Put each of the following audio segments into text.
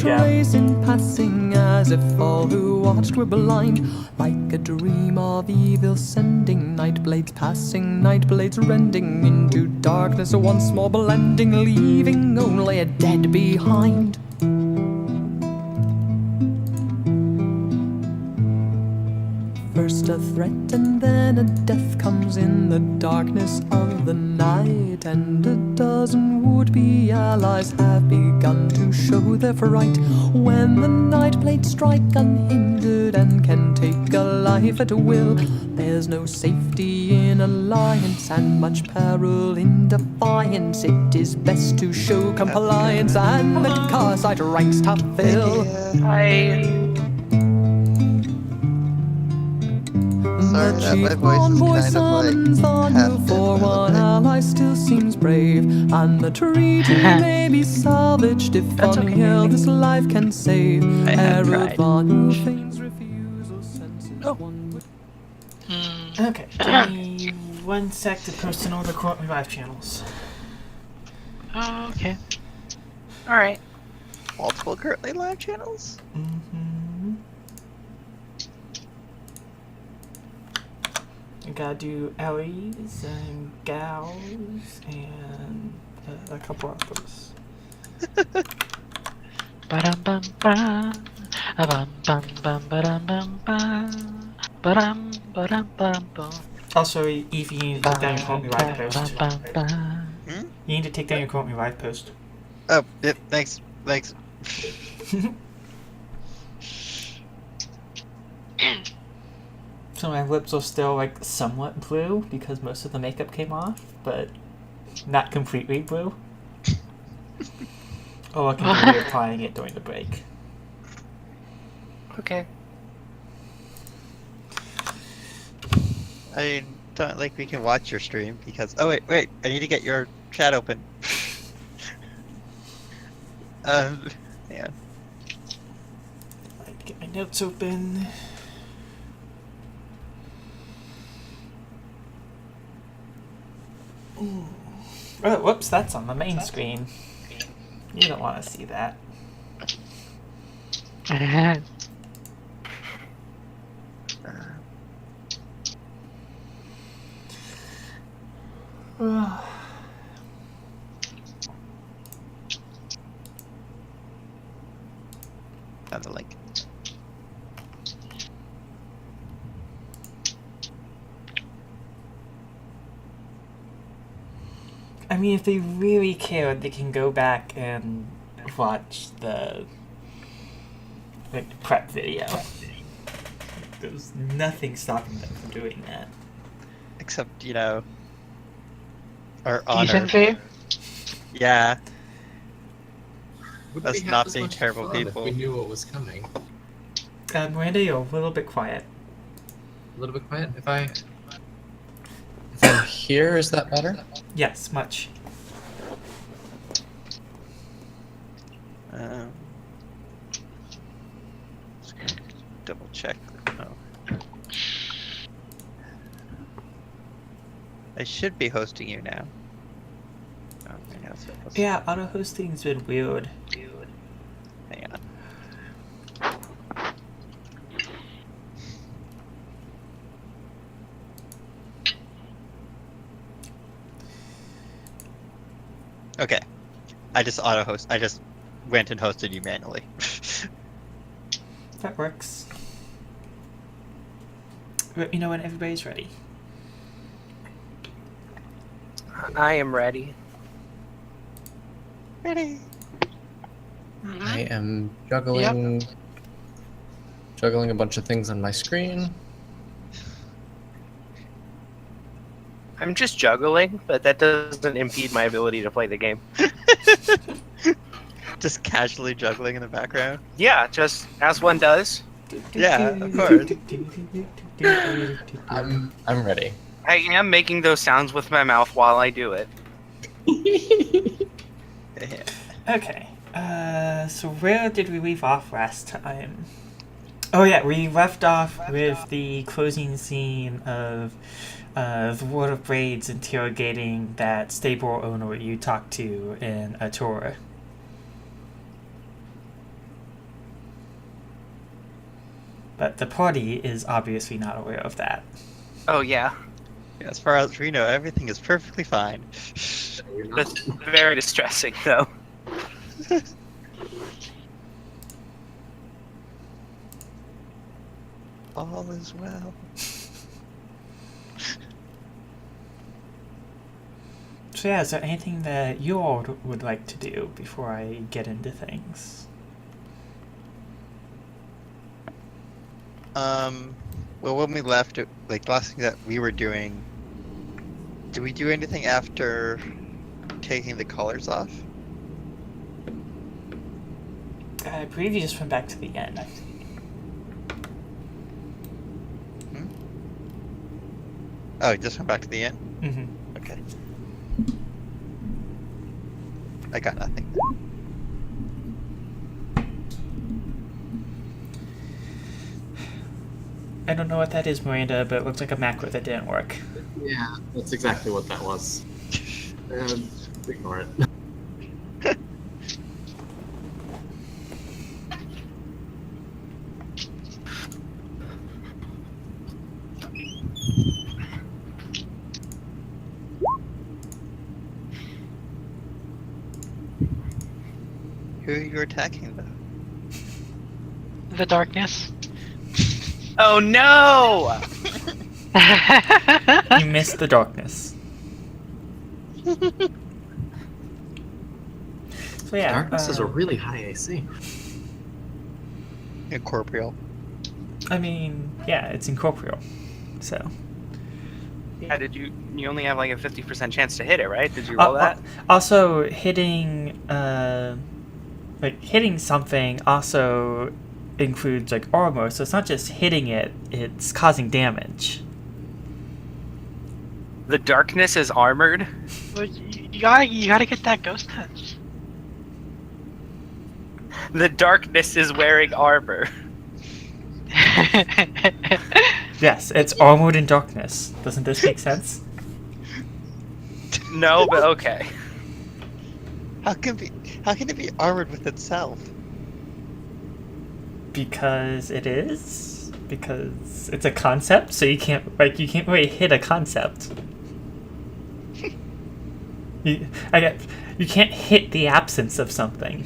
we go. trace in passing, as if all who watched were blind. Like a dream of evil sending, night blades passing, night blades rending into darkness once more blending, leaving only a dead behind. First a threat and then a death comes in the darkness of the night, and a dozen would-be allies have begun to show their fright. When the night blades strike unhindered and can take a life at will, there's no safety in alliance and much peril in defiance. It is best to show compliance and the Carrnath ranks to fill. The chief envoy summons the new for one ally still seems brave, and the treaty may be salvaged if unhealed this life can save. Eberron who feigns refusal senses one with... Okay, give me 1 sec to post in all the court revive channels. Oh, okay. Alright. Multiple currently live channels? I gotta do Ellies and Gals and a couple others. Ba-dum bum ba. Bum bum bum ba-dum bum ba. Ba-dum ba-dum bum bum. Also, Evie, you need to take down your court revive post. Hmm? You need to take down your court revive post. Oh, yep, thanks. So my lips are still like somewhat blue because most of the makeup came off, but not completely blue. Oh, I can be reapplying it during the break. Okay. I don't think we can watch your stream because... Oh, wait, I need to get your chat open. Yeah. I'd get my notes open. Ooh. Oh, whoops, that's on the main screen. You don't want to see that. Found the link. I mean, if they really care, they can go back and watch the prep video. There's nothing stopping them from doing that. Except, our honor. Decency? Yeah. Would Us we have not as being much terrible fun people. If we knew what was coming. Miranda, you're a little bit quiet. A little bit quiet. If I'm here, is that better? Yes, much. Just gonna double check. Oh. I should be hosting you now. Oh, hang on, Yeah, auto hosting's been weird. Hang on. Okay. I just auto-host. I just went and hosted you manually. That works. Let me know when everybody's ready. I am ready. Ready. I am juggling a bunch of things on my screen. I'm just juggling, but that doesn't impede my ability to play the game. Just casually juggling in the background. Yeah, just as one does. Yeah, of course. I'm ready. I am making those sounds with my mouth while I do it. Okay, so where did we leave off last time? Oh yeah, we left off with the closing scene of the Lord of Braids interrogating that stable owner you talked to in a tour. But the party is obviously not aware of that. Oh yeah, As far as we know, everything is perfectly fine. that's very distressing though. All is well. So yeah, is there anything that you all would like to do before I get into things? Well, when we left, like, the last thing that we were doing, did we do anything after taking the collars off? I believe you just went back to the inn. Oh, you just went back to the inn? Mm-hmm. Okay. I got nothing. I don't know what that is, Miranda, but it looks like a macro that didn't work. Yeah, that's exactly what that was. Ignore it. Who are you attacking, though? The darkness. Oh no! You missed the darkness. So yeah, Darkness is a really high AC. Incorporeal. I mean, yeah, it's incorporeal. So. Yeah, you only have like a 50% chance to hit it, right? Did you roll that? Also, hitting something also includes like armor, so it's not just hitting it; it's causing damage. The darkness is armored. Well, you gotta get that ghost touch. The darkness is wearing armor. Yes, it's armored in darkness. Doesn't this make sense? No, but okay. How can it be armored with itself? Because it is. Because it's a concept, so you can't really hit a concept. You can't hit the absence of something.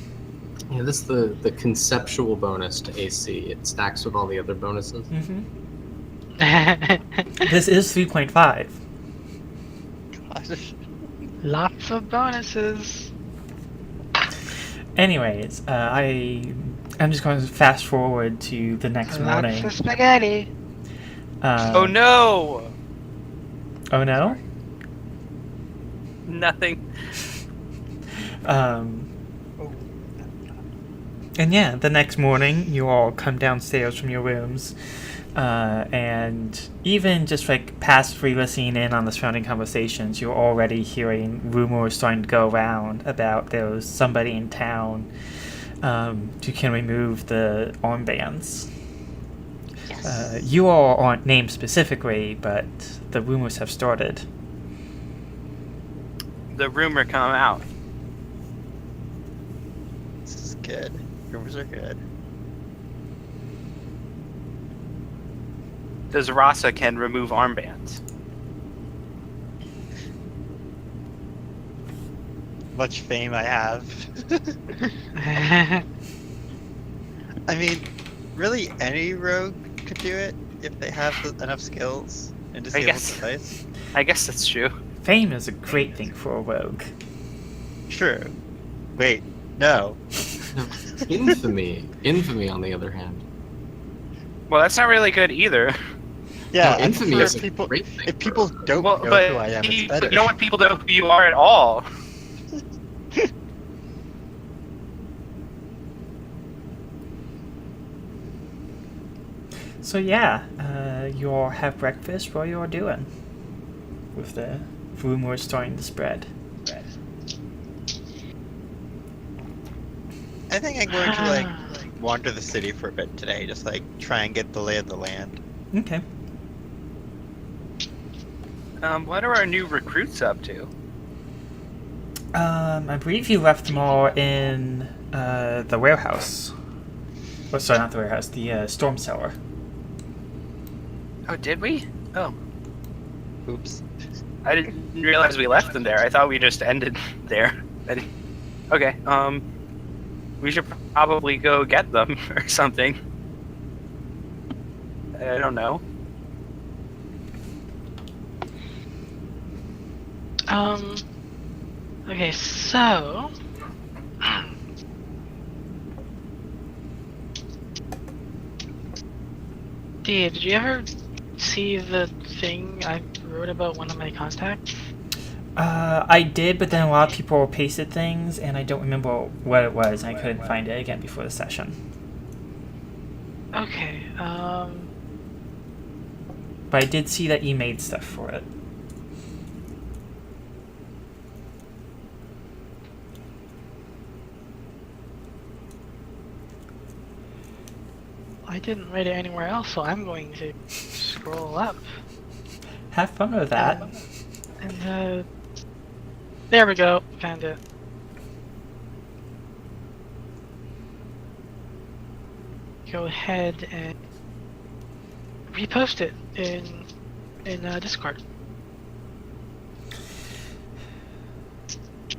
Yeah, this is the conceptual bonus to AC. It stacks with all the other bonuses. Mm-hmm. This is 3.5. Gosh. Lots of bonuses. Anyways, I'm just going to fast forward to the next morning. Lots of spaghetti. Oh no! Oh no? Nothing. And yeah, the next morning, you all come downstairs from your rooms, and even just like passively listening in on the surrounding conversations, you're already hearing rumors starting to go around about there's somebody in town who can remove the armbands. Yes. You all aren't named specifically, but the rumors have started. The rumor come out. This is good. Rumors are good. Does Rasa can remove armbands? Much fame I have. I mean, really any rogue could do it if they have enough skills and disable the device. I guess that's true. Fame is a great thing for a rogue. True. Wait, no. Infamy, on the other hand. Well, that's not really good either. Yeah, No, infamy I'm is sure a people, great thing if for people a rogue. don't Well, know but who I am, it's better. you don't want people to know who you are at all. So yeah, you all have breakfast. What are you all doing? With the rumors starting to spread. I think I'm going to like wander the city for a bit today, just like try and get the lay of the land. Okay. What are our new recruits up to? I believe you left them all in the warehouse. Oh, sorry, not the warehouse. The storm cellar. Oh, did we? Oh, Oops. I didn't realize we left them there. I thought we just ended there. Okay, we should probably go get them or something. I don't know. Okay, so... Did you ever see the thing I wrote about one of my contacts? I did, but then a lot of people pasted things, and I don't remember what it was, and I couldn't find it again before the session. Okay, But I did see that you made stuff for it. I didn't write it anywhere else, so I'm going to scroll up. Have fun with that. And, there we go, found it. Go ahead and repost it in Discord.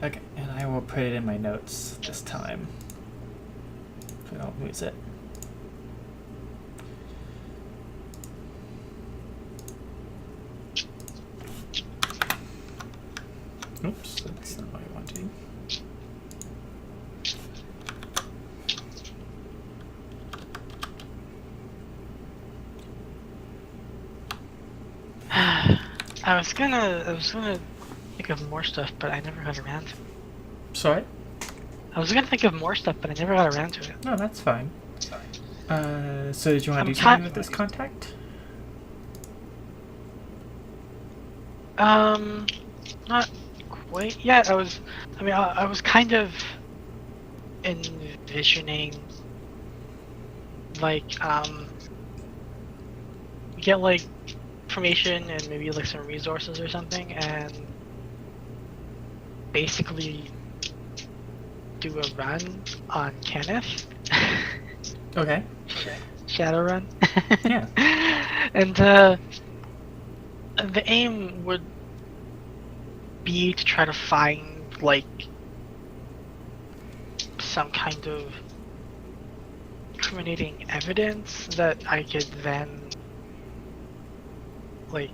Okay, and I will put it in my notes this time, so I don't lose it. Oops, that's not what I want to do. I was gonna think of more stuff, but I never got around to it. Sorry? I was gonna think of more stuff, but I never got around to it. No, that's fine. So did you want to I'm do something with this contact? Not quite yet. I was kind of envisioning, like, get, like, information and maybe, like, some resources or something, and basically do a run on Cannith. Okay. Shadowrun. Yeah. And, the aim would be to try to find, like, some kind of incriminating evidence that I could then, like,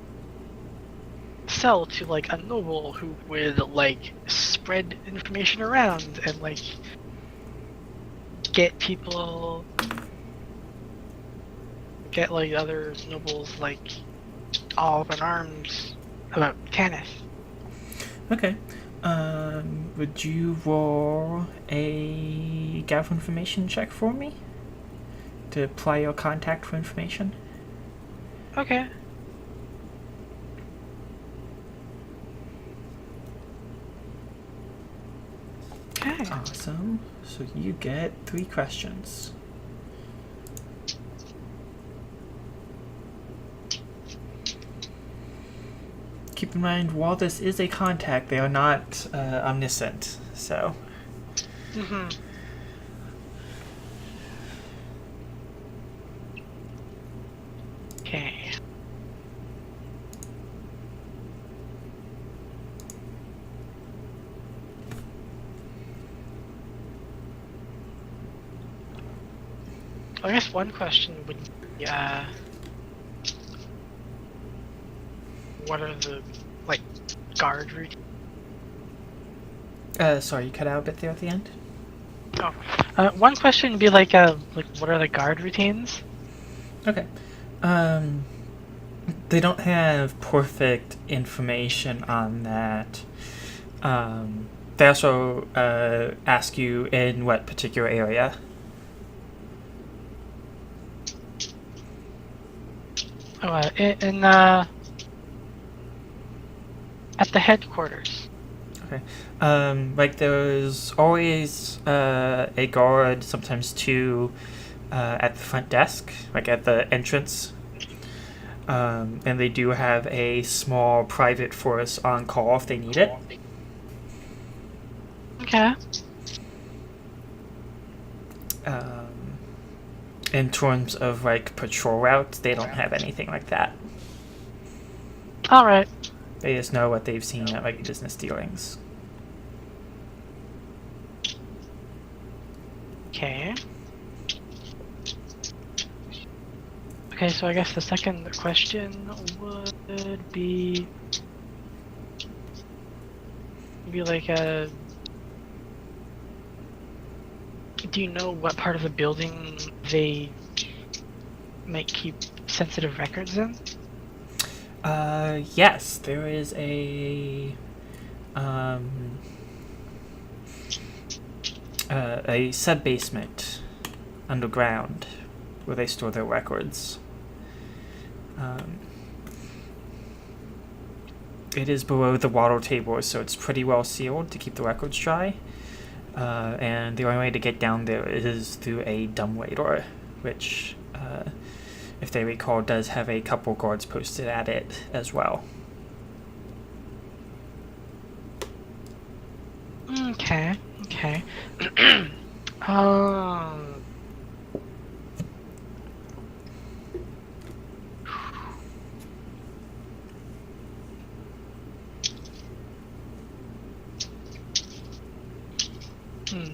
sell to, like, a noble who would, like, spread information around and, like, get people, get, like, other nobles, like, all up in arms about Karrnath. Okay. Would you roll a gather information check for me? To apply your contact for information? Okay. Okay. Awesome. So you get 3 questions. Keep in mind, while this is a contact, they are not omniscient, so... Mm-hmm. Okay. I guess one question would be, what are the, like, guard routines? Sorry, you cut out a bit there at the end? Oh. One question would be, like, what are the guard routines? Okay. They don't have perfect information on that. They also ask you in what particular area. Oh, at the headquarters. Okay. Like there's always a guard, sometimes 2, at the front desk, like at the entrance. And they do have a small private force on call if they need it. Okay. In terms of like patrol routes, they don't have anything like that. Alright. They just know what they've seen at like business dealings. Okay. Okay, so I guess the second question would be like a. Do you know what part of the building they might keep sensitive records in? Yes, there is a sub-basement underground where they store their records. It is below the water table, so it's pretty well sealed to keep the records dry. And the only way to get down there is through a dumbwaiter, which, if they recall, does have a couple guards posted at it as well. Okay.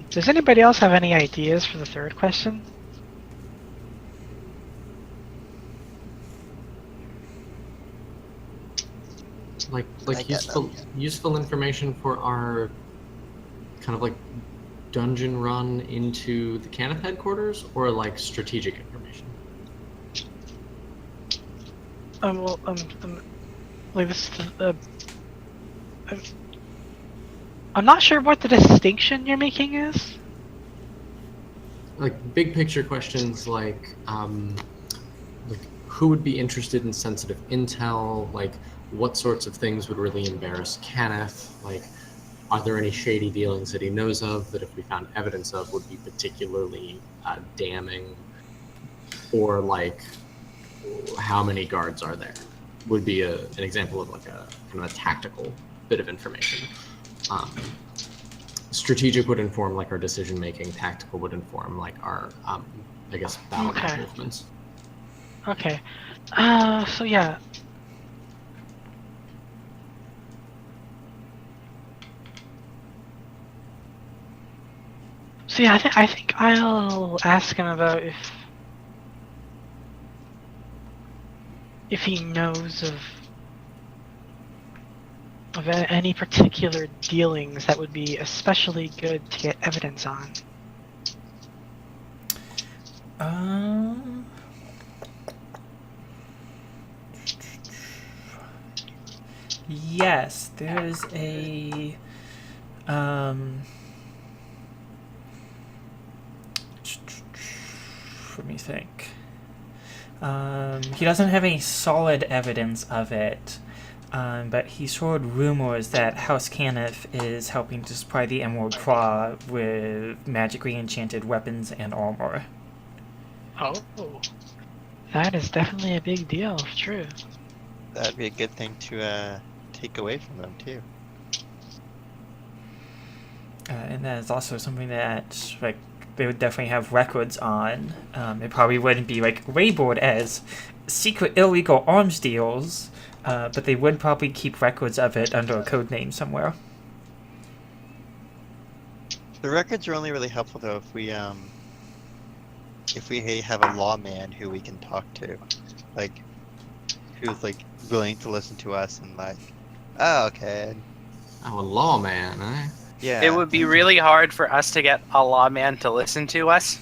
Does anybody else have any ideas for the third question? Like I get useful information for our kind of like dungeon run into the Cannith headquarters, or like strategic information? Like this. I'm not sure what the distinction you're making is. Like big picture questions, like who would be interested in sensitive intel? Like what sorts of things would really embarrass Cannith? Like, are there any shady dealings that he knows of that if we found evidence of would be particularly damning? Or like, how many guards are there? Would be an example of like a kind of a tactical bit of information. Strategic would inform like our decision making. Tactical would inform like our, I guess, battle movements. Okay. So yeah. So yeah, I think I'll ask him about if he knows of any particular dealings that would be especially good to get evidence on. Yes, there's a let me think. He doesn't have any solid evidence of it, but he's heard rumors that House Cannith is helping to supply the Emerald Claw with magically enchanted weapons and armor. Oh, that is definitely a big deal, if true. That'd be a good thing to take away from them too. And that is also something that like they would definitely have records on. It probably wouldn't be like labeled as secret illegal arms deals, but they would probably keep records of it under a code name somewhere. The records are only really helpful though if we have a lawman who we can talk to, like who's like willing to listen to us and like, oh okay. Oh, a lawman, eh? Yeah. It would be really hard for us to get a lawman to listen to us.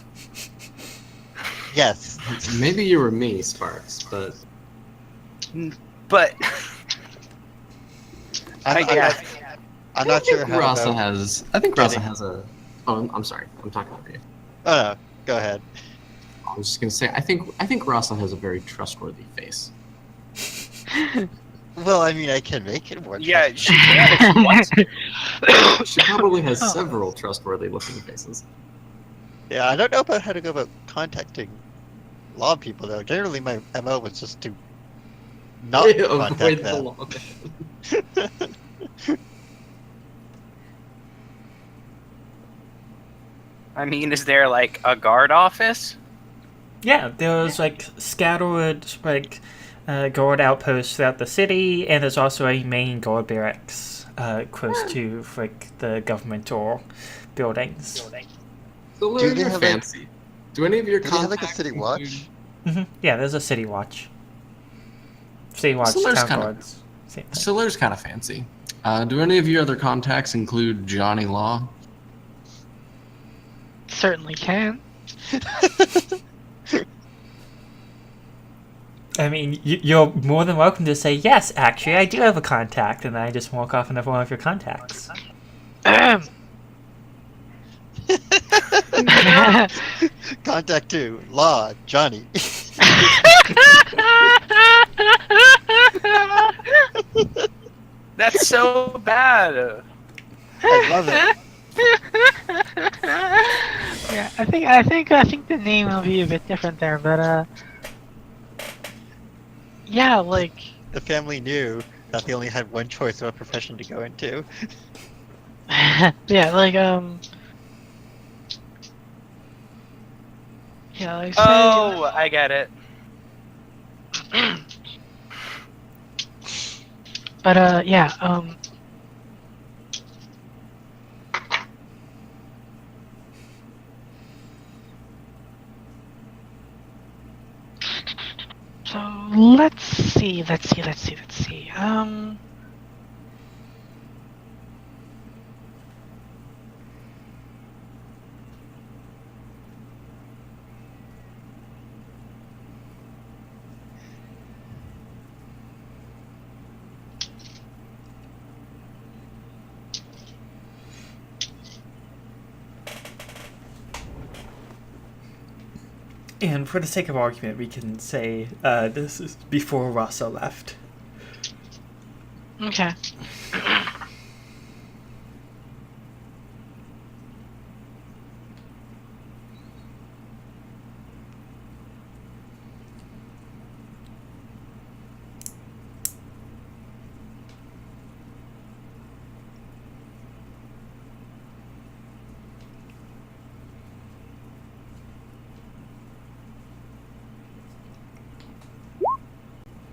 Yes. Maybe you were me, Sparks, but I guess. I'm not sure how Rasa about has. I think Rasa getting- has a. Oh, I'm sorry. I'm talking over you. Oh no, go ahead. I was just gonna say. I think Rasa has a very trustworthy face. Well, I mean, I can make it more. Yeah, trustworthy. she can if she wants to. She probably has several trustworthy looking faces. Yeah, I don't know about how to go about contacting law people though. Generally, my MO was just to not Avoid contact the them. lawman. I mean, is there like a guard office? Yeah, there was like scattered like guard outposts throughout the city, and there's also a main guard barracks close to like the governmental buildings. So Do they you're have, fancy. Do any of your Do they have like a contacts city include- watch? Yeah, there's a city watch. City watch, Salurre's town kinda- guards. Same thing. Salurre's kind of fancy. Do any of your other contacts include Johnny Law? Certainly can. I mean, you're more than welcome to say, yes, actually, I do have a contact, and then I just walk off another one of your contacts. Contact 2, Law, Johnny. That's so bad. I love it. Yeah, I think the name will be a bit different there, but yeah, like The family knew that they only had one choice of a profession to go into. yeah, like yeah, like say, Oh, I get it. but yeah, so let's see. And for the sake of argument, we can say this is before Rasa left. Okay.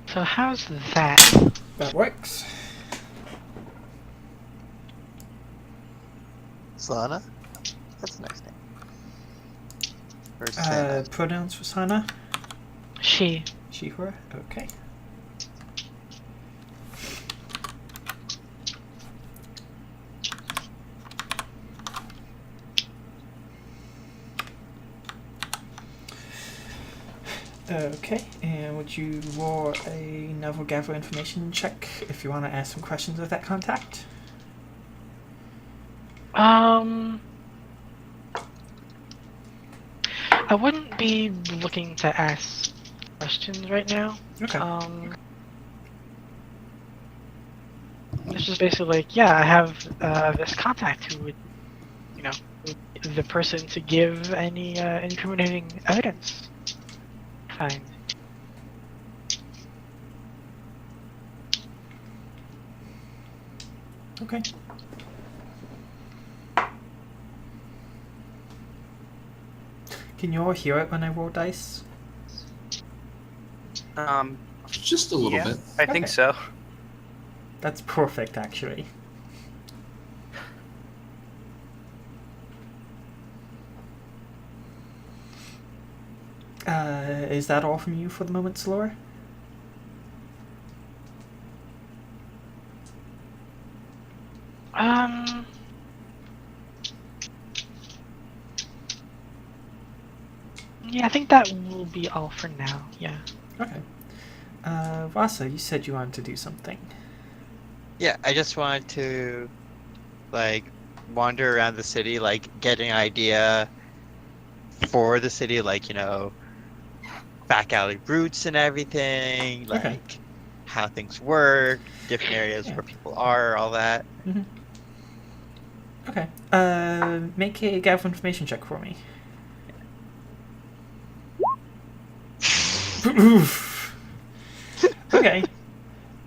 So how's that? That works. Slana? That's a nice name. Where's Sana? Pronouns for Sana? She. She, her? Okay. Okay, and would you roll another gather information check if you want to ask some questions of that contact? I wouldn't be looking to ask questions right now. Okay. It's just basically like, yeah, I have this contact who would, you know, the person to give any incriminating evidence. Fine. Okay. Can you all hear it when I roll dice? Just a little Yeah, bit. I think Okay. so. That's perfect, actually. Is that all from you for the moment, Salurre? Yeah, I think that will be all for now. Yeah. Okay. Rasa, you said you wanted to do something. Yeah, I just wanted to, like, wander around the city, like, get an idea for the city, like, you know, back alley routes and everything, like, Okay. how things work, different areas Yeah. where people are, all that. Mm-hmm. Okay. Make a gather information check for me. Oof. Okay.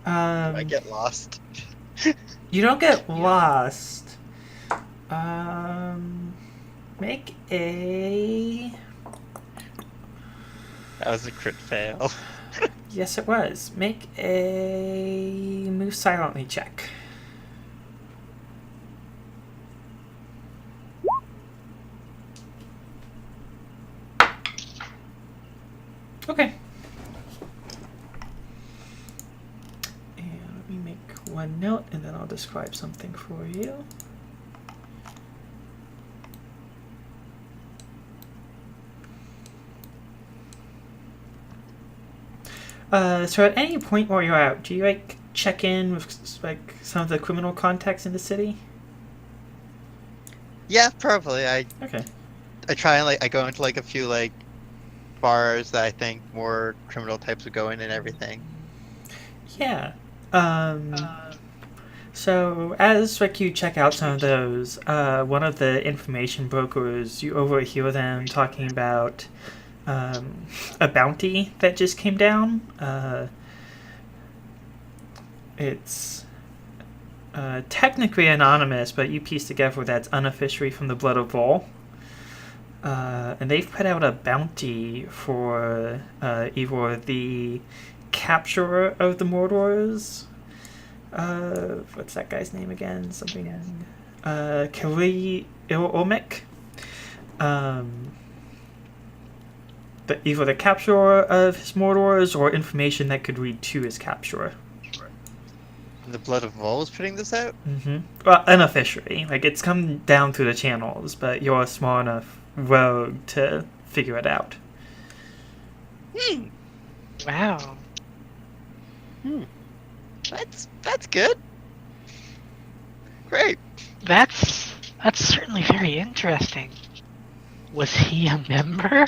I get lost. You don't get lost. Make a. That was a crit fail. Yes, it was. Make a move silently check. Okay. And let me make one note, and then I'll describe something for you. So at any point while you're out, do you like check in with like some of the criminal contacts in the city? Yeah, probably. Okay. I try and I go into a few bars that I think more criminal types would go in and everything. Yeah. So as you check out some of those, one of the information brokers, you overhear them talking about a bounty that just came down. It's technically anonymous, but you piece together that's unofficially from the Blood of Vol. And they've put out a bounty for either the capturer of the Mordors. What's that guy's name again? Something. Karrnath. Either the capturer of his Mordors or information that could lead to his capturer. The Blood of Vol is putting this out? Mm-hmm. Well, unofficially. It's come down through the channels, but you're a small enough rogue to figure it out. Wow. That's good. Great. That's certainly very interesting. Was he a member?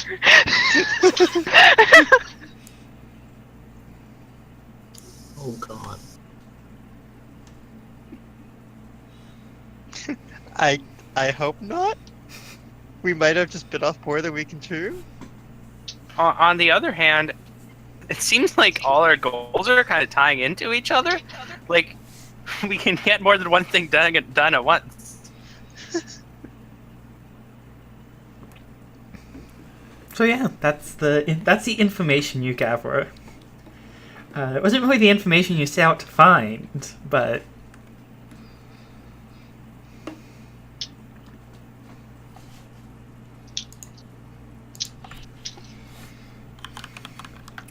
Oh god. I hope not. We might have just bit off more than we can chew. On the other hand, it seems like all our goals are kind of tying into each other. We can get more than one thing done at once. So yeah, that's the information you gather. It wasn't really the information you set out to find, but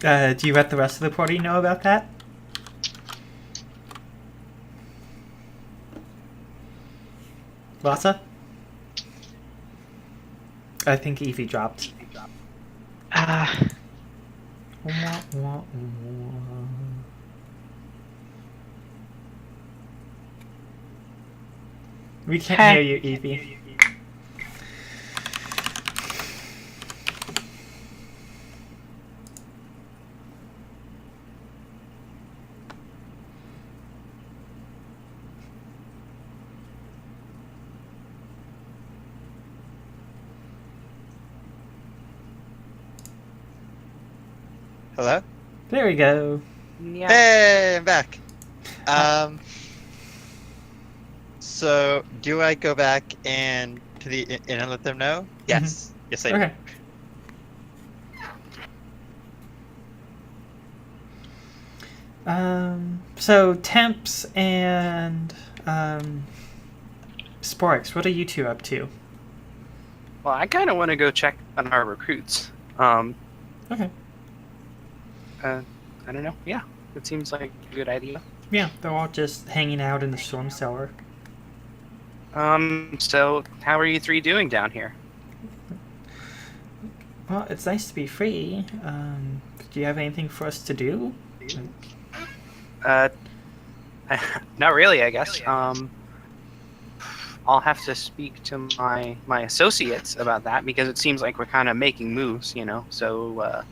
do you let the rest of the party know about that? Rasa? I think Evie dropped. We can't Hey. hear you, Evie. Hello? There we go. Yeah. Hey, I'm back. So do I go back and to the inn and let them know? Yes. Yes, I do. Okay. So Temps and Sparks, what are you two up to? Well, I kind of want to go check on our recruits. Okay. I don't know. Yeah, it seems like a good idea. Yeah, they're all just hanging out in the storm cellar. So how are you three doing down here? Well, it's nice to be free. Do you have anything for us to do? Not really, I guess. I'll have to speak to my associates about that because it seems like we're kind of making moves, you know. So,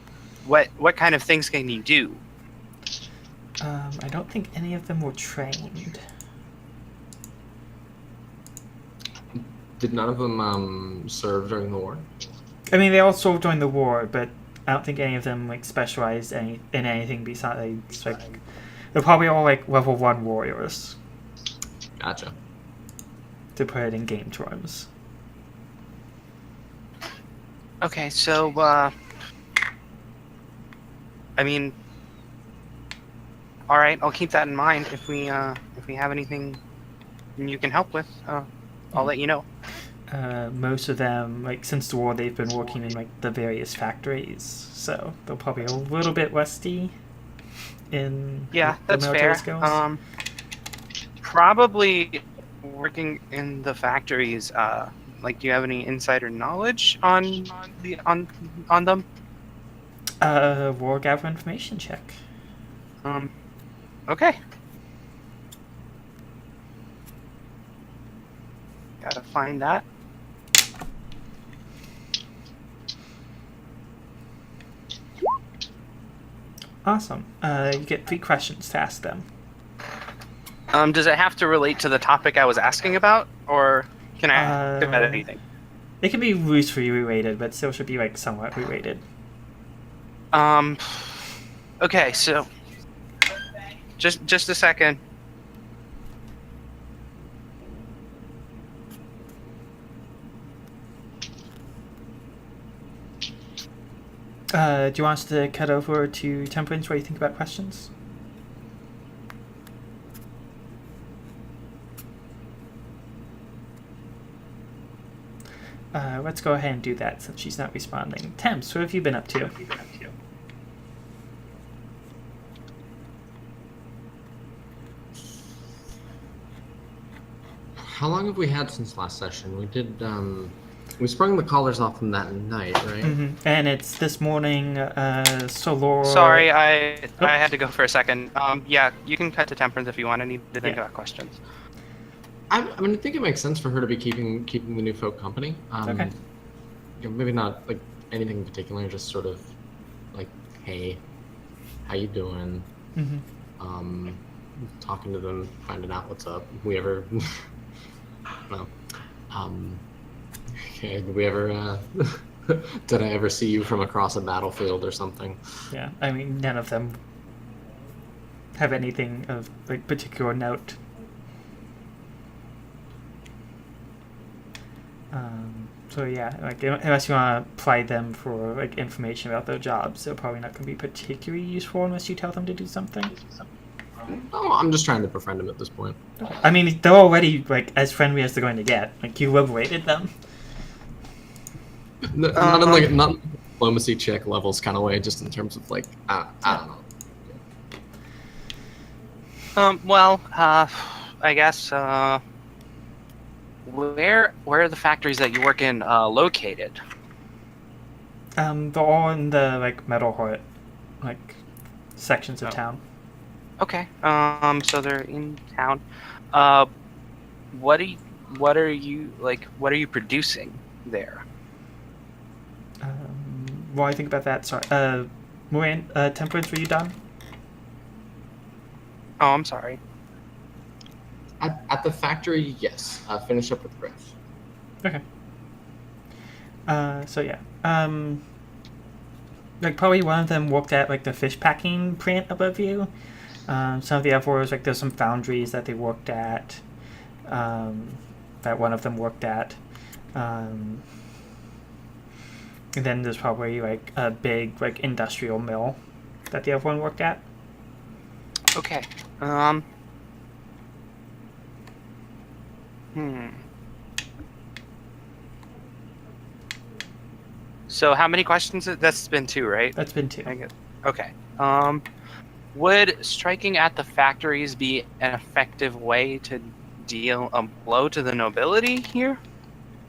what kind of things can you do? I don't think any of them were trained. Did none of them serve during the war? I mean, they all served during the war, but I don't think any of them specialized in anything besides they're probably all level 1 warriors. Gotcha. To put it in game terms. Okay, so I mean, All right, I'll keep that in mind. If we have anything you can help with, I'll let you know. Most of them, like since the war, they've been working in like the various factories, so they're probably a little bit rusty in Yeah, the that's military fair. skills. Probably working in the factories. Like, do you have any insider knowledge on them? War gather information check. Okay. Gotta find that. Awesome. You get 3 questions to ask them. Does it have to relate to the topic I was asking about, or can I ask about anything? It can be loosely related, but still should be like somewhat related. Okay, so just a second. Do you want us to cut over to Temperance where you think about questions? Let's go ahead and do that since she's not responding. Temps, what have you been up to? How long have we had since last session? We did, we sprung the collars off them that night, right? Mm-hmm. And it's this morning, Salurre... Sorry, I had to go for a second. Yeah, you can cut to Temperance if you want. I need to think about questions. I mean, I think it makes sense for her to be keeping the new folk company. Okay. You know, maybe not like anything in particular, just sort of like, hey, how you doing? Mm-hmm. Talking to them, finding out what's up. We ever, well, okay, did we ever, did I ever see you from across a battlefield or something? Yeah, I mean, none of them have anything of like particular note. So yeah, like unless you want to apply them for like information about their jobs, they're probably not going to be particularly useful unless you tell them to do something. Oh, I'm just trying to befriend them at this point. I mean, they're already like as friendly as they're going to get. Like you liberated them. Not in like not diplomacy check levels kind of way, just in terms of like I don't know. Well, I guess. Where are the factories that you work in located? They're all in the like Metalheart, like sections of town. Okay. So they're in town. What are you producing there? Well, I think about that. Sorry. Miranda, Temperance, were you done? Oh, I'm sorry. At the factory, yes. Finish up with the rest. Okay. So yeah. Like probably one of them worked at like the fish packing plant above you. Some of the others, like there's some foundries that they worked at. That one of them worked at. And then there's probably like a big like industrial mill that the other one worked at. Okay. So how many questions? That's been 2, right? That's been 2. I guess. Okay. Would striking at the factories be an effective way to deal a blow to the nobility here?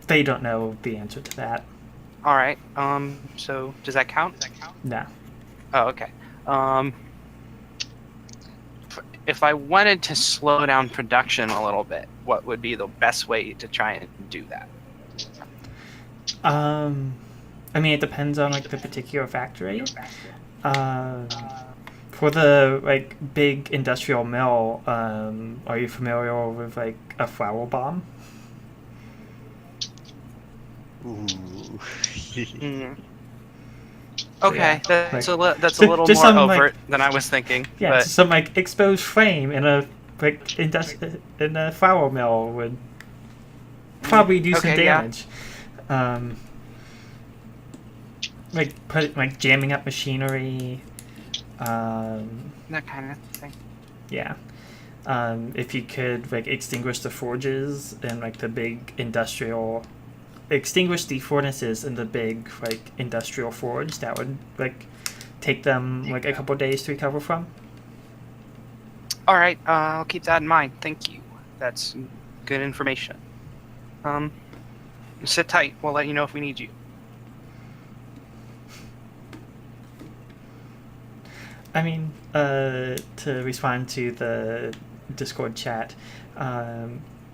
They don't know the answer to that. All right. So does that count? No. Oh, okay. If I wanted to slow down production a little bit, what would be the best way to try and do that? I mean, it depends on like the particular factory. For the like big industrial mill, are you familiar with like a flower bomb? Ooh. Okay, yeah, that's like, that's a little just more some, overt like, than I was thinking. Yeah, but some like exposed flame in a like in a flour mill would probably do some Okay, yeah. damage. Like jamming up machinery. that kind of thing. Yeah. If you could like extinguish the forges and like the big industrial, extinguish the furnaces in the big like industrial forge, that would like take them like a couple days to recover from. All right, I'll keep that in mind. Thank you. That's good information. Sit tight. We'll let you know if we need you. I mean, to respond to the Discord chat,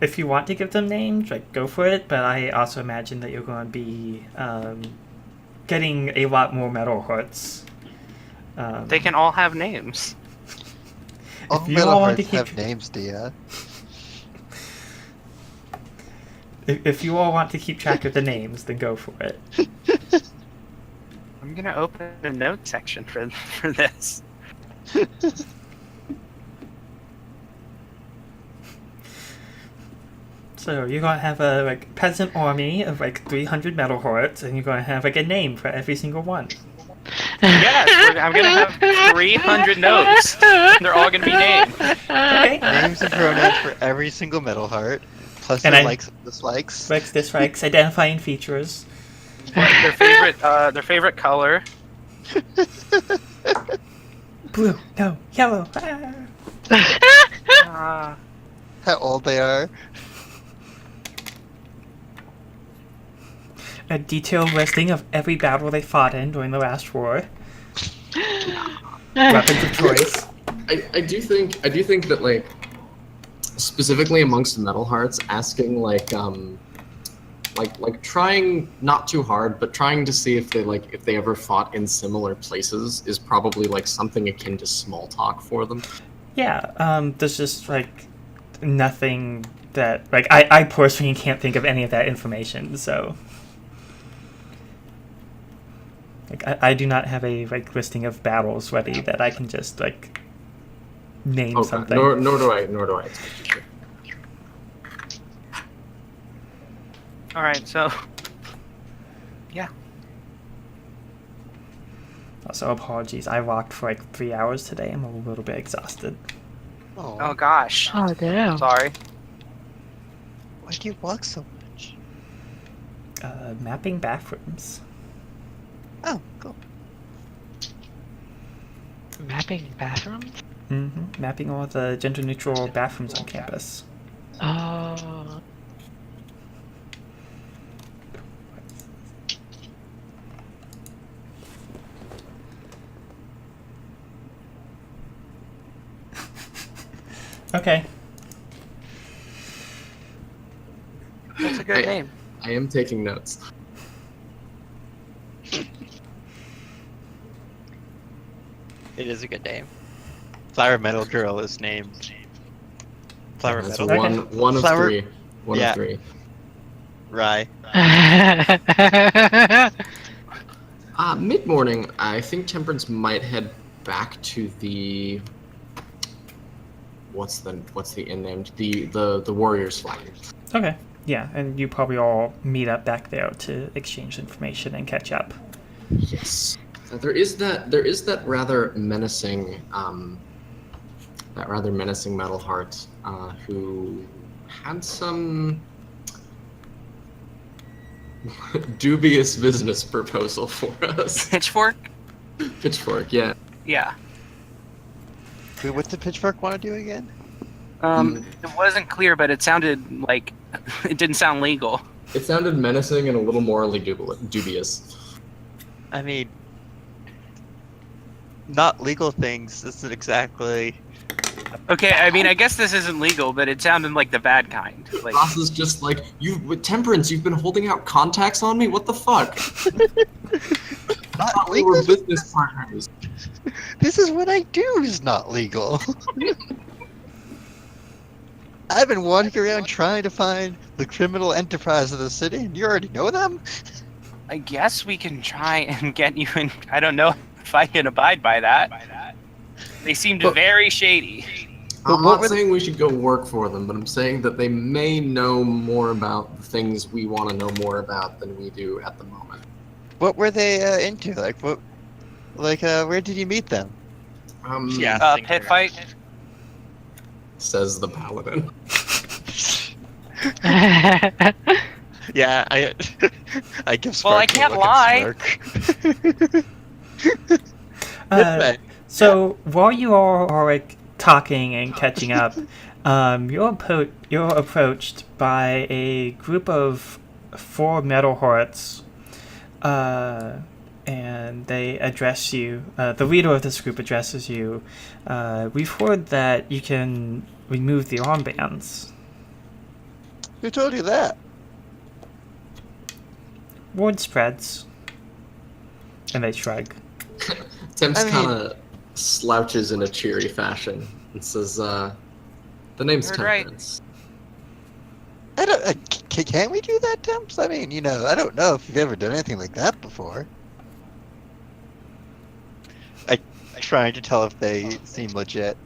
if you want to give them names, like go for it. But I also imagine that you're going to be getting a lot more Metalhearts. They can all have names. All you all want to Metalhearts keep- have names, Dia. If you all want to keep track of the names, then go for it. I'm gonna open a note section for this. So you're gonna have a like peasant army of like 300 Metalhearts, and you're gonna have like a name for every single one. Yes, I'm gonna have 300 notes. They're all gonna be named. Okay. Names and pronouns for every single Metalheart, plus And their I- likes and dislikes. Likes, dislikes, identifying features. Their favorite color. Blue, no, yellow. Ah. How old they are. A detailed listing of every battle they fought in during the last war. Weapons of choice. I do think that like specifically amongst Metalhearts, asking like trying not too hard, but trying to see if they ever fought in similar places is probably like something akin to small talk for them. Yeah, there's just like nothing that like I personally can't think of any of that information, so like I do not have a like listing of battles ready that I can just like name Okay. something. Nor do I expect you to. All right, so yeah. Also, apologies. I walked for like 3 hours today. I'm a little bit exhausted. Oh gosh. Oh damn. Sorry. Why do you walk so much? Mapping bathrooms. Oh, cool. Mapping bathrooms? Mm-hmm. Mapping all the gender-neutral bathrooms on campus. Oh. Okay. That's a good name. I am taking notes. It is a good name. Flower Metal Girl is named. Flower That's Metal. Okay. one of Flower- three. One yeah. of three. Rye. Mid-morning, I think Temperance might head back to the what's the inn named? The Warriors flag. Okay. Yeah, and you probably all meet up back there to exchange information and catch up. Yes. There is that rather menacing Metalheart who had some dubious business proposal for us. Pitchfork? Pitchfork, yeah. Yeah. Wait, what did Pitchfork want to do again? It wasn't clear, but it sounded like it didn't sound legal. It sounded menacing and a little morally dubious. I mean, not legal things isn't exactly. Okay, I mean, I guess this isn't legal, but it sounded like the bad kind. Like, Rasa's just like, with Temperance, you've been holding out contacts on me? What the fuck? Not We legal. were business partners. This is what I do is not legal. I've been wandering around trying to find the criminal enterprise of the city, and you already know them? I guess we can try and get you in. I don't know if I can abide by that. They seemed But- very shady. I'm what not were saying we should go work for them, but I'm saying that they may know more about the things we want to know more about than we do at the moment. What were they into? Like, what? Like, where did you meet them? Pit fight. says the paladin. Yeah, I give Spark Well, I a can't look lie. and smirk. Right. So while you all are like talking and catching up, you're approached by a group of 4 Metalhearts, and they address you. The leader of this group addresses you. We've heard that you can remove the armbands. Who told you that? Word spreads. And they shrug. Temps I mean- kind of slouches in a cheery fashion and says, "The name's Heard right. Temperance." I don't. Can we do that, Temps? I mean, I don't know if you've ever done anything like that before. I'm trying to tell if they seem legit.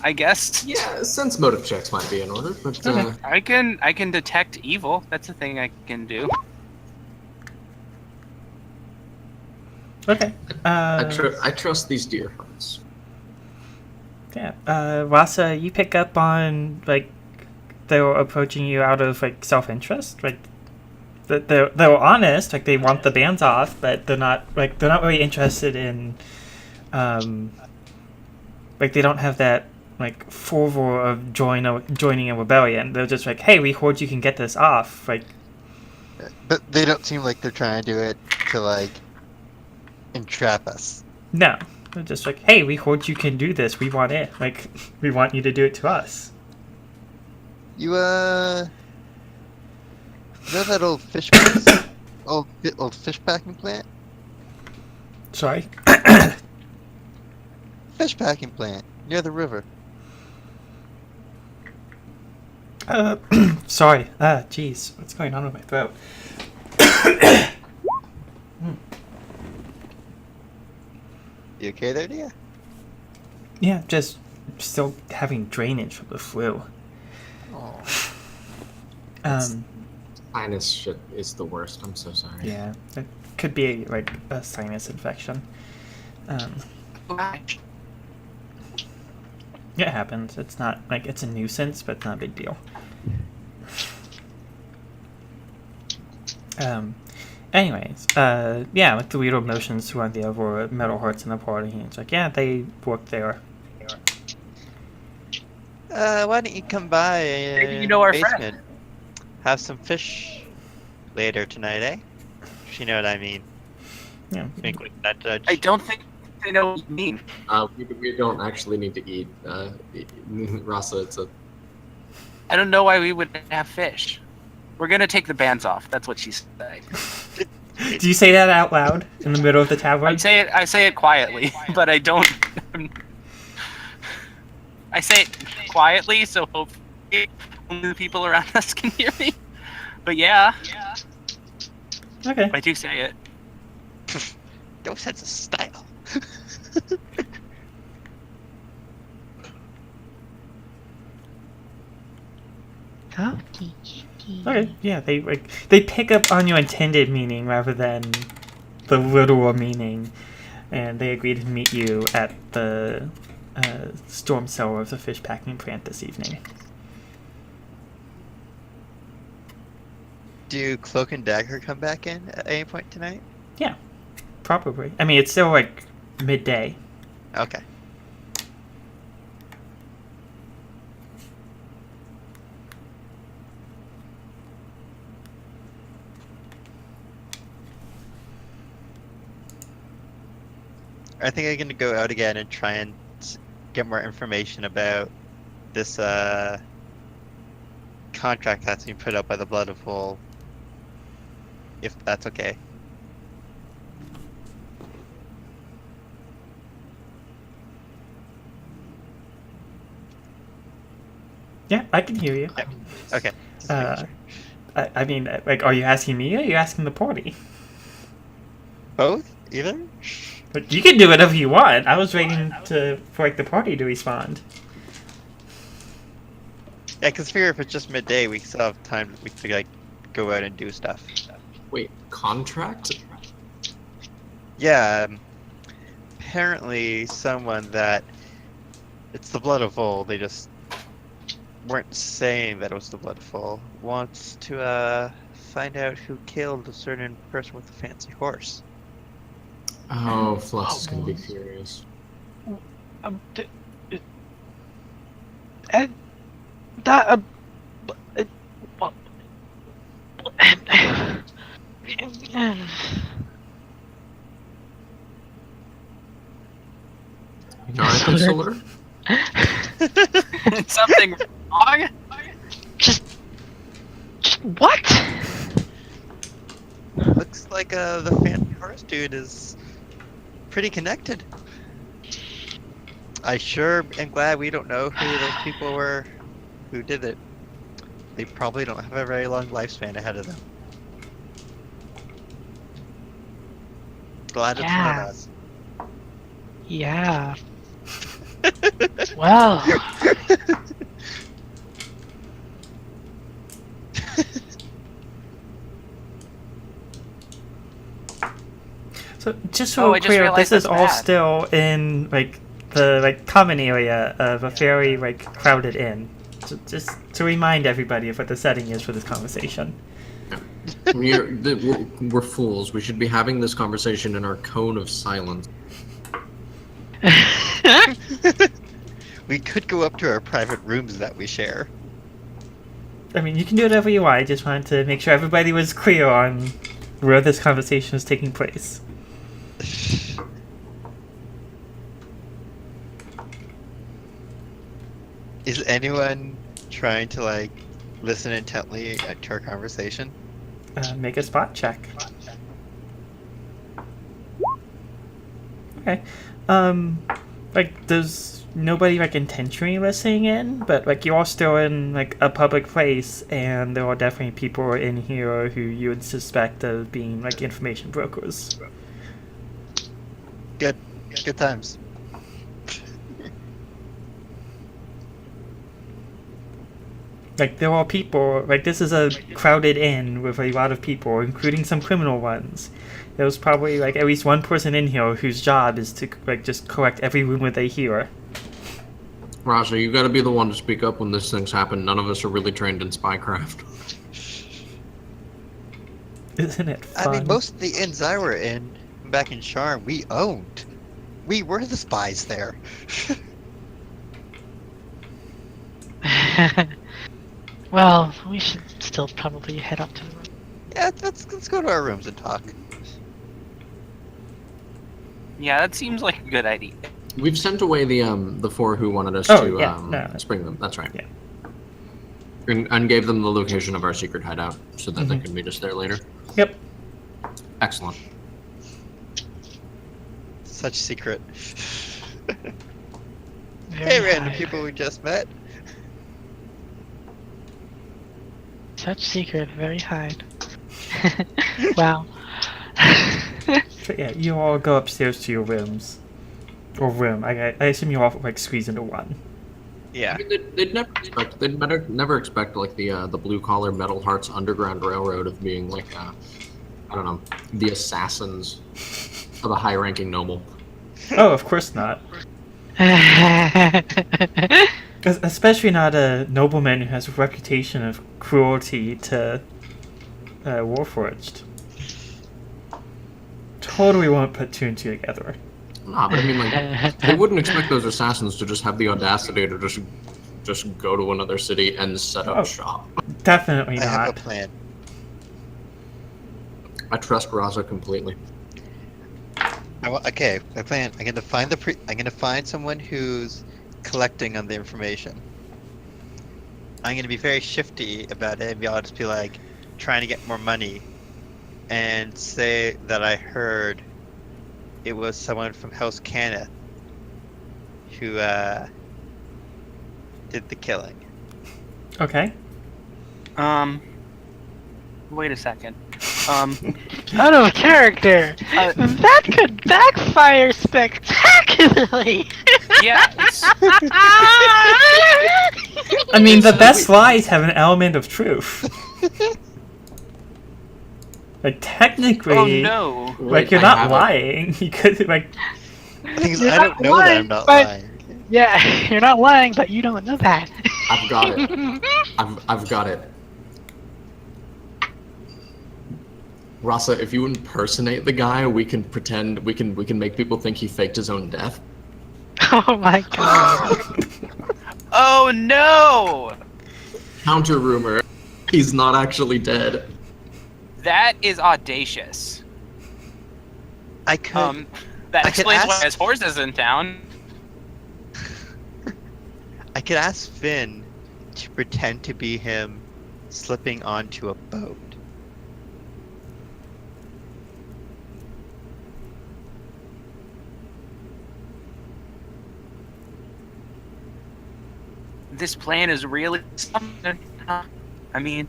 I guess Yeah, sense motive checks might be in order, but Okay. I can detect evil. That's a thing I can do. Okay. I trust these dear hearts. Yeah. Rasa, you pick up on like they were approaching you out of like self-interest, like they were honest, like they want the bands off, but they're not really interested in like they don't have that like fervor of joining a rebellion. They're just like, hey, we heard you can get this off, like. But they don't seem like they're trying to do it to like entrap us. No, they're just like, hey, we heard you can do this. We want it. Like, we want you to do it to us. You know that old fish place? old fish packing plant? Sorry. Fish packing plant near the river. Sorry. Jeez, what's going on with my throat? You okay there, dear? Yeah, just still having drainage from the flu. Oh. Sinus shit is the worst. I'm so sorry. Yeah, it could be like a sinus infection. It happens. It's not like it's a nuisance, but it's not a big deal. Anyways, yeah, like the leader motions to one of the other Metalhearts in the party, and it's like, yeah, they work there. Why don't you come by Maybe you in know our the friend. basement? Have some fish later tonight, eh? If you know what I mean. Yeah. Wink, wink, nudge, nudge. I don't think they know what you mean. We don't actually need to eat. Rasa, it's a. I don't know why we would have fish. We're gonna take the bands off. That's what she said. Do you say that out loud in the middle of the tavern? I say it quietly, but I don't. I say it quietly, so hopefully only the people around us can hear me. But yeah, Okay. I do say it. No sense of style. Okay. Yeah, they pick up on your intended meaning rather than the literal meaning, and they agree to meet you at the storm cellar of the fish packing plant this evening. Do Cloak and Dagger come back in at any point tonight? Yeah, probably. I mean, it's still like midday. Okay. I think I'm gonna go out again and try and get more information about this contract that's being put up by the Blood of Wool. If that's okay. Yeah, I can hear you. Okay. Just making sure. I mean, like, are you asking me or are you asking the party? Both? Either? But you can do whatever you want. I was waiting for like the party to respond. Yeah, because figure if it's just midday, we still have time. We could like go out and do stuff. Wait, contract? Yeah, apparently someone that it's the blood of Vol. They just weren't saying that it was the blood of Vol. Wants to find out who killed a certain person with a fancy horse. Oh, Flux is going to be furious. And that You alright there, Salurre? Something wrong? just what? Looks like the fancy horse dude is pretty connected. I sure am glad we don't know who those people were who did it. They probably don't have a very long lifespan ahead of them. Glad it's not us. Yeah. Well. So just so we're I just clear, realized this is that's all bad. still in like the common area of a very crowded inn. So just to remind everybody of what the setting is for this conversation. We're fools. We should be having this conversation in our cone of silence. We could go up to our private rooms that we share. I mean, you can do whatever you want. I just wanted to make sure everybody was clear on where this conversation is taking place. Is anyone trying to listen intently to our conversation? Make a spot check. Okay. There's nobody intentionally listening in, but you're all still in a public place, and there are definitely people in here who you would suspect of being information brokers. Good times. There are people, this is a crowded inn with a lot of people, including some criminal ones. There's probably, at least one person in here whose job is to, just collect every rumor they hear. Rasa, you gotta be the one to speak up when these things happen. None of us are really trained in spycraft. Isn't it fun? I mean, most of the inns I were in, back in Charm, we owned. We were the spies there. Well, we should still probably head up to the room. Yeah, let's go to our rooms and talk. Yeah, that seems like a good idea. We've sent away the four who wanted us to spring them. That's right. Yeah. And gave them the location of our secret hideout so that they could meet us there later. Yep. Excellent. Such secret. Very Hey, random high. people we just met. Such secret, very hide. Wow. So yeah, you all go upstairs to your rooms. Or room. I assume you all squeeze into one. Yeah. I mean, they'd never expect the blue collar Metalhearts underground railroad of being I don't know, the assassins of a high ranking noble. Oh, of course not. Especially not a nobleman who has a reputation of cruelty to Warforged. Totally won't put two and two together. Nah, but I mean, they wouldn't expect those assassins to just have the audacity to just go to another city and set up shop. Definitely I have a not. plan. I trust Rasa completely. Okay, my plan. I'm gonna find someone who's collecting on the information. I'm gonna be very shifty about it, and I'll just be trying to get more money, and say that I heard it was someone from House Cannith who did the killing. Okay. Wait a second. Out of character! That could backfire spectacularly! Yeah, I mean, the best lies have an element of truth. Technically, oh no. you're not lying. You could, Things You're I don't not know that lying, I'm not but- lying. Yeah, you're not lying, but you don't know that. I've got it. I've got it. Rasa, if you impersonate the guy, we can pretend we can make people think he faked his own death. Oh my god. Oh no! Counter rumor. He's not actually dead. That is audacious. I could. That I could explains why ask- his horse is in town. I could ask Finn to pretend to be him slipping onto a boat. This plan is really something. Huh? I mean,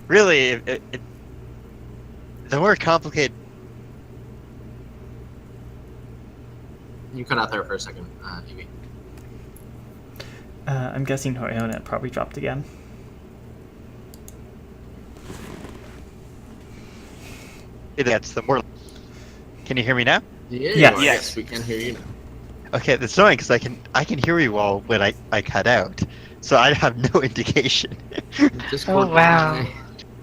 Really, the more complicated. You cut out there for a second, Evie. I'm guessing her internet probably dropped again. That's the more. Can you hear me now? Yeah. Yes. Yes, we can hear you now. Okay, that's annoying because I can hear you all when I cut out, so I have no indication. Discord Oh, wow.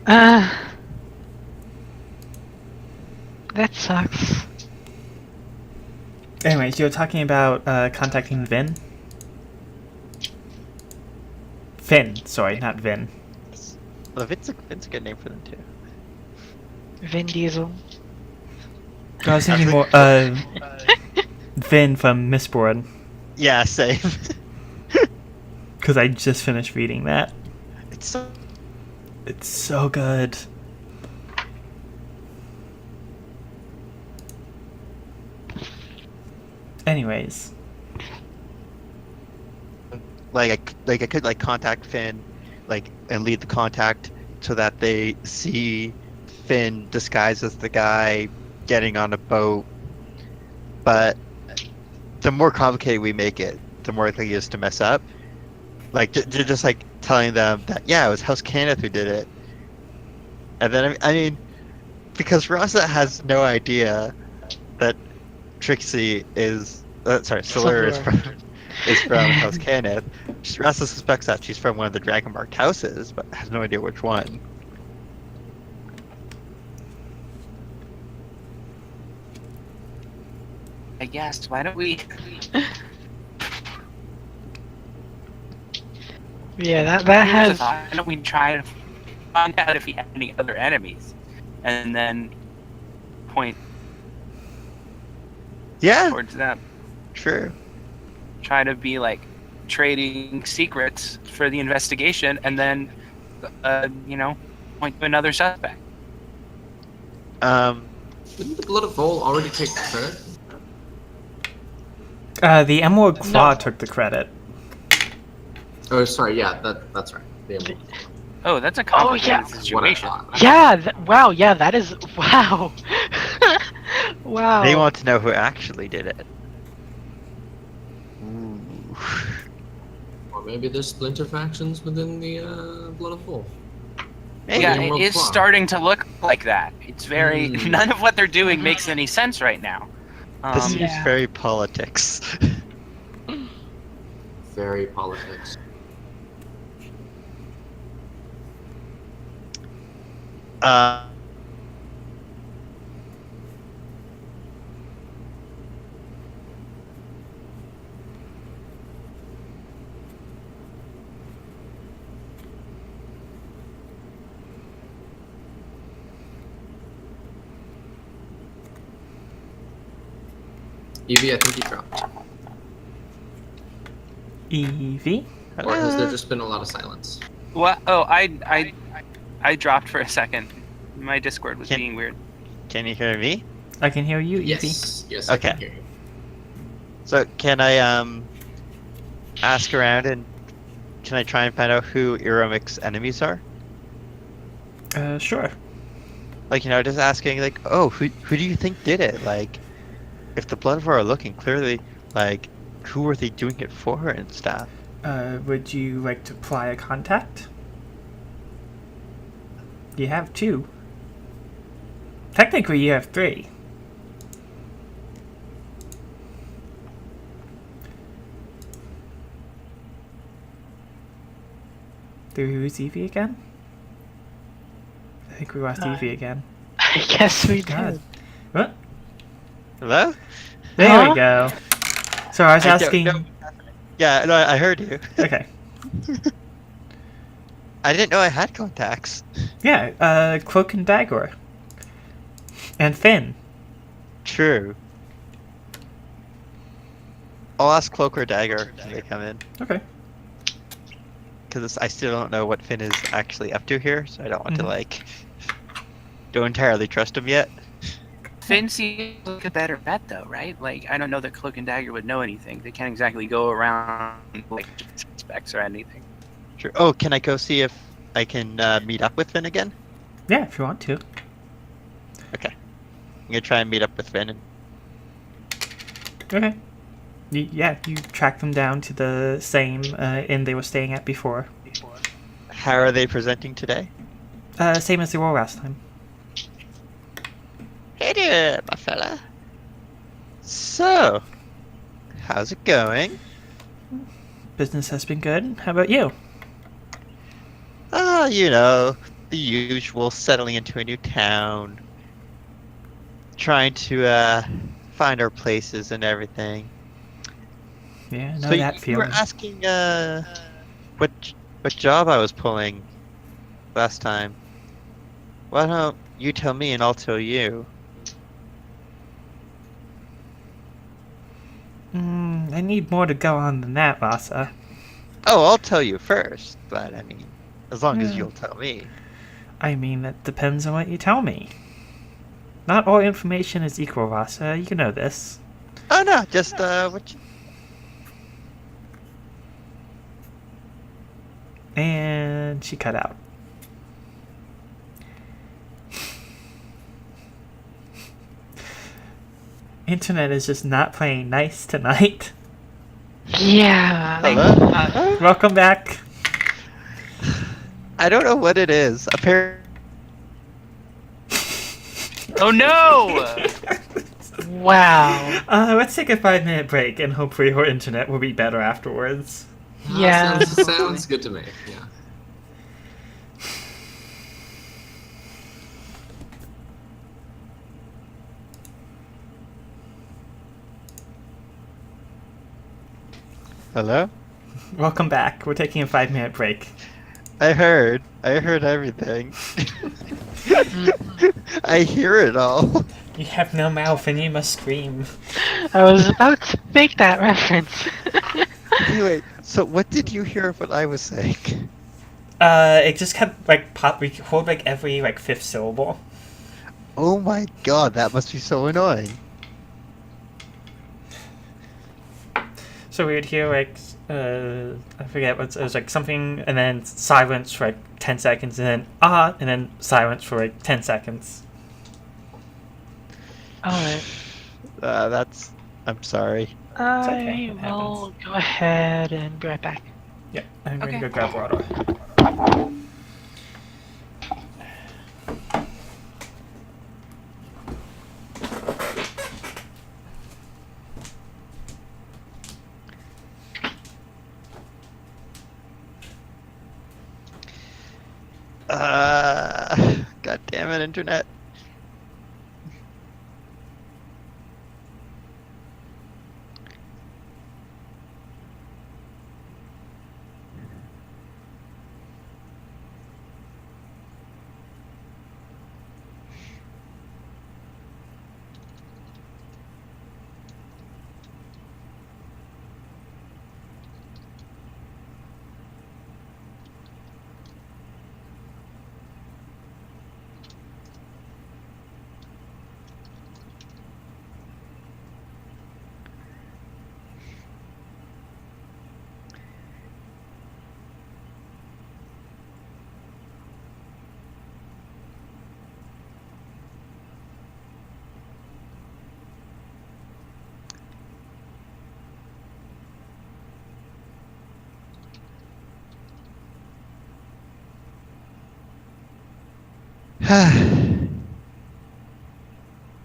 guy. That sucks. Anyways, you're talking about contacting Vin? Finn, sorry, not Vin. Well, Vin's a good name for them too. Vin Diesel. I was thinking more, Vin from Mistborn, Yeah, same. because I just finished reading that. It's so. It's so good. Anyways, I could contact Finn, and lead the contact so that they see Finn disguised as the guy getting on a boat. But the more complicated we make it, the more likely he is to mess up. Just telling them that it was House Cannith who did it, and then I mean, because Rasa has no idea that Trixie is Salurre is from House Cannith. Rasa suspects that she's from one of the dragon-marked houses, but has no idea which one. I guess. Why don't we? Yeah, that has. Why don't we try to find out if he had any other enemies, and then point Yeah, towards them. true. Try to be like trading secrets for the investigation, and then point to another suspect. Didn't the Blood of Vol already take the credit? the Emerald Claw No. took the credit. Oh, sorry. Yeah, that's right. The Emerald. Oh, that's a complicated yeah. What I situation. thought. Yeah, wow, yeah, that is. Wow. Wow. They want to know who actually did it. Ooh. Or maybe there's splinter factions within the Blood of Vol. Yeah, Emerald it is Claw. starting to look like that. It's very none of what they're doing makes any sense right now. This seems Yeah. very politics. Very politics. uh, Evie, I think you dropped. Evie? Or has there just been a lot of silence? What? Oh, I dropped for a second. My Discord was Can- being weird. Can you hear me? I can hear you, Evie. Yes, Okay. I can hear you. So can I ask around and can I try and find out who Iromic's enemies are? Sure. Just asking who do you think did it? If the Blood of War are looking clearly, who are they doing it for and stuff? Would you like to apply a contact? You have two. Technically, you have 3. Did we lose Evie again? I think we lost Evie again. I guess we God. did. What? Hello? There Huh? we go. So I was I don't asking. know. Yeah, no, I heard you. Okay. I didn't know I had contacts. Yeah, Cloak and Dagger. And Finn. True. I'll ask Cloak or Dagger when they come in. Okay. Because I still don't know what Finn is actually up to here, so I don't want to, Mhm. like, don't entirely trust him yet. Finn seems like a better bet, though, right? Like, I don't know that Cloak and Dagger would know anything. They can't exactly go around, like, suspects or anything. Sure. Oh, can I go see if I can meet up with Finn again? Yeah, if you want to. Okay. I'm gonna try and meet up with Finn. And... Okay. Yeah, you track them down to the same inn they were staying at before. How are they presenting today? Same as they were last time. Hey there, my fella. So, how's it going? Business has been good. How about you? You know, the usual, settling into a new town, trying to find our places and everything. Yeah, I know So that you feeling. were asking what job I was pulling last time. Why don't you tell me and I'll tell you? I need more to go on than that, Rasa. Oh, I'll tell you first, but I mean, as long as Yeah. you'll tell me. I mean, that depends on what you tell me. Not all information is equal, Rasa. You know this. Oh no, just what you... And she cut out. Internet is just not playing nice tonight. Yeah. Hello? Welcome back. I don't know what it is. Apparently, Oh no! Wow. Let's take a 5-minute break and hopefully her internet will be better afterwards. Yeah. Sounds good to me. Yeah. hello? Welcome back. We're taking a 5-minute break. I heard everything. I hear it all. You have no mouth and you must scream. I was about to make that reference. Anyway, so what did you hear of what I was saying? It just kept we hold every 5th syllable. Oh my god, that must be so annoying. So we would hear I forget what it was, something and then silence for 10 seconds and then silence for 10 seconds. Alright. I'm sorry. okay, it will go ahead and be right back. Yeah, I'm going Okay. to go grab water. God damn it, internet.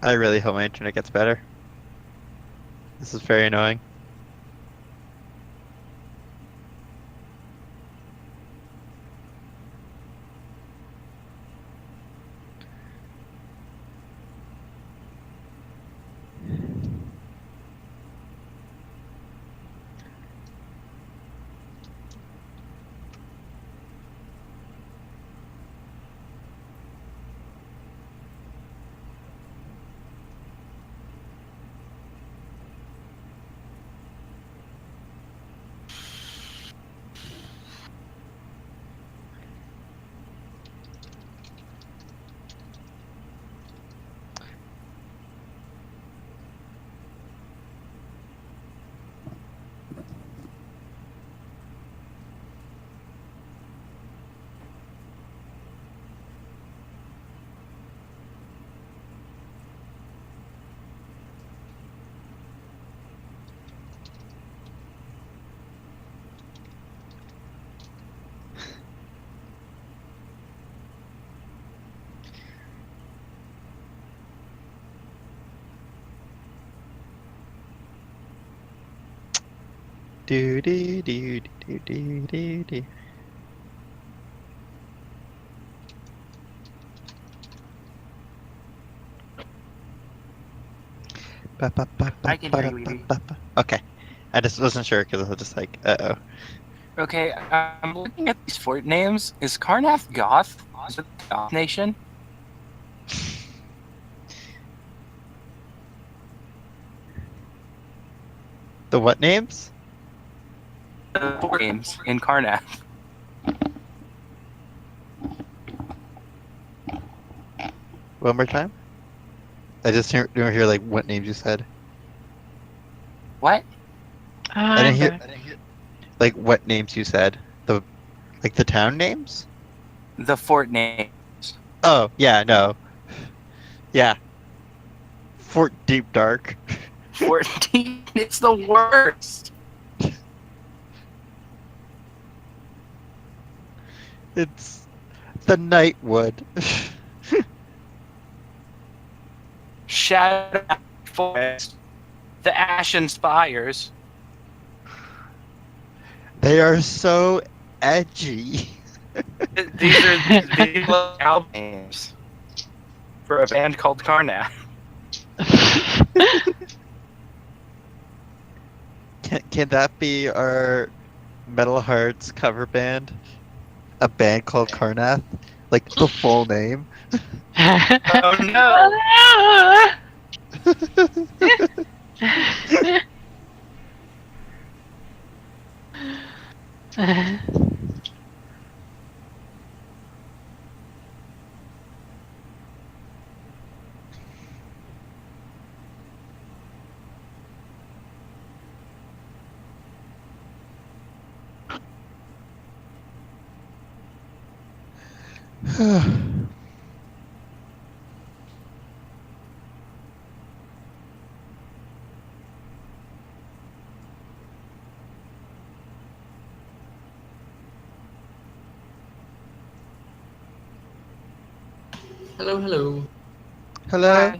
I really hope my internet gets better. This is very annoying. Do do do do do do do. I can hear you, Evie. Okay, I just wasn't sure because I was just like, uh oh. Okay, I'm looking at these fort names. Is Karrnath Goth? Is it the Goth Nation? The what names? The fort names in Karrnath. One more time. I just don't hear like what names you said. What? I didn't hear like what names you said. The town names. The fort names. Oh yeah, no. Yeah. Fort Deep Dark. 14. It's the worst. It's the Nightwood. Shadow Forest. The Ashen Spires. They are so edgy. These are album names for a band called Karrnath. Can that be our Metalhearts cover band? A band called Karrnath? Like the full name? Oh no! Hello, hello. Hello?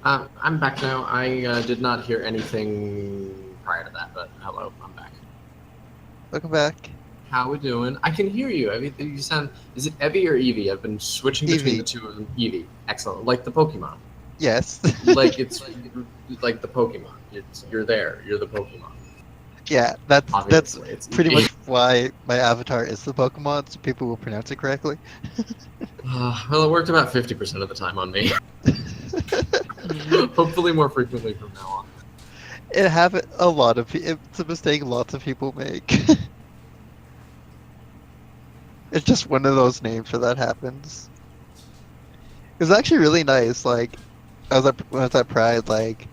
Hi. I'm back now. I did not hear anything prior to that, but hello, I'm back. Welcome back. How we doing? I can hear you. You sound. Is it Evie or Evie? I've been switching between Evie. the two of them. Evie. Excellent. Like the Pokemon. Yes. Like it's like the Pokemon. You're there. You're the Pokemon. Yeah, that's Obviously, it's pretty Evie. much why my avatar is the Pokemon, so people will pronounce it correctly. Well, it worked about 50% of the time on me. Hopefully, more frequently from now on. It happened a lot of it's a mistake lots of people make. It's just one of those names where that happens. It was actually really nice. Like, when I was at Pride, like,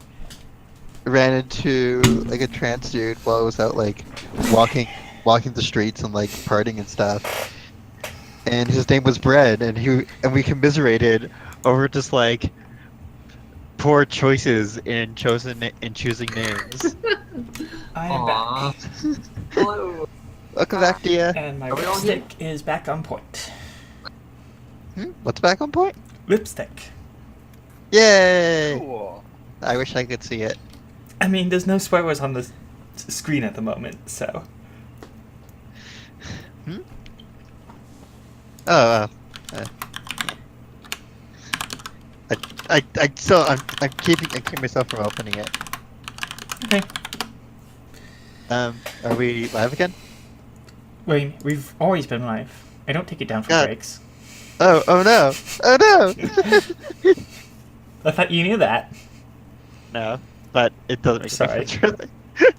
ran into like a trans dude while I was out like walking the streets and like partying and stuff. And his name was Bread, and we commiserated over just like poor choices in choosing names. I am Aw. back. Hello. Welcome back, Dia. And my Are we all lipstick is back on point. What's back on point? Lipstick. Yay! Cool. I wish I could see it. I mean, there's no spoilers on the screen at the moment, so. Hmm? Oh, I'm keeping myself from opening it. Okay. Are we live again? Wait, we've always been live. I don't take it down for God. breaks. Oh no! Oh no! I thought you knew that. No, but it doesn't make Sorry. a difference, really.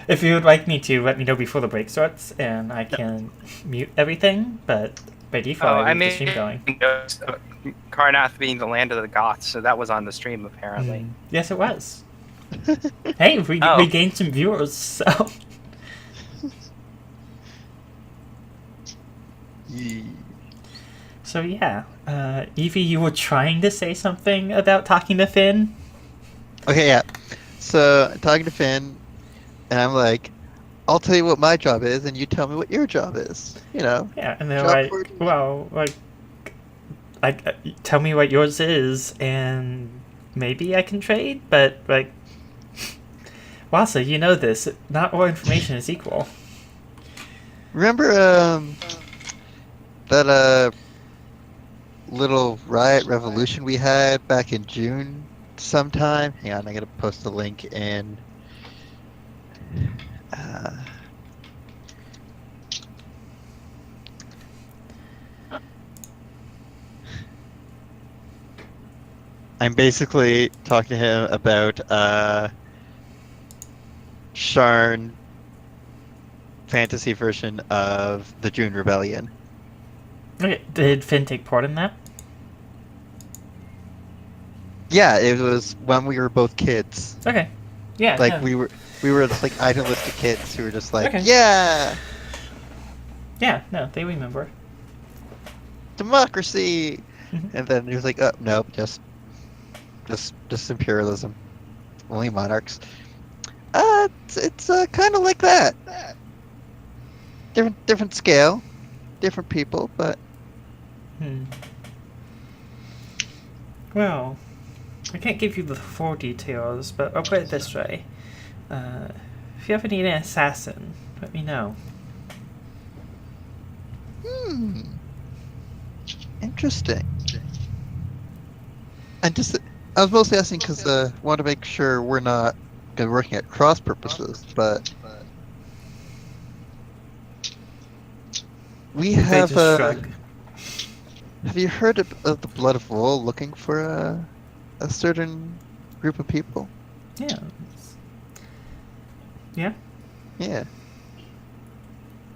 If you would like me to, let me know before the break starts, and I can mute everything, but by default, I leave the stream going. Karrnath being the land of the Goths, so that was on the stream, apparently. Yes, it was. Hey, we gained some viewers, so... So yeah, Evie, you were trying to say something about talking to Finn? Okay, yeah. So, I'm talking to Finn, and I'm like, I'll tell you what my job is, and you tell me what your job is. You know? Yeah, and they're Job like, coordination. well, tell me what yours is, and maybe I can trade, but, like... Rasa, you know this. Not all information is equal. Remember, that, little riot revolution we had back in June sometime? Hang on, I gotta post the link in. I'm basically talking to him about, Sharn fantasy version of the June Rebellion. Okay, did Finn take part in that? Yeah, it was when we were both kids. Okay. Yeah. Like no. we were just like idealistic kids who were just like, Okay. yeah, Yeah, no, they remember. democracy, Mhm. and then he was like, oh no, just imperialism, only monarchs. It's kind of like that. Different scale, different people, but Well, I can't give you the full details, but I'll put it this way. If you ever need an assassin, let me know. Interesting. And just, I was mostly asking because I want to make sure we're not gonna be working at cross purposes, but we They have. just shrug. Have you heard of the Blood of Wool looking for a certain group of people? Yeah. Yeah? Yeah.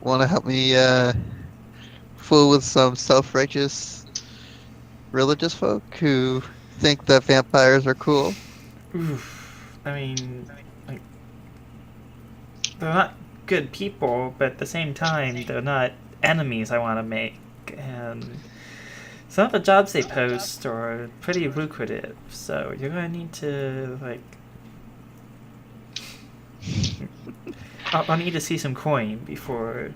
Want to help me fool with some self-righteous religious folk who think that vampires are cool? Oof. I mean, like, they're not good people, but at the same time, they're not enemies I want to make. And some of the jobs they post are pretty lucrative, so you're going to need to, like... I'll need to see some coin before...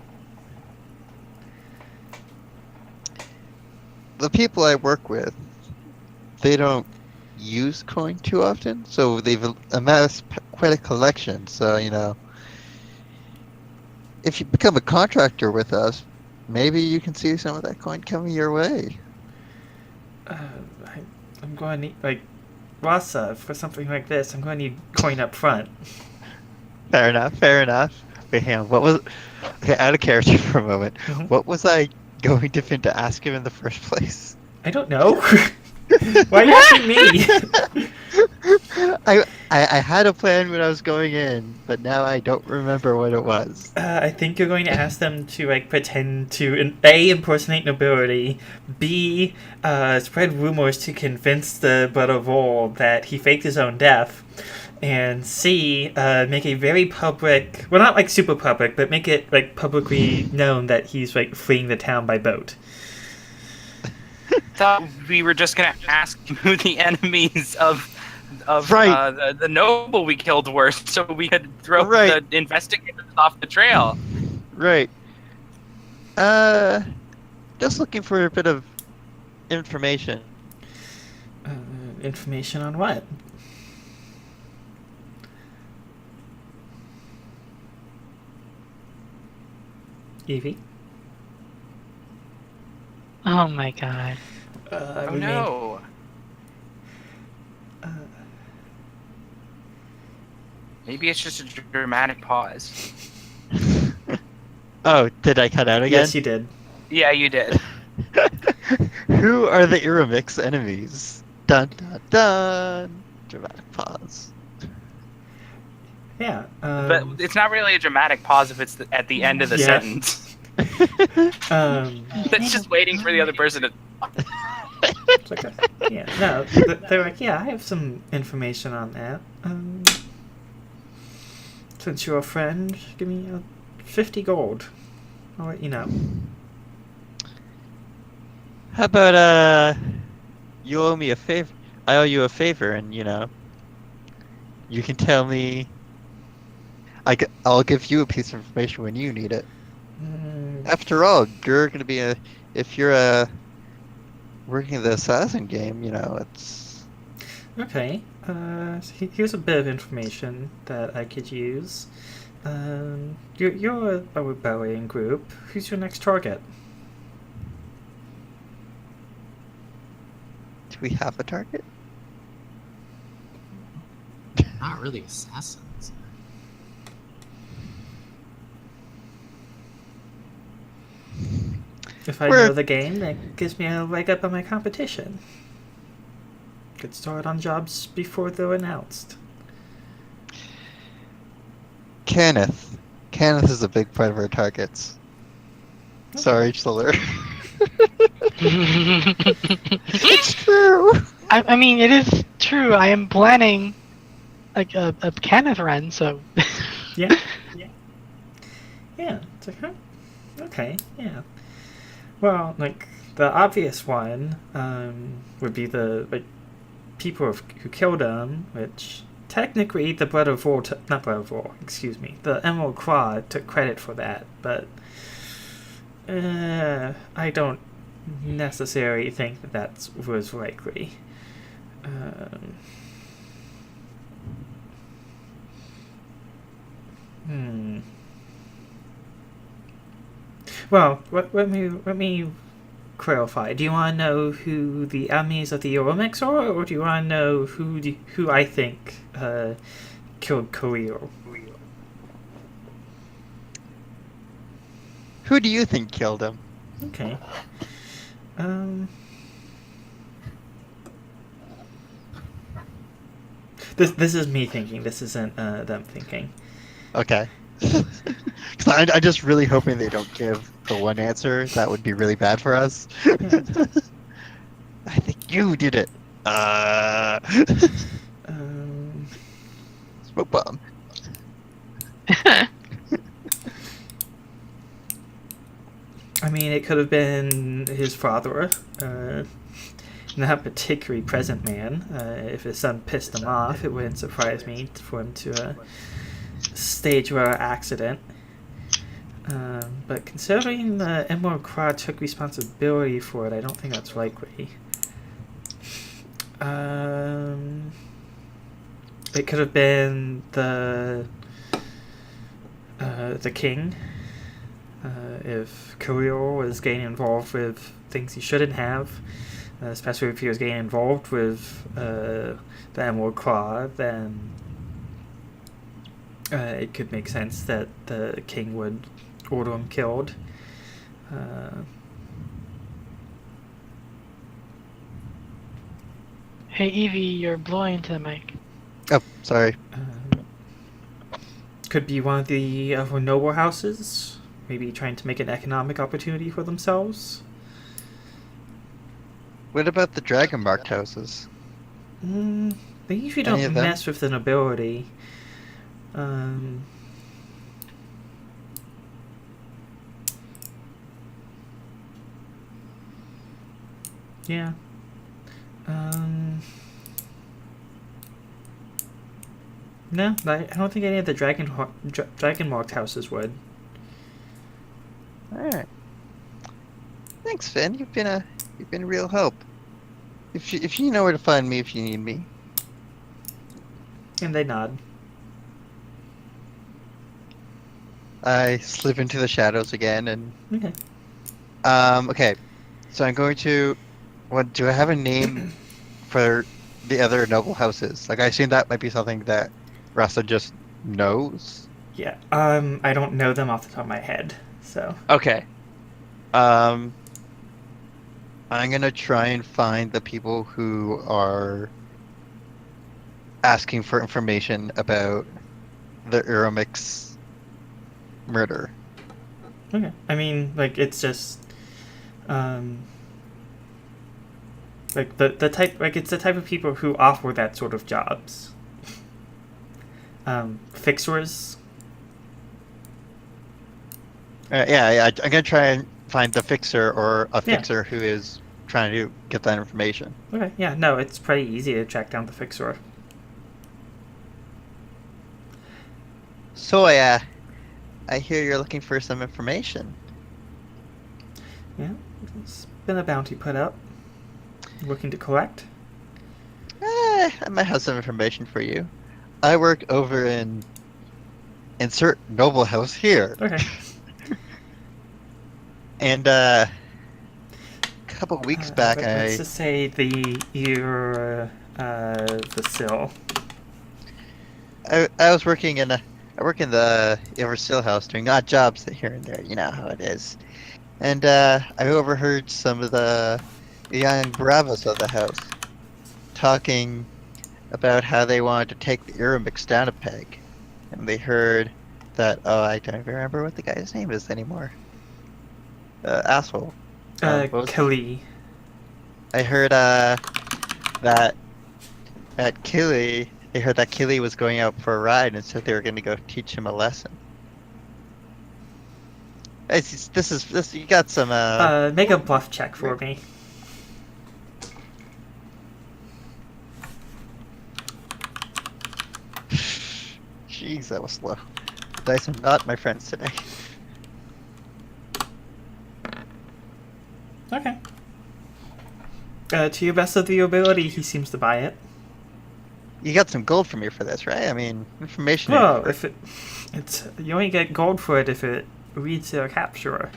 The people I work with, they don't use coin too often, so they've amassed quite a collection. So, you know, if you become a contractor with us, maybe you can see some of that coin coming your way. I'm going to need, like, Rasa, for something like this, I'm going to need coin up front. Fair enough, fair enough. Wait, hang on, what was... Okay, out of character for a moment. Mhm. What was I going to Finn to ask him in the first place? I don't know. Why are you asking me? I had a plan when I was going in, but now I don't remember what it was. I think you're going to ask them to, like, pretend to A, impersonate nobility, B, spread rumors to convince the Blood of Wool that he faked his own death, and C, make a very public, well, not like super public, but make it, like, publicly known that he's, like, fleeing the town by boat. Thought we were just gonna ask who the enemies of Right. The noble we killed were, so we could throw Right. the investigators off the trail. Right. Just looking for a bit of information. information on what? Evie? Oh my god. Oh we no. Made, Maybe it's just a dramatic pause. Oh, did I cut out again? yes, you did. Yeah, you did. Who are the Iramix enemies? Dun dun dun. Dramatic pause. Yeah. But it's not really a dramatic pause if it's at the end of the Yeah. sentence. It's just waiting for the other person to. it's like yeah, no, they're like, yeah, I have some information on that. Since you're a friend, give me 50 gold. I'll let you know. How about you owe me a favor? I owe you a favor, and you can tell me. I'll give you a piece of information when you need it. After all, you're gonna be if you're working the assassin game, it's. Okay. So here's a bit of information that I could use. You're a rebellion group. Who's your next target? Do we have a target? Not really assassins. If I know the game, that gives me a leg up on my competition. Could start on jobs before they're announced. Karrnath. Karrnath is a big part of our targets. Sorry, Salurre. It's true. I mean, it is true. I am planning like a Cannith run, so. Yeah. Yeah. It's like, huh? Okay. Yeah. Well, like the obvious one would be the people who killed him, which technically the Blood of War, not Blood of War, excuse me, the Emerald Claw took credit for that, but I don't necessarily think that was likely. Well, let me clarify. Do you want to know who the enemies of the Iramix are, or do you want to know who I think killed Karrnath? Who do you think killed him? Okay. This is me thinking. This isn't them thinking. Okay. Because I'm just really hoping they don't give the one answer. That would be really bad for us. Yeah. I think you did it. Smoke bomb. I mean, it could have been his father, not particularly present man. If his son pissed him off, it wouldn't surprise me for him to stage a accident. But considering the Emerald Claw took responsibility for it, I don't think that's likely. It could have been the king. If Karrnath was getting involved with things he shouldn't have, especially if he was getting involved with the Emerald Claw, then it could make sense that the king would order him killed. Hey Evie, you're blowing into the mic. Oh, sorry. Could be one of the noble houses, maybe trying to make an economic opportunity for themselves. What about the dragon marked houses? They usually Any don't of them? mess with the nobility. Yeah. No, I don't think any of the dragon marked houses would. All right. Thanks, Finn. You've been a real help. If you know where to find me if you need me. And they nod. I slip into the shadows again and Okay. okay. So I'm going to do I have a name for the other noble houses? Like I assume that might be something that Rasa just knows. Yeah. I don't know them off the top of my head, so. Okay. I'm gonna try and find the people who are asking for information about the Uromix murder. Okay. I mean, like, it's just, like, the type, like, it's the type of people who offer that sort of jobs. Fixers. Yeah, I'm gonna try and find the fixer or a Yeah. fixer who is trying to get that information. Okay, yeah, no, it's pretty easy to track down the fixer. So, I hear you're looking for some information. Yeah, it's been a bounty put up. Looking to collect. I might have some information for you. I work over in insert noble house here. Okay. And a couple weeks back, Let's just say the sill. I was working in I work in the Eversill house doing odd jobs here and there. You know how it is. And I overheard some of the young bravos of the house talking about how they wanted to take the Uromix down a peg. And they heard that, I don't even remember what the guy's name is anymore. Asshole. What was it? Kelly. I heard that at Killy, they heard that Killy was going out for a ride and said they were going to go teach him a lesson. This you got some Make a bluff check for me. Jeez, that was slow. Dice are not my friends today. Okay. To your best of your ability, he seems to buy it. You got some gold from me for this, right? I mean, information. Well, if it's you only get gold for it if it reads your capturer.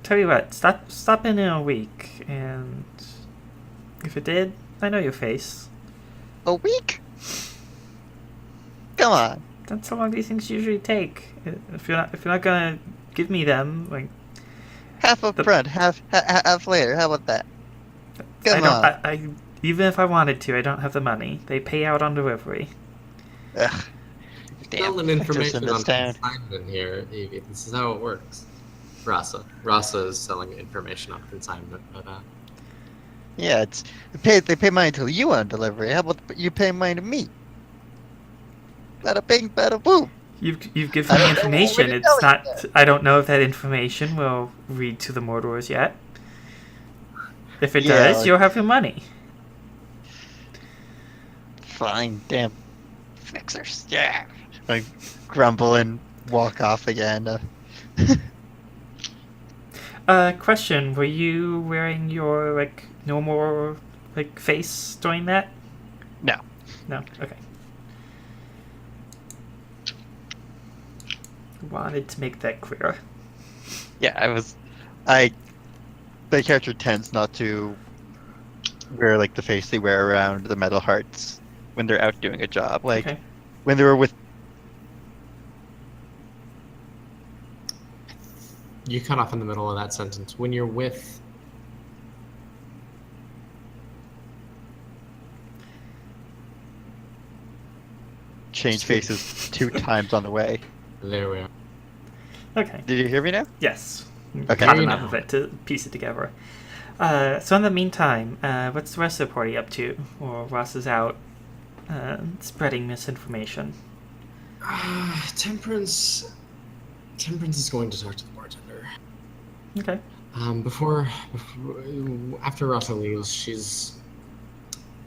Tell you what, stop in a week, and if it did, I know your face. A week? Come on. That's how long these things usually take. If you're not gonna give me them, like Half up front, half later. How about that? Come on. I even if I wanted to, I don't have the money. They pay out on delivery. Ugh. Damn. Selling fixers information in on this town. consignment here, Evie. This is how it works. Rasa is selling information on consignment, but Yeah, they pay money to you on delivery. How about you pay money to me? Bada bing, bada boom. You've given I me don't know information. what to It's tell you not. yet. I don't know if that information will read to the murderers yet. If it Yeah, does, like- you'll have your money. Fine, damn fixers. Yeah. I grumble and walk off again. Question: were you wearing your normal face during that? No. No. Okay. Wanted to make that clear. Yeah, the character tends not to wear the face they wear around the Metalhearts when they're out doing a job. Okay. When they were with you cut off in the middle of that sentence. When you're with change faces 2 times on the way. there we are. Okay. Did you hear me now? Yes. Okay. Caught You enough know. of it to piece it together. So in the meantime, what's the rest of the party up to? Or Ross is out spreading misinformation. Temperance is going to talk to the bartender. Okay. Before after Rasa leaves, she's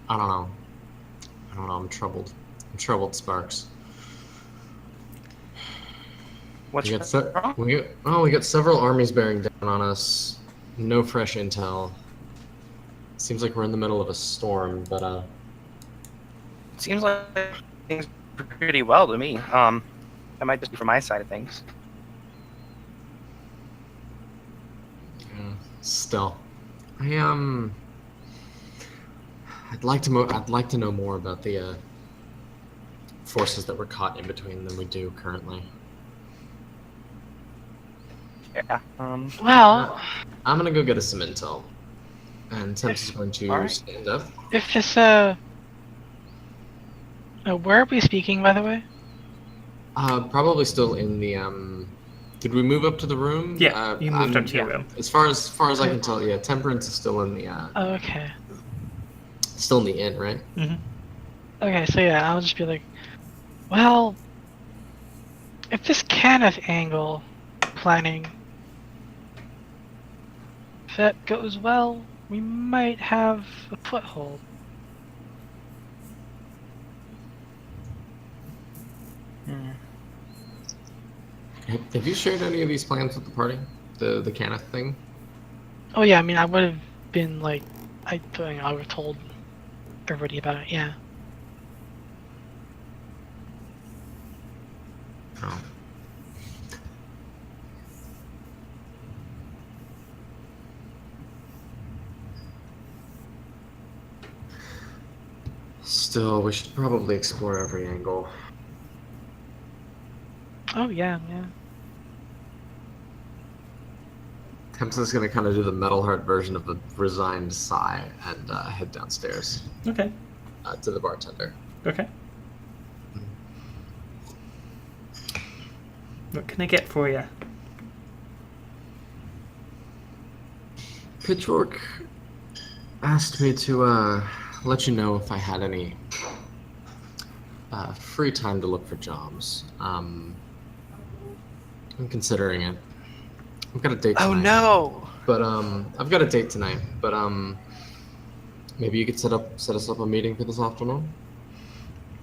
I don't know. I'm troubled. Sparks. What's We got several armies bearing down on us. No fresh intel. Seems like we're in the middle of a storm, but Seems like things are pretty well to me. That might just be from my side of things. still, I'd like to know more about the forces that we're caught in between than we do currently. Yeah. Well, I'm gonna go get us some intel, and Temps is going to Alright. stand up. if this where are we speaking, by the way? Probably still in the Did we move up to the room? Yeah, you moved up to your yeah. room. As far as I can tell, yeah, Temperance is still in the Oh, okay. still in the inn, right? Mm-hmm. Okay, so yeah, I'll just be like, well, if this Cannith angle planning, if that goes well, we might have a foothold. Have you shared any of these plans with the party? The Karrnath thing? Oh yeah, I mean, I would have been like, I would have told everybody about it. Yeah. Oh. Still, we should probably explore every angle. Oh yeah, yeah. Temps is gonna kind of do the Metalheart version of a resigned sigh and head downstairs Okay. to the bartender. Okay. What can I get for you? Pitchfork asked me to let you know if I had any free time to look for jobs. I'm considering it. I've got a date tonight. Oh no! But I've got a date tonight. But maybe you could set us up a meeting for this afternoon.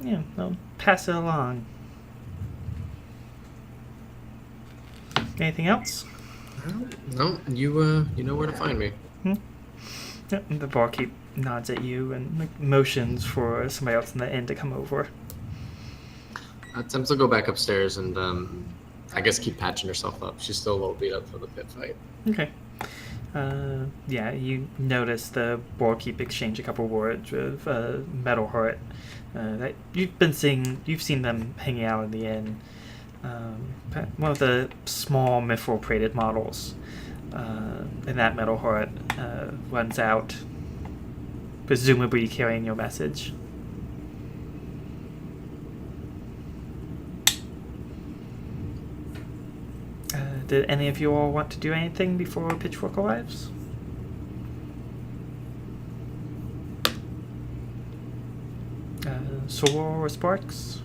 Yeah, I'll pass it along. Anything else? No, you know where to find me. Yep, the barkeep nods at you and motions for somebody else in the inn to come over. Temps will go back upstairs and I guess keep patching herself up. She's still a little beat up from the pit fight. Okay. Yeah, you notice the barkeep exchange a couple words with Metalheart. That you've seen them hanging out in the inn. One of the small mithril-plated models, and that Metalheart runs out, presumably carrying your message. Did any of you all want to do anything before Pitchfork arrives? Salurre or Sparks?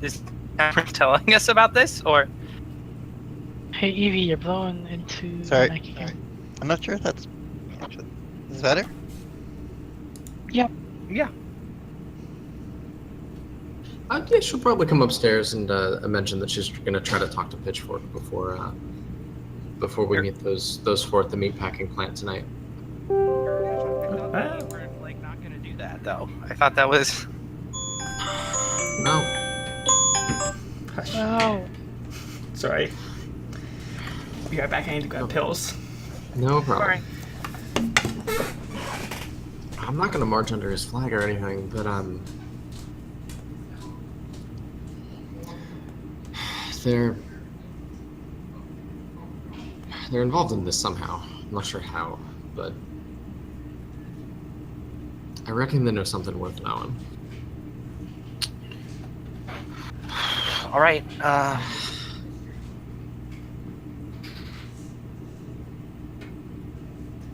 Is Temperance telling us about this, or? Hey Evie, you're blowing into Sorry. the mic again. I'm not sure if that's. Is that better? Yeah. Yeah, she'll probably come upstairs and mention that she's gonna try to talk to Pitchfork before we meet those four at the meatpacking plant tonight. I thought we were like not gonna do that though. I thought that was. No. Hush. Oh, Sorry. Be right back. I need to grab pills. No problem. Sorry. I'm not gonna march under his flag or anything, but they're involved in this somehow. I'm not sure how, but I reckon they know something worth knowing. All right. I'm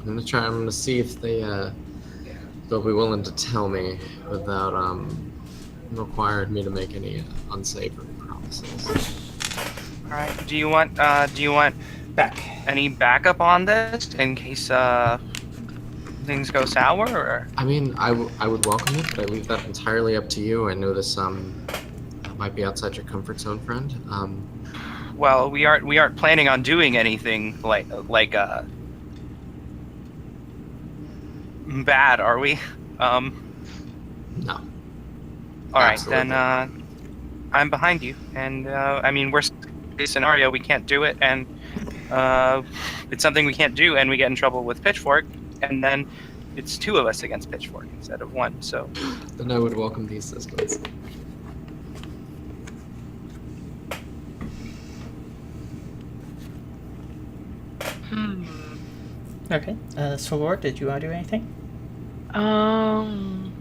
gonna see if they'll be willing to tell me without requiring me to make any unsavory promises. All right. Do you want Back. any backup on this in case things go sour, or? I mean, I would welcome it, but I leave that entirely up to you. I know this might be outside your comfort zone, friend. Well, we aren't planning on doing anything like bad, are we? No. All right, Absolutely. then I'm behind you, and I mean, worst case scenario, we can't do it, and it's something we can't do, and we get in trouble with Pitchfork, and then it's 2 of us against Pitchfork instead of 1. So Then I would welcome the assistance. Okay. Salurre, did you want to do anything? Um.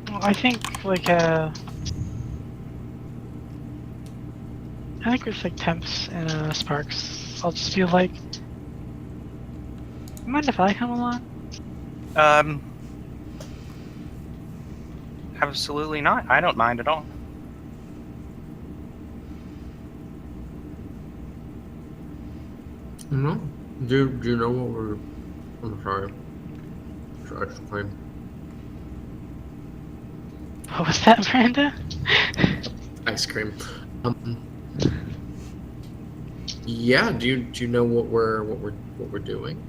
Well, I think like I think with like Temps and Sparks, I'll just be like, mind if I come along? Absolutely not. I don't mind at all. No. Do you know what we're... I'm sorry. Sorry, explain. What was that, Miranda? Ice cream. Yeah, do you know what we're doing?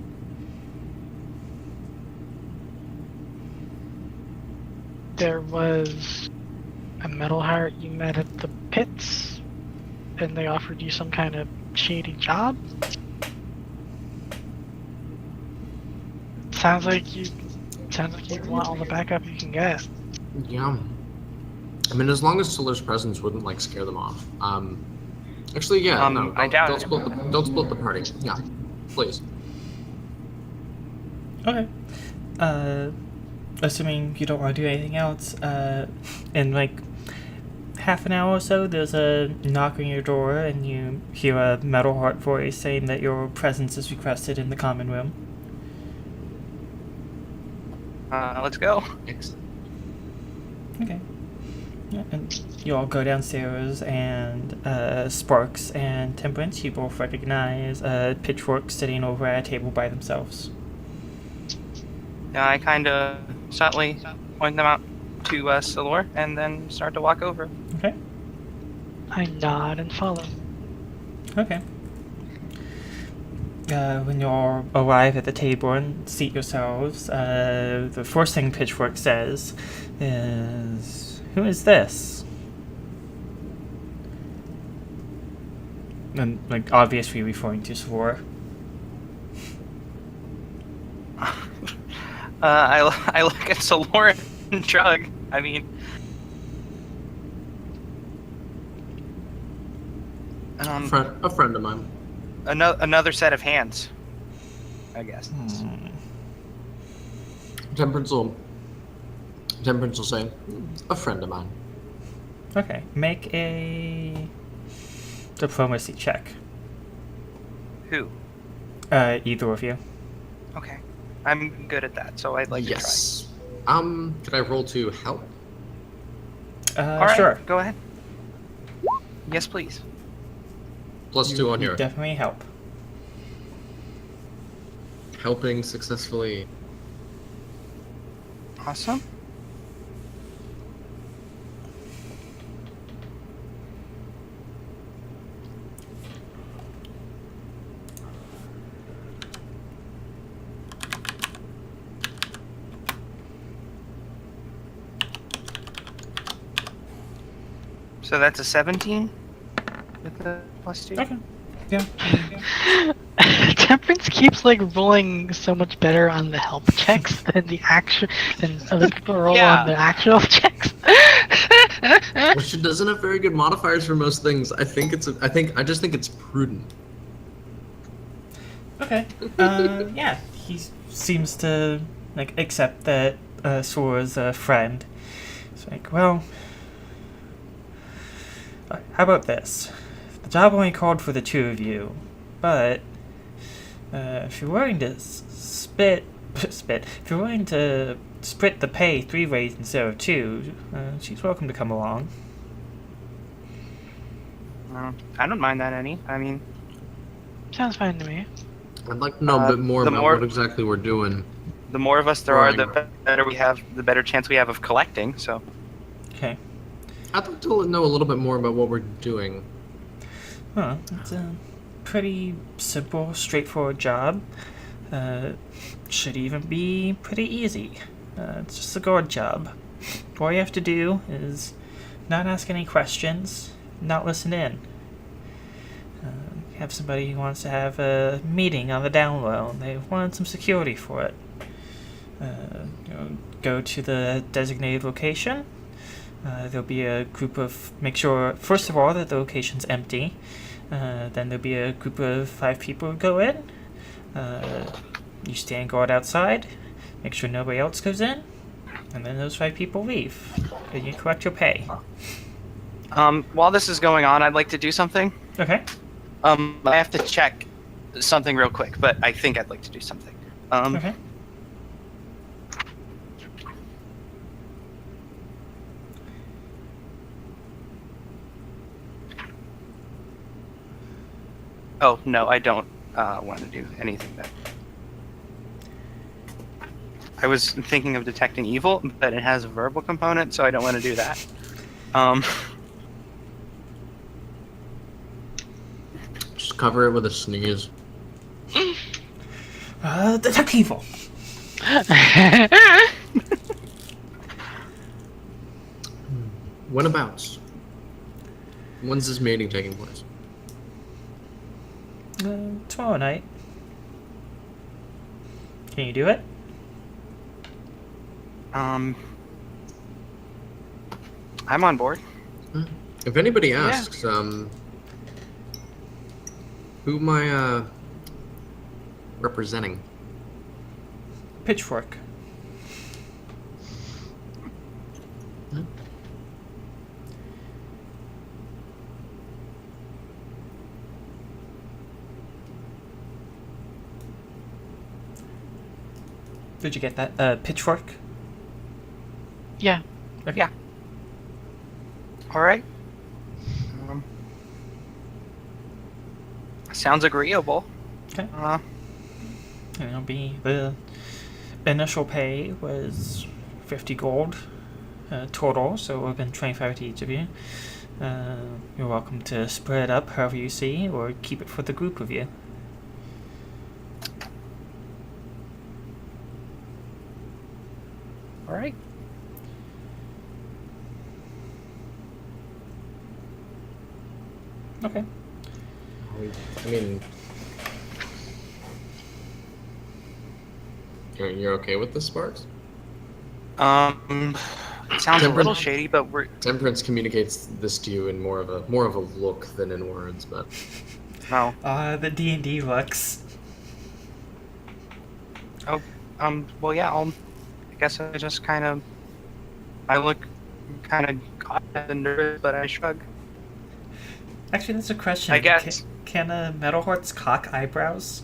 There was a Metalheart you met at the pits, and they offered you some kind of shady job. Sounds like you want all the backup you can get. Yeah. I mean, as long as Salurre's presence wouldn't like scare them off. Actually, yeah. No. I doubt it. Don't split the party. Yeah, please. Okay. Assuming you don't want to do anything else, in like half an hour or so, there's a knock on your door, and you hear a Metalheart voice saying that your presence is requested in the common room. Let's go. Excellent. Okay. Yeah, and you all go downstairs, and Sparks and Temperance, you both recognize Pitchfork sitting over at a table by themselves. I kind of subtly point them out to Salurre, and then start to walk over. Okay. I nod and follow. Okay. When you all arrive at the table and seat yourselves, the first thing Pitchfork says is, "Who is this?" And, like, obviously referring to Salurre. I look at Salurre and shrug. I mean, A friend of mine. another set of hands, I guess. Temperance will say, a friend of mine. Okay, make a diplomacy check. Who? Either of you. Okay, I'm good at that, so I'd like Yes. Could I roll to help? to try. All right, Sure. go ahead. Yes, please. +2 on You your definitely help. helping successfully. Awesome. So that's a 17 with the +2. Okay. Yeah. Temperance keeps like rolling so much better on the help checks than other people roll Yeah. on the actual checks. Well, she doesn't have very good modifiers for most things. I just think it's prudent. Okay. Yeah, he seems to like accept that Salurre's a friend. It's like, well, how about this? The job only called for the 2 of you, but if you're willing to if you're willing to split the pay 3 ways instead of 2, she's welcome to come along. I don't mind that any. I mean, Sounds fine to me. I'd like to know a bit more the about more- what exactly we're doing. The more of us there are, the better chance we have of collecting. So. Okay. I'd like to know a little bit more about what we're doing. Well, it's a pretty simple, straightforward job. Should even be pretty easy. It's just a guard job. All you have to do is not ask any questions, not listen in. Have somebody who wants to have a meeting on the down low, and they want some security for it. Go to the designated location. There'll be a group of... Make sure, first of all, that the location's empty. Then there'll be a group of 5 people who go in. You stand guard outside. Make sure nobody else goes in. And then those 5 people leave. And you collect your pay. While this is going on, I'd like to do something. Okay. I have to check something real quick, but I think I'd like to do something. Okay. Oh, no, I don't want to do anything that... I was thinking of detecting evil, but it has a verbal component, so I don't want to do that. Just cover it with a sneeze. Detect evil. Whenabouts? When's this meeting taking place? Tomorrow night. Can you do it? I'm on board. If anybody asks, who am I representing? Pitchfork. Did you get that? Pitchfork? Yeah. Okay. Yeah. All right. Sounds agreeable. Okay. And it'll be the initial pay was 50 gold total, so it would have been 25 to each of you. You're welcome to split it up however you see, or keep it for the group of you. All right. Okay. I mean, you're okay with the Sparks? It sounds a little shady, but we're... Temperance communicates this to you in more of a look than in words, but... No. The D&D looks. Oh, well, yeah, I guess I just kind of... I look kind of caught and nervous, but I shrug. Actually, that's a question. I guess. Can Metalhearts cock eyebrows?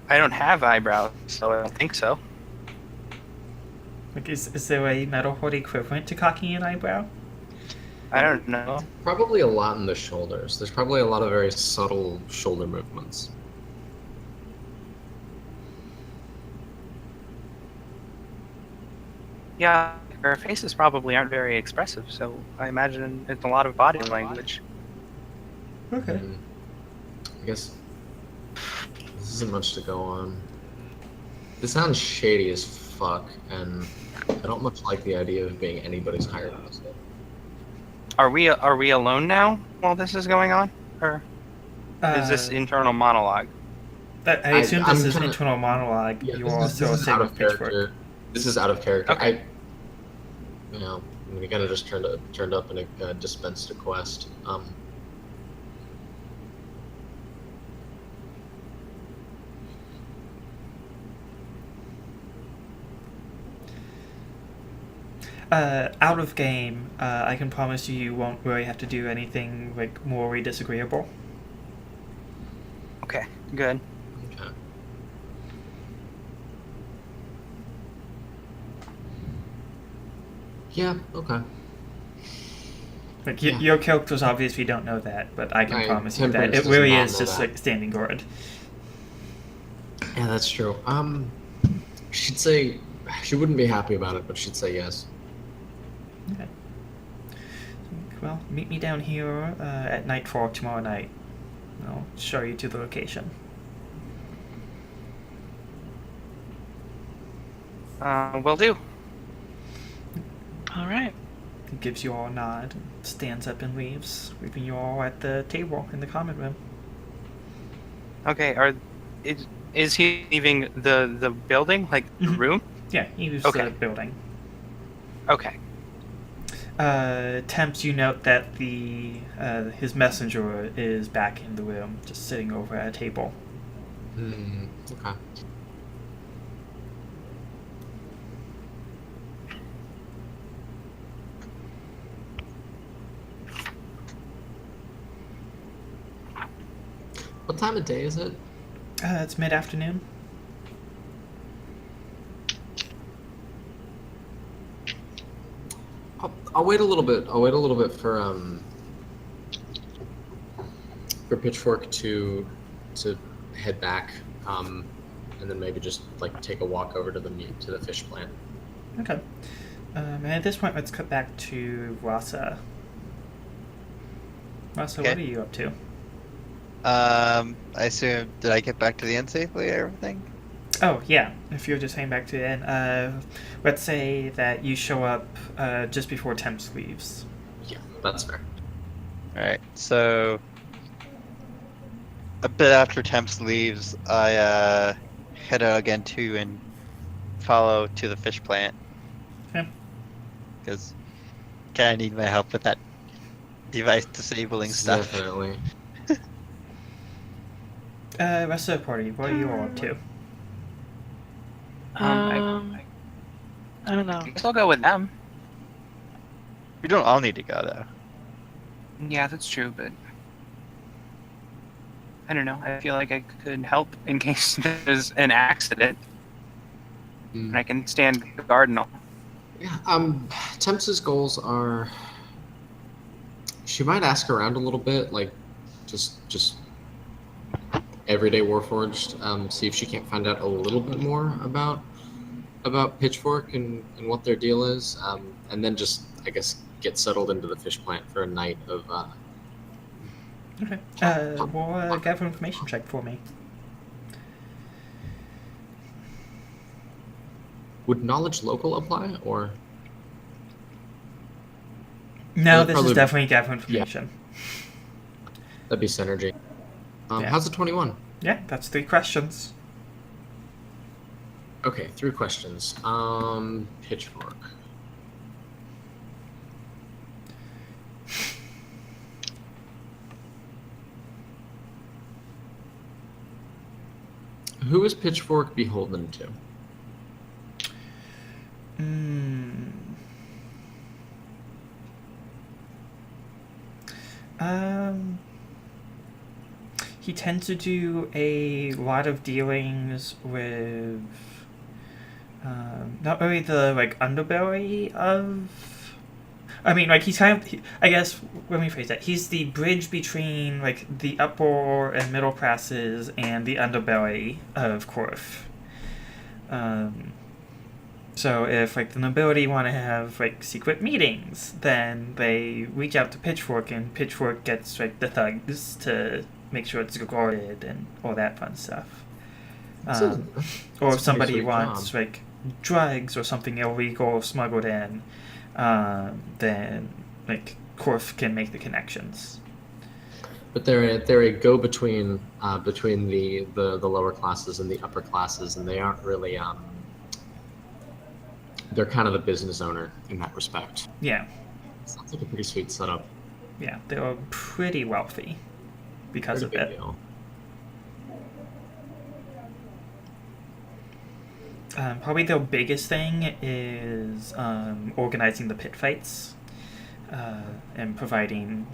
I don't have eyebrows, so I don't think so. Like, is there a Metalheart equivalent to cocking an eyebrow? I don't know. Probably a lot in the shoulders. There's probably a lot of very subtle shoulder movements. Yeah, her faces probably aren't very expressive, so I imagine it's a lot of body language. Okay. I guess this isn't much to go on. This sounds shady as fuck, and I don't much like the idea of being anybody's hired muscle. Are we alone now while this is going on, or is this internal monologue? I assume I'm this is kinda- internal monologue. Yeah, You this also is say out with of Pitchfork. character. This is out of character. Okay. We kind of just turned up and dispensed a quest. Out of game, I can promise you won't really have to do anything like morally disagreeable. Okay, good. Okay. Yeah. Okay. Like Yeah. your characters obviously don't know that, but I can Right, promise you that Temperance it really does not is know just that. like standing guard. Yeah, that's true. She'd say she wouldn't be happy about it, but she'd say yes. Okay. Well, meet me down here at nightfall tomorrow night. I'll show you to the location. Will do. All right. He gives you all a nod, and stands up and leaves, leaving you all at the table in the common room. Okay. Is he leaving the building, like the Mhm. room? Yeah, he leaves Okay. the building. Okay. Temps, you note that his messenger is back in the room, just sitting over at a table. Okay. What time of day is it? It's mid-afternoon. I'll wait a little bit. I'll wait a little bit for Pitchfork to head back, and then maybe just like take a walk over to the fish plant. Okay. And at this point, let's cut back to Rasa. Rasa, Okay. what are you up to? I assume, did I get back to the inn safely or everything? Oh, yeah. If you're just heading back to the inn, let's say that you show up just before Temps leaves. Yeah, that's fair. Alright, so a bit after Temps leaves, I head out again too and follow to the fish plant. Okay. Because kind of need my help with that device disabling stuff. Definitely. Rest of the party, what are you all up to? I don't know. I guess I'll go with them. We don't all need to go though. Yeah, that's true, but I don't know. I feel like I could help in case there's an accident, and I can stand guard and all. Yeah. Temps's goals are. She might ask around a little bit, like just everyday Warforged. See if she can't find out a little bit more about Pitchfork and what their deal is, and then just I guess get settled into the fish plant for a night of. Okay. Well, gather information check for me. Would knowledge local apply or? No, That'd this probably is be- definitely gather information. That'd be synergy. Yeah. How's the 21? Yeah, that's 3 questions. Okay, 3 questions. Pitchfork. Who is Pitchfork beholden to? He tends to do a lot of dealings with not really the underbelly of. I mean, he's kind of. I guess let me phrase that. He's the bridge between the upper and middle classes and the underbelly of Korf. So if the nobility want to have secret meetings, then they reach out to Pitchfork, and Pitchfork gets the thugs to make sure it's guarded and all that fun stuff. Or if somebody wants drugs or something illegal smuggled in, then Korf can make the connections. But they're a go between between the lower classes and the upper classes, and they aren't really they're kind of the business owner in that respect. Yeah. Sounds like a pretty sweet setup. Yeah, they're pretty wealthy because Pretty of big it. deal. Probably their biggest thing is organizing the pit fights and providing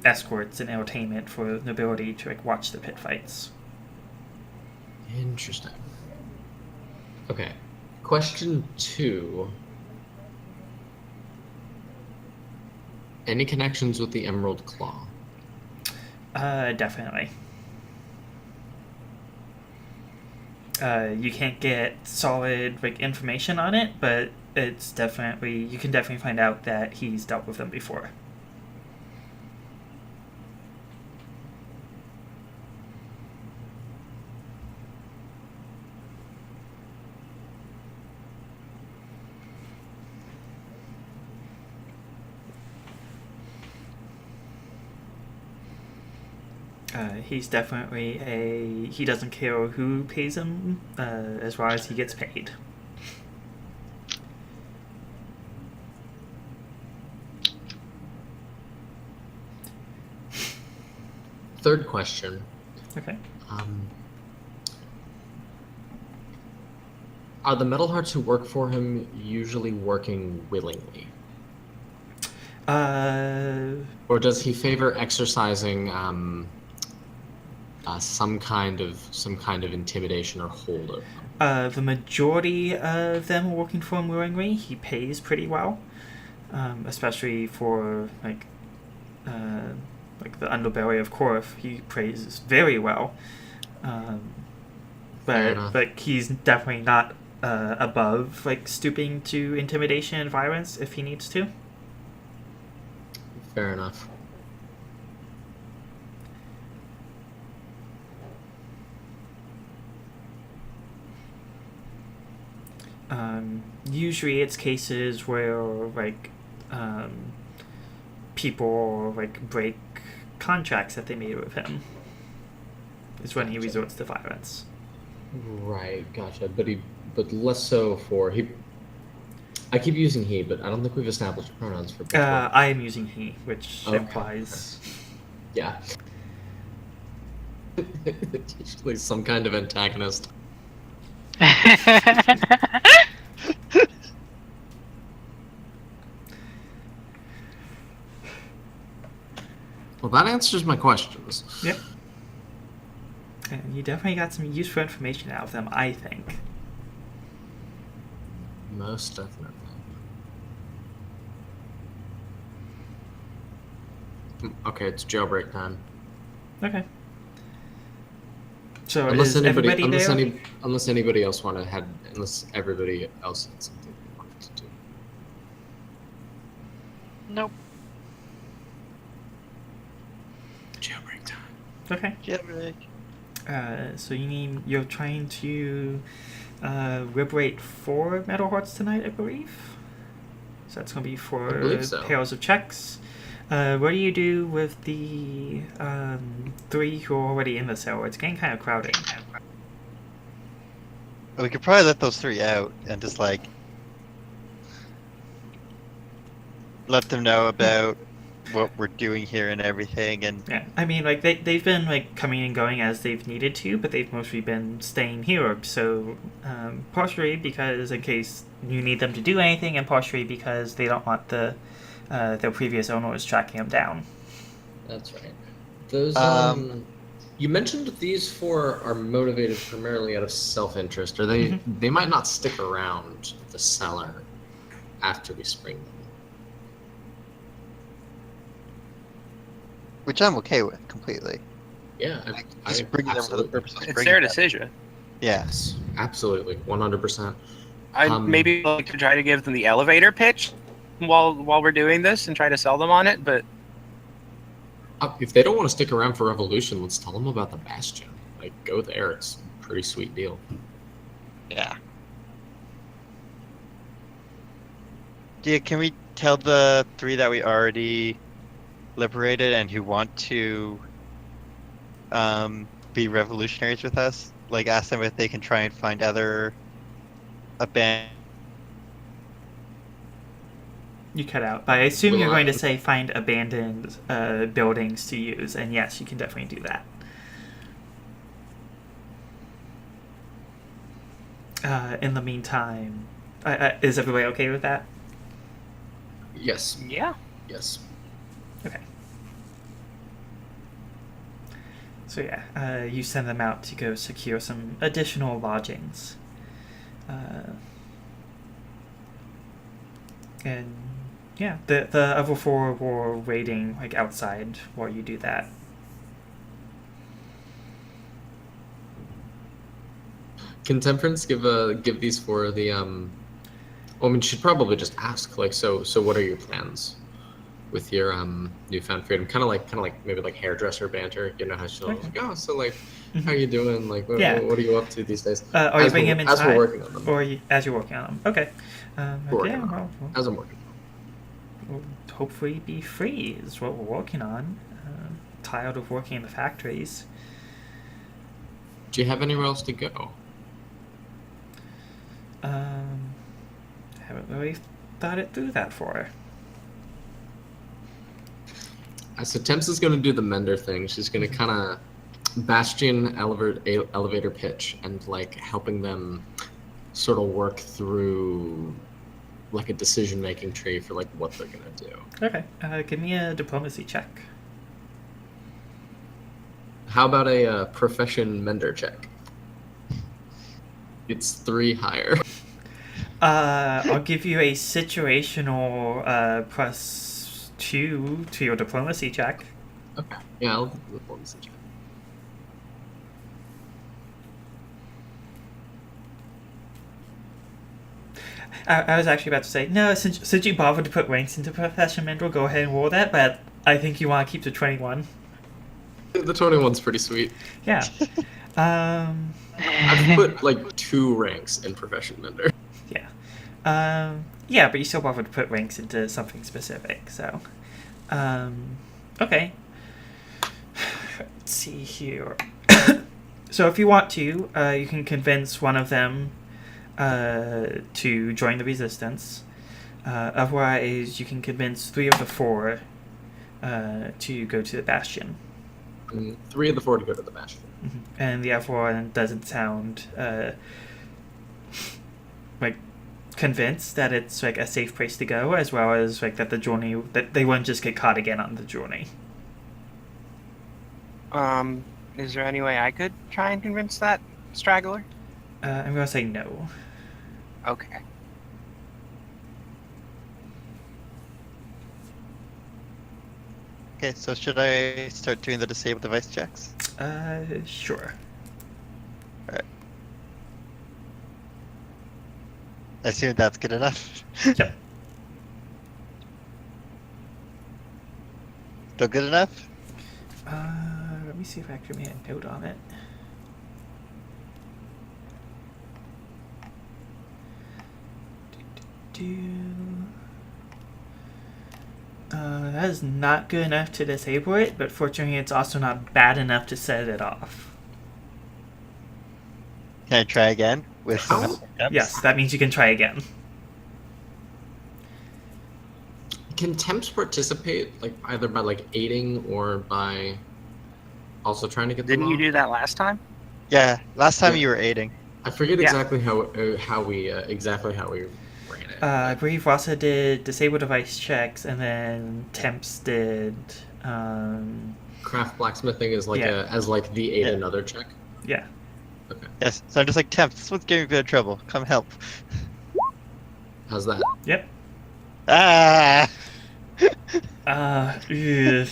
escorts and entertainment for nobility to watch the pit fights. Interesting. Okay. Question 2. Any connections with the Emerald Claw? Definitely. You can't get solid like information on it, but it's definitely you can definitely find out that he's dealt with them before. He's definitely he doesn't care who pays him as far as he gets paid. Third question. Okay. Are the Metalhearts who work for him usually working willingly? Or does he favor exercising some kind of intimidation or hold of them? The majority of them are working for him willingly. He pays pretty well, especially for like the underbelly of Karrnath. He pays very well, but he's definitely not above like stooping to intimidation and violence if he needs to. Fair enough. Usually it's cases where like people like break contracts that they made with him is when he resorts to violence. Right, gotcha. But less so for he. I keep using he, but I don't think we've established pronouns for. I am using he, which Okay. implies. Yeah. Usually some kind of antagonist. Well, that answers my questions. Yep. And you definitely got some useful information out of them, I think. Most definitely. Okay, it's jailbreak time. Okay. So is everybody there? Unless anybody else unless everybody else had something they wanted to do. Nope. Jailbreak time. Okay. Jailbreak. So you're trying to liberate 4 Metalhearts tonight, I believe. So that's going to be 4 pairs of checks. What do you do with the 3 who are already in the cell? It's getting kind of crowded. We could probably let those 3 out and just like let them know about what we're doing here and everything. And yeah, I mean, like they've been like coming and going as they've needed to, but they've mostly been staying here. So partially because in case you need them to do anything, and partially because they don't want their previous owners tracking them down. That's right. Those you mentioned these 4 are motivated primarily out of self-interest. Are they? Mm-hmm. They might not stick around the cellar after we spring them. which I'm okay with completely. Yeah, Just bring them for the purpose of It's bringing their them. decision. Yes. absolutely, 100%. I maybe like to try to give them the elevator pitch while we're doing this and try to sell them on it, but If they don't want to stick around for Revolution, let's tell them about the Bastion. Like, go there. It's a pretty sweet deal. Yeah. Yeah, can we tell the 3 that we already liberated and who want to be revolutionaries with us? Like, ask them if they can try and find other abandoned. You cut out, but I assume Well, you're going to say find abandoned buildings to use, and yes, you can definitely do that. In the meantime, is everybody okay with that? Yes. yeah. Yes. Okay. So yeah, you send them out to go secure some additional lodgings. And yeah, the other 4 were waiting like outside while you do that. Can Temperance give these for the Well, I mean, she'd probably just ask like, so what are your plans with your newfound freedom? Kind of like maybe like hairdresser banter. You know how she'll like, oh, so like, how you doing? Like, what are you up to these days? Are you bringing him inside? As we're working on them. Or as you're working on them? Okay. As I'm working. We'll hopefully be free is what we're working on. Tired of working in the factories. Do you have anywhere else to go? Haven't really thought it through that far. So Temps is going to do the mender thing. She's going to kind of bastion elevator pitch and like helping them sort of work through like a decision-making tree for like what they're going to do. Okay. Give me a diplomacy check. How about a profession mender check? It's 3 higher. I'll give you a situational +2 to your diplomacy check. Okay. Yeah, I'll do the diplomacy check. I was actually about to say, no, since you bothered to put ranks into profession mender, go ahead and roll that, but I think you want to keep the 21. The 21's pretty sweet. Yeah. I've put like 2 ranks in profession mender. Yeah. Yeah, but you still bothered to put ranks into something specific, so. Okay. Let's see here. So if you want to, you can convince one of them to join the resistance. Otherwise, you can convince 3 of the 4 to go to the bastion. 3 of the 4 to go to the bastion. Mm-hmm. And the other one doesn't sound like convinced that it's like a safe place to go, as well as like that the journey, that they won't just get caught again on the journey. Is there any way I could try and convince that straggler? I'm gonna say no. Okay. Okay, so should I start doing the disable device checks? Sure. Alright. I assume that's good enough. Yep. Still good enough? Let me see if I actually made a note on it. That is not good enough to disable it, but fortunately it's also not bad enough to set it off. Can I try again? With some steps? Yes, that means you can try again. Can Temps participate, like either by like aiding or by also trying to get them Didn't you off? do that last time? Yeah, last time Yeah. you were aiding. I forget Yeah. exactly how we ran it. I believe Rasa did disable device checks, and then Temps did. Craft blacksmithing is like Yeah. as like the aid Yeah. another check. Yeah. Okay. Yes, so I'm just like, Temp, this one's giving me a bit of trouble. Come help. How's that? Yep. Ah! Ugh.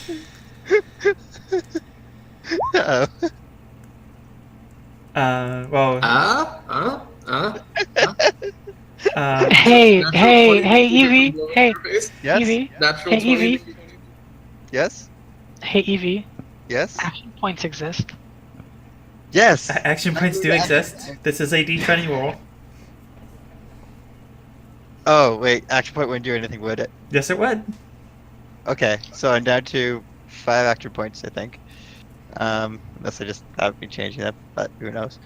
Uh-oh. Well. Hey, Natural hey, 20 hey, Evie. Hey, Yes? Evie. Natural Hey, 20. Evie. Yes? Hey, Evie. Yes? Action points exist. Yes! Action points do exist. This is a D20 roll. Oh, wait, action point wouldn't do anything, would it? Yes, it would. Okay, so I'm down to 5 action points, I think. Unless I just have me changing that, but who knows.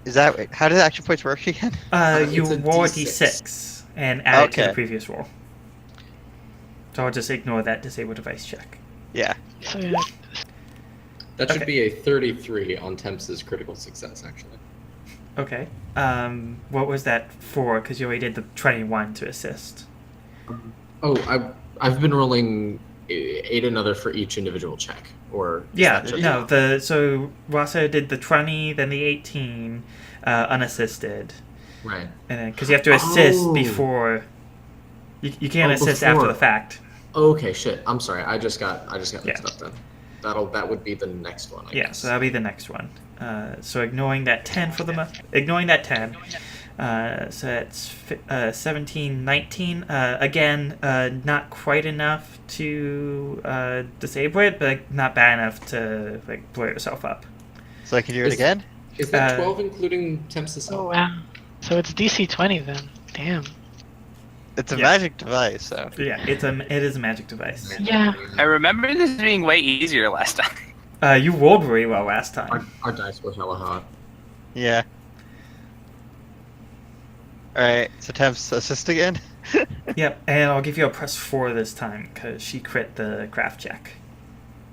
Is that, wait, how do the action points work again? You It's a roll a D6. D6 and add it to the Okay. previous roll. So I'll just ignore that disable device check. Yeah. So That should Okay. be a 33 on Temps' critical success, actually. Okay. What was that for? Because you already did the 21 to assist. Oh, I've been rolling aid another for each individual check, or is Yeah, that just- no. So Rasa did the 20, then the 18, unassisted, right. and then because you have to assist Oh. before. You can't Oh, assist before. after the fact. Okay, shit. I'm sorry. I just got Yeah. mixed up then. that would be the next one. I Yeah, guess. so that'll be the next one. So ignoring that 10 for the ignoring that 10. So that's 17, 19. Again, not quite enough to disable it, but not bad enough to like blow yourself up. So I can do it again? Is that 12 including temps assault? Oh wow. So it's DC 20 then. Damn. It's a Yeah. magic device, so. Yeah, it is a magic device. Yeah. I remember this being way easier last time. You rolled very well last time. Our dice were hella hot. Yeah. Alright, so Temps assist again? Yep, and I'll give you a +4 this time because she crit the craft check.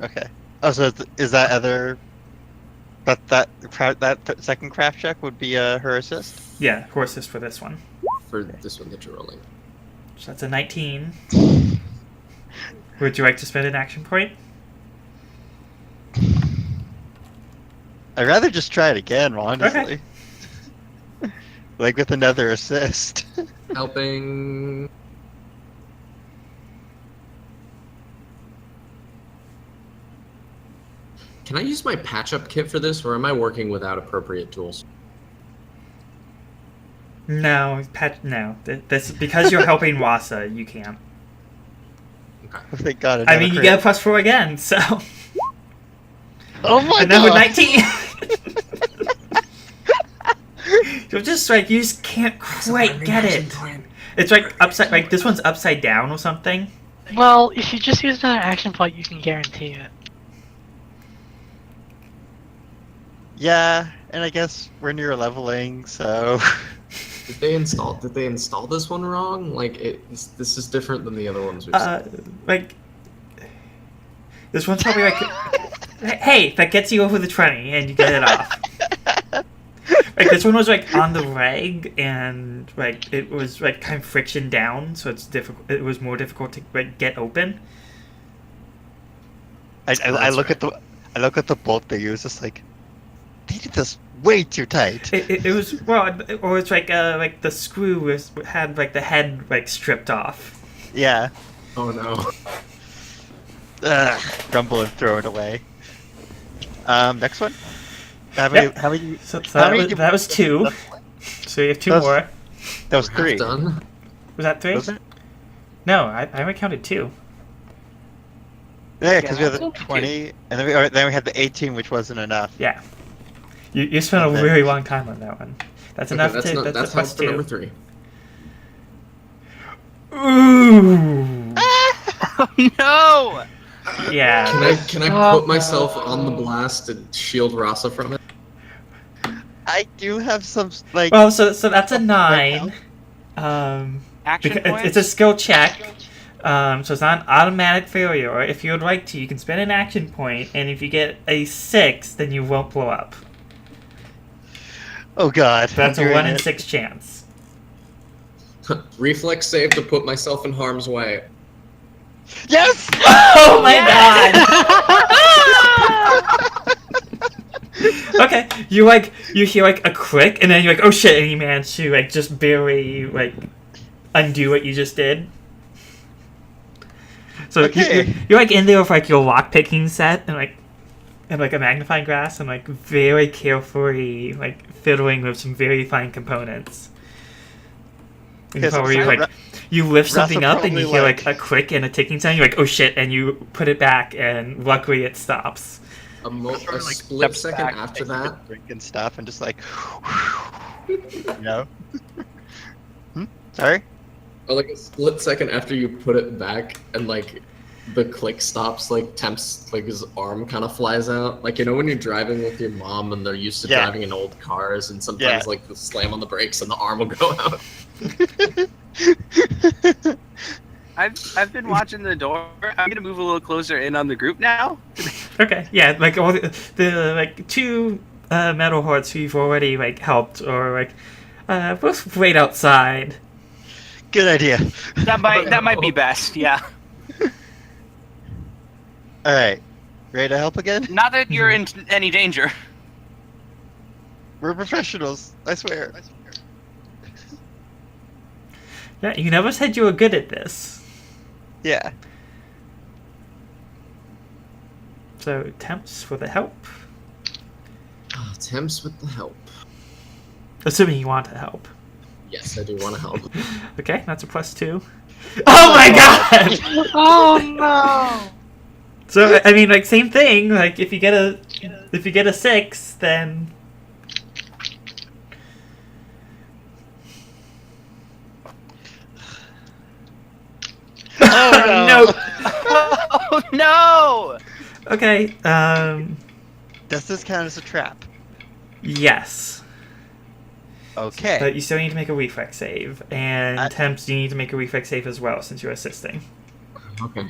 Okay. Oh, so is that other... That second craft check would be her assist? Yeah, her assist for this one. For this one that you're rolling. So that's a 19. Would you like to spend an action point? I'd rather just try it again, honestly. Like with another assist. Helping. Can I use my patch-up kit for this, or am I working without appropriate tools? No, no. This because you're helping Rasa, you can't. Okay. Thank God. I mean, you get a +4 again, so. Oh my Another God! 19. You're just like you just can't quite get it. It's like upside, like this one's upside down or something. Well, if you just use another action point, you can guarantee it. Yeah, and I guess we're near leveling, so. Did they install this one wrong? Like this is different than the other ones we've Like this one's probably like, hey, that gets you over the 20 and you get it off. Like this one was like on the rag and like it was like kind of friction down, so it's difficult. It was more difficult to like get open. I look at the bolt they use. It's like they did this way too tight. It was well, or it's like the screw had like the head like stripped off. Yeah. Oh no. Grumble and throw it away. Next one. How Yep. many? So How many that was 2. So you have 2 That was- more. That was Half 3. done. Was that 3? Was it? No, I only counted 2. Yeah, because we had that's the okay. 20, and then we had the 18, which wasn't enough. Yeah. You spent a Okay. very long time on that one. That's enough Okay, to. that's That's a help for number +2. 3. Ooh. No! Yeah. Can I put myself on the blast and shield Rasa from it? I do have some like. Well, so that's a 9. Action Because points? it's a skill check. So it's not an automatic failure. If you would like to, you can spend an action point, and if you get a 6, then you won't blow up. Oh God. That's I'm a doing 1 in it. 6 chance. Reflex save to put myself in harm's way. Yes. Oh my god! Okay, you hear like a click, and then you're like, oh shit, and you manage to like just barely like undo what you just did. So Okay. you're like in there with like your lock picking set and like a magnifying glass and like very carefully like fiddling with some very fine components. And Okay, so probably, Ra- like you lift something Rasa up and you probably, hear like a click and a ticking sound. You're like, oh shit, and you put it back, and luckily it stops. A Sort of, like, split steps second back, after takes a that, drink and stuff, and just like, you know. Sorry. or like a split second after you put it back, and like the click stops, like Temp's like his arm kind of flies out. Like, you know when you're driving with your mom and they're used to Yeah. driving in old cars, and sometimes Yeah. like the slam on the brakes and the arm will go out. I've been watching the door. I'm gonna move a little closer in on the group now. Okay, yeah, like all the like 2 Metalhearts who've already like helped or like both wait outside. Good idea. That might be best. Yeah. All right. Ready to help again? Not that you're in any danger. We're professionals. I swear. Yeah, you never said you were good at this. Yeah. So Temps for the help. Temps with the help. Assuming you want to help. Yes, I do want to help. Okay, that's a +2. Oh my god! Oh no! So I mean, like, same thing. Like, if you get a 6, then Oh Oh no! okay. Does this count as a trap? Yes. Okay. But you still need to make a reflex save, and I- Temps, you need to make a reflex save as well since you're assisting. Okay.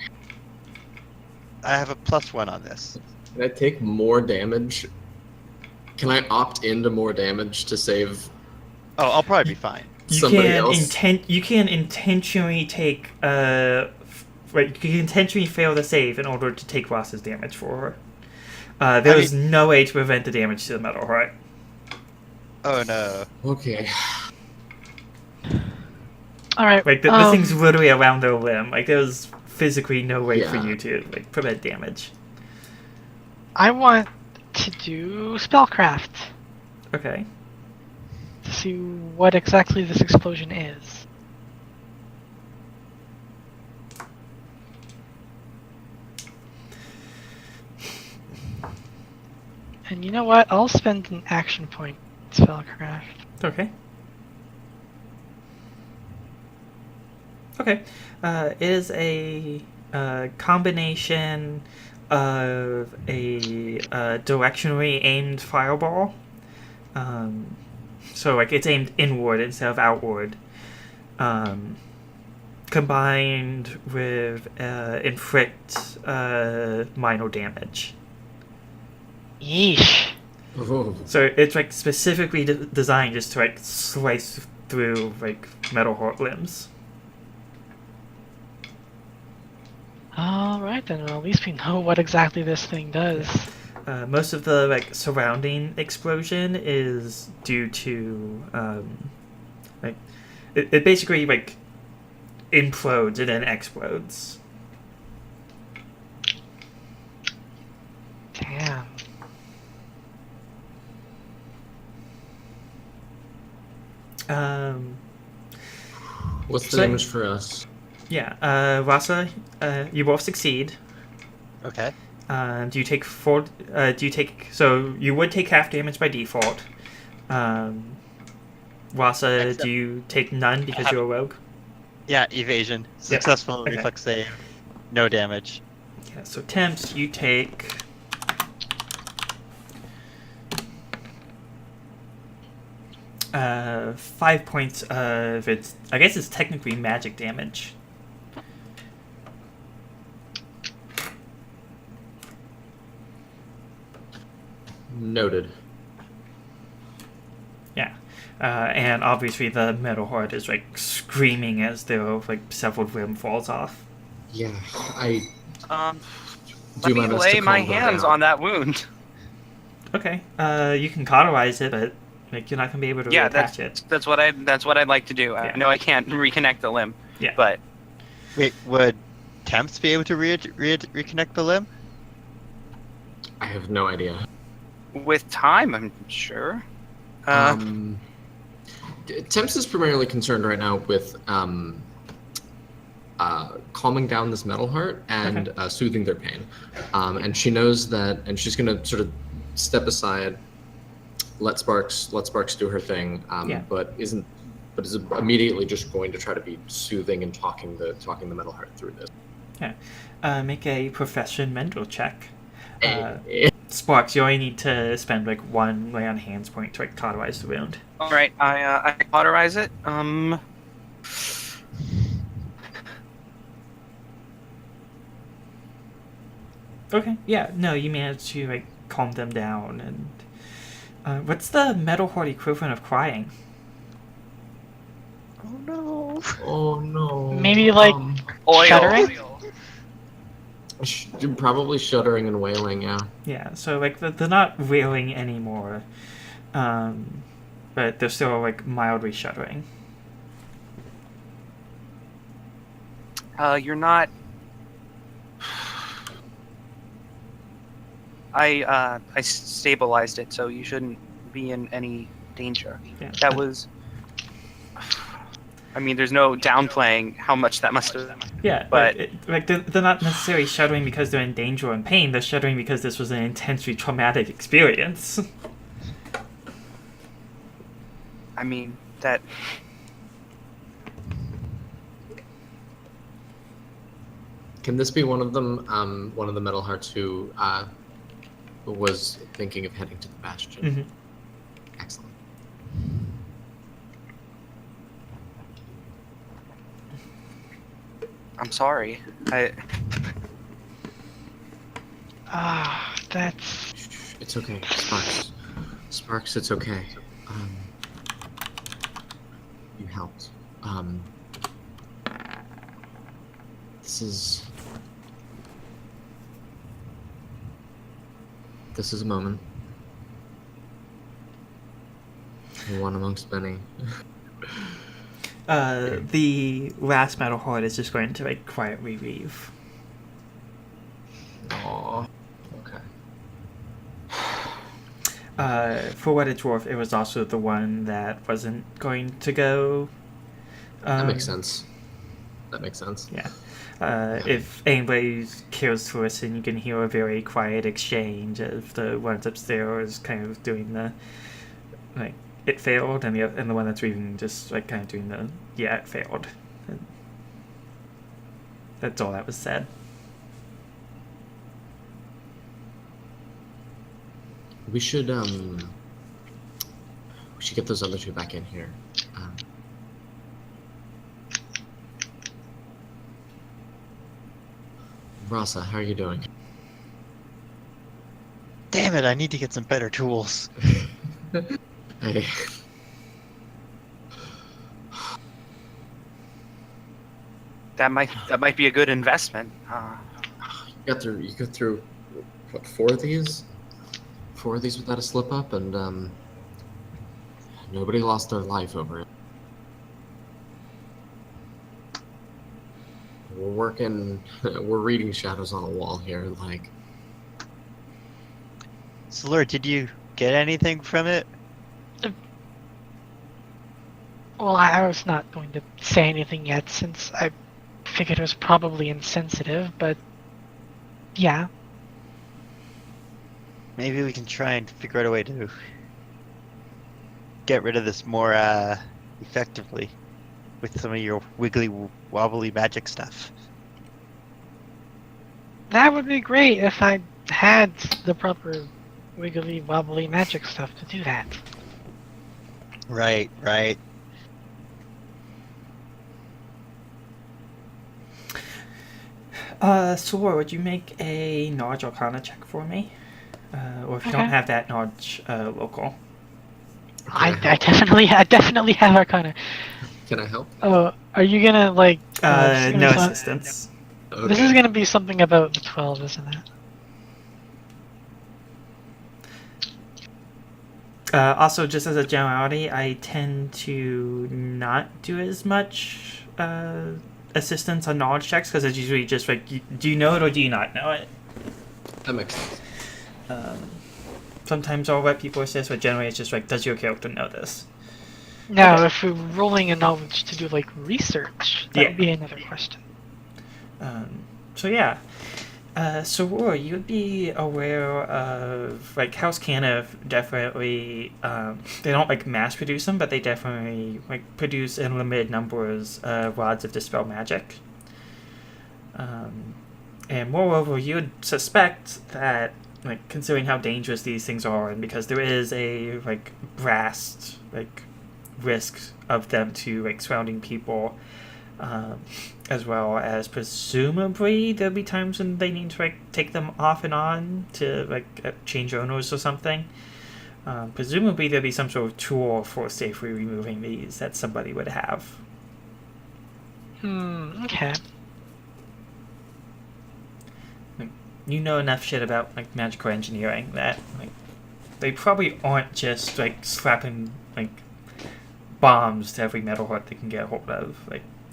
I have a +1 on this. Can I take more damage? Can I opt into more damage to save Oh, I'll probably be fine. somebody else? You can intentionally take you can intentionally fail the save in order to take Rasa's damage for her. There is no way to prevent the damage to the Metalheart. Oh no. Okay. All right. Like the thing's literally around their limb. Like there's physically no way for Yeah. you to like prevent damage. I want to do spellcraft Okay. to see what exactly this explosion is. And you know what? I'll spend an action point spellcraft. Okay. Okay. It is a combination of a directionally aimed fireball. So like it's aimed inward instead of outward. Combined with inflict minor damage. Yeesh. Oh, So it's like specifically designed just to like slice through like Metalheart limbs. Alright then, well, at least we know what exactly this thing does. Most of the like surrounding explosion is due to like it basically like implodes and then explodes. Damn. what's the So- damage for us? Yeah, Rasa, you both succeed. Okay. Do you take four? Do you take? So you would take half damage by default. Rasa, Except- do you take none because you're a rogue? Yeah, evasion. Successful okay. reflex save. No damage. Yeah. So Temps, you take. 5 points of its. I guess it's technically magic damage. Noted. Yeah. And obviously the Metalheart is like screaming as though like several limb falls off. Yeah, I Let me my best to lay my calm her hands down. on that wound. Okay. You can cauterize it, but like you're not gonna be able to Yeah, reattach it. that's what I'd like to do. Yeah. I know I can't reconnect the limb, Yeah. but Wait, would Temps be able to reconnect the limb? I have no idea. with time, I'm sure. Temps is primarily concerned right now with calming down this Metalheart and soothing their pain. And she knows that, and she's going to sort of step aside, let Sparks do her thing, but is immediately just going to try to be soothing and talking the Metalheart through this. Yeah. Make a profession mental check. Eh. Sparks, you only need to spend like 1 lay on hands point to like cauterize the wound. All right, I cauterize it. Okay. Yeah. No, you managed to like calm them down. And what's the Metalheart equivalent of crying? Oh no. Oh no. Maybe, like, Oil. Shuddering? Probably shuddering and wailing, yeah. Yeah. So like they're not wailing anymore, but they're still like mildly shuddering. You're not. I stabilized it, so you shouldn't be in any danger. Yeah. That was. I mean, there's no downplaying how much that must have. Yeah, But- they're not necessarily shuddering because they're in danger and pain. They're shuddering because this was an intensely traumatic experience. I mean, that. Can this be one of them? One of the Metalhearts who was thinking of heading to the Bastion. Mm-hmm. Excellent. I'm sorry. That's... It's okay, Sparks. Sparks, it's okay. You helped. This is a moment. One amongst many. The last Metalheart is just going to quietly leave. Aww. Okay. For what it's worth, it was also the one that wasn't going to go. That makes sense. Yeah. If anybody cares to listen, you can hear a very quiet exchange of the ones upstairs kind of doing the, it failed, and the one that's leaving just kind of doing the, yeah, it failed. And that's all that was said. We should get those other two back in here. Rasa, how are you doing? Damn it! I need to get some better tools. Hey. That might be a good investment. You got through what, 4 of these? 4 of these without a slip up, and nobody lost their life over it. We're reading shadows on a wall here, Salurre, did you get anything from it? Well, I was not going to say anything yet since I figured it was probably insensitive, but yeah. Maybe we can try and figure out a way to get rid of this more effectively with some of your wiggly wobbly magic stuff. That would be great if I had the proper wiggly wobbly magic stuff to do that. Right. Salurre, would you make a Knowledge Arcana check for me? Or if you don't Okay. have that knowledge local. I definitely have Arcana. Can I help? Oh, are you gonna No assistance. Okay. This is gonna be something about the 12, isn't it? Also, just as a generality, I tend to not do as much assistance on knowledge checks because it's usually just do you know it or do you not know it? That makes sense. Sometimes I'll let people assist, but generally it's just does your character know this? Now, Okay. if we're rolling a knowledge to do research, that Yeah. would be another question. So yeah, Salurre, you would be aware of House Cannith definitely. They don't mass produce them, but they definitely produce in limited numbers rods of dispel magic. And moreover, you would suspect that considering how dangerous these things are, and because there is a vast risk of them to surrounding people. As well as presumably there'll be times when they need to take them off and on to change owners or something. Presumably there'll be some sort of tool for safely removing these that somebody would have. Okay. You know enough shit about magical engineering that they probably aren't just slapping bombs to every Metalheart they can get a hold of.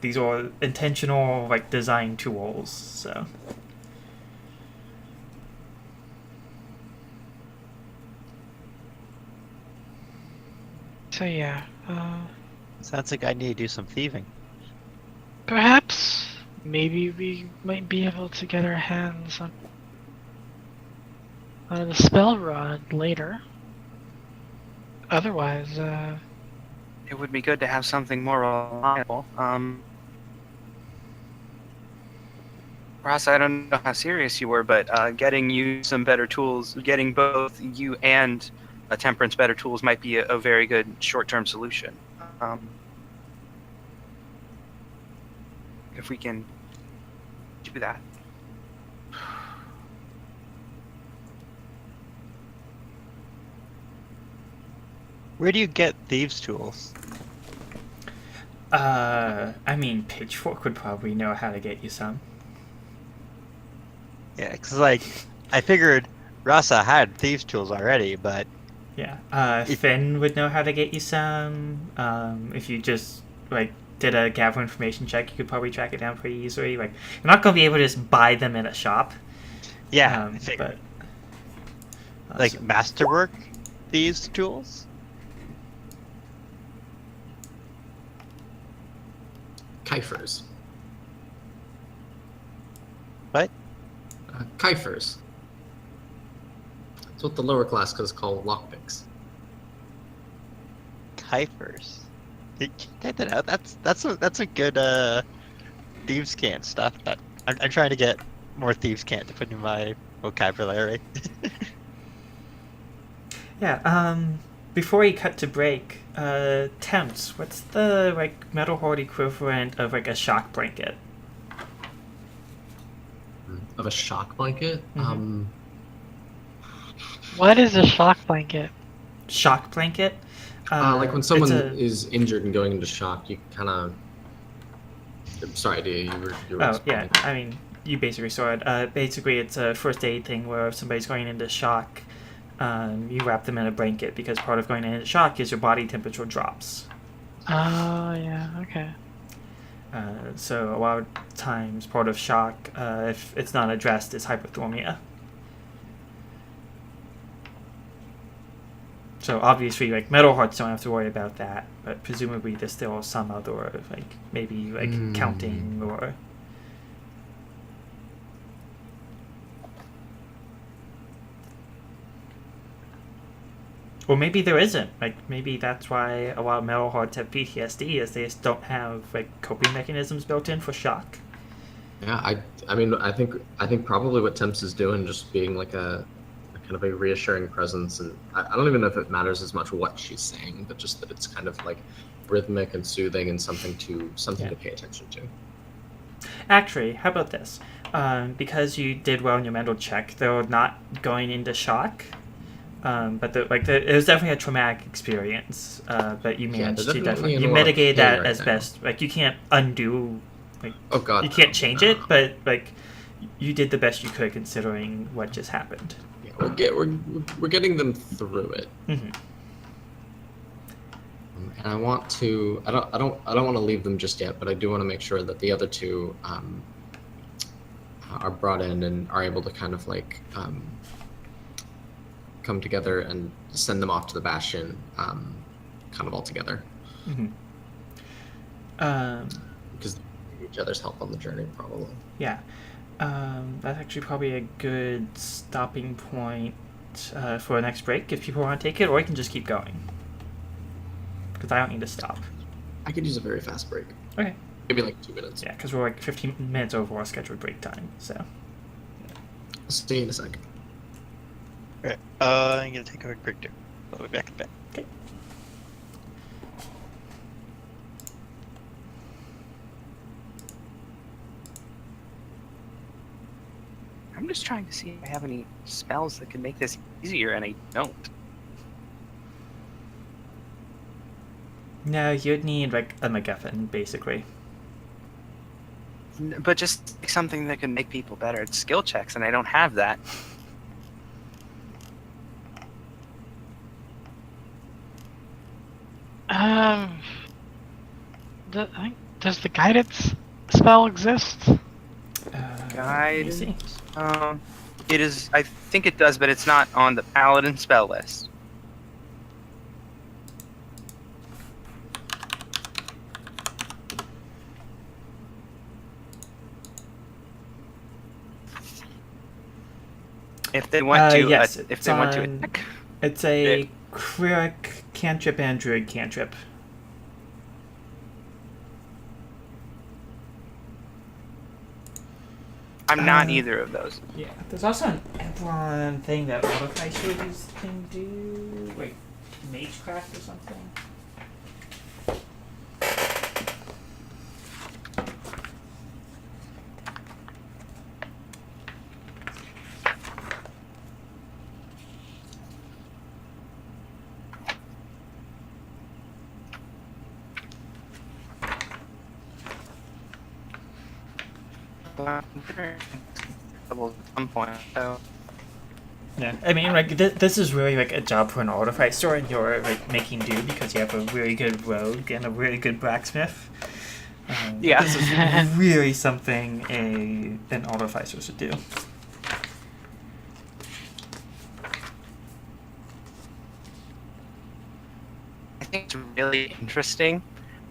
These are intentional design tools, so So yeah, Sounds like I need to do some thieving. perhaps maybe we might be able to get our hands on the spell rod later. Otherwise, It would be good to have something more reliable. Rasa, I don't know how serious you were, but getting you some better tools, getting both you and Temperance better tools might be a very good short-term solution. If we can do that. Where do you get thieves' tools? I mean, Pitchfork would probably know how to get you some. Yeah, because like I figured Rasa had thieves' tools already, but Yeah. Finn would know how to get you some. If you just like did a gather information check, you could probably track it down pretty easily. Like, you're not gonna be able to just buy them in a shop. yeah, I figured. But Like masterwork thieves' tools. Kiefers. What? Kiefers. That's what the lower classes call lockpicks. Kiefers. Type that out. That's a good thieves' cant stuff. That I'm trying to get more thieves' cant to put in my vocabulary. yeah. Before we cut to break, Temps, what's the like Metalheart equivalent of like a shock blanket? Of a shock blanket? Mhm. what is a shock blanket? Shock blanket? Like when someone it's a- is injured and going into shock, you kind of. Sorry, you were Oh, yeah. responding. I mean, you basically saw it. Basically, it's a first aid thing where if somebody's going into shock, you wrap them in a blanket because part of going into shock is your body temperature drops. Oh, yeah, okay. So a lot of times, part of shock, if it's not addressed, is hypothermia. So obviously, like Metalhearts don't have to worry about that, but presumably there's still some other, like maybe like counting or maybe there isn't. Like maybe that's why a lot of Metalhearts have PTSD, is they just don't have like coping mechanisms built in for shock. Yeah, I mean, I think probably what Temps is doing, just being like a kind of a reassuring presence, and I don't even know if it matters as much what she's saying, but just that it's kind of like rhythmic and soothing and something to pay attention to. Actually, how about this? Because you did well in your mental check, they're not going into shock. But it was definitely a traumatic experience. But you managed to definitely you mitigated that right as now. best. Like you can't undo. Like Oh God, you can't change it, but like you did the best you could considering what just happened. Yeah, we're getting them through it. Mm-hmm. And I want to. I don't want to leave them just yet, but I do want to make sure that the other two are brought in and are able to kind of like come together and send them off to the Bastion, kind of all together. Mm-hmm. Because they need each other's help on the journey, probably. Yeah. That's actually probably a good stopping point for a next break if people want to take it, or I can just keep going. Because I don't need to stop. I could use a very fast break. Okay. Maybe like 2 minutes. Yeah, because we're like 15 minutes over our scheduled break time, so. I'll see you in a second. Alright, I'm gonna take a quick break too. I'll be back in a bit. Okay. I'm just trying to see if I have any spells that could make this easier, and I don't. No, you'd need like a MacGuffin, basically. But just like something that can make people better at skill checks, and I don't have that. Does the guidance spell exist? Let me see. It is. I think it does, but it's not on the paladin spell list. If they want to, yes, if it's they want to on- attack. It's a cleric cantrip and druid cantrip. I'm not Uh, either of those. Yeah, there's also an Eberron thing that artificers can do, like magecraft or something. At some point, so Yeah, I mean, like this is really like a job for an artificer, and you're like making do because you have a really good rogue and a really good blacksmith. Yeah. This is really something an artificer should do. I think it's really interesting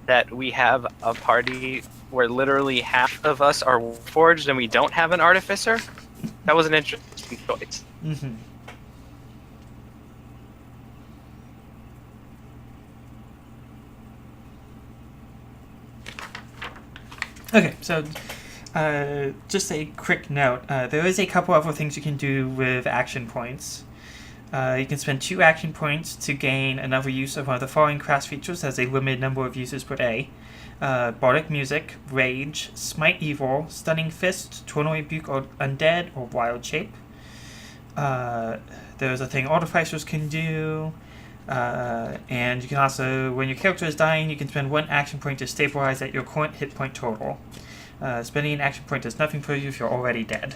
that we have a party where literally half of us are forged and we don't have an artificer. That was an interesting choice. Mm-hmm. Okay, so just a quick note. There is a couple other things you can do with action points. You can spend 2 action points to gain another use of one of the following class features. Has a limited number of uses per day. Bardic Music, Rage, Smite Evil, Stunning Fist, Tonal Rebuke or Undead, or Wild Shape. There's a thing Artificers can do. And you can also, when your character is dying, you can spend 1 action point to stabilize at your current hit point total. Spending an action point does nothing for you if you're already dead.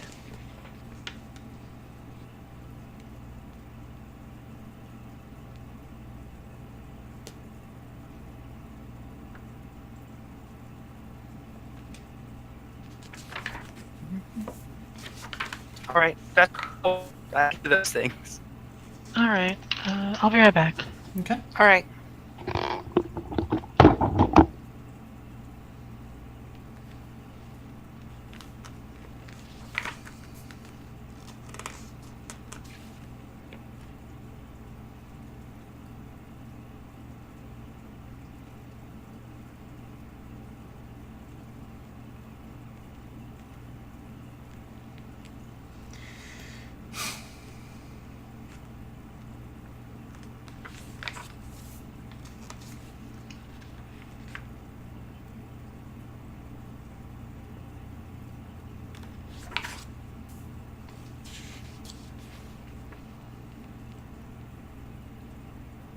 All right, that's all. I do those things. All right. I'll be right back. Okay. All right.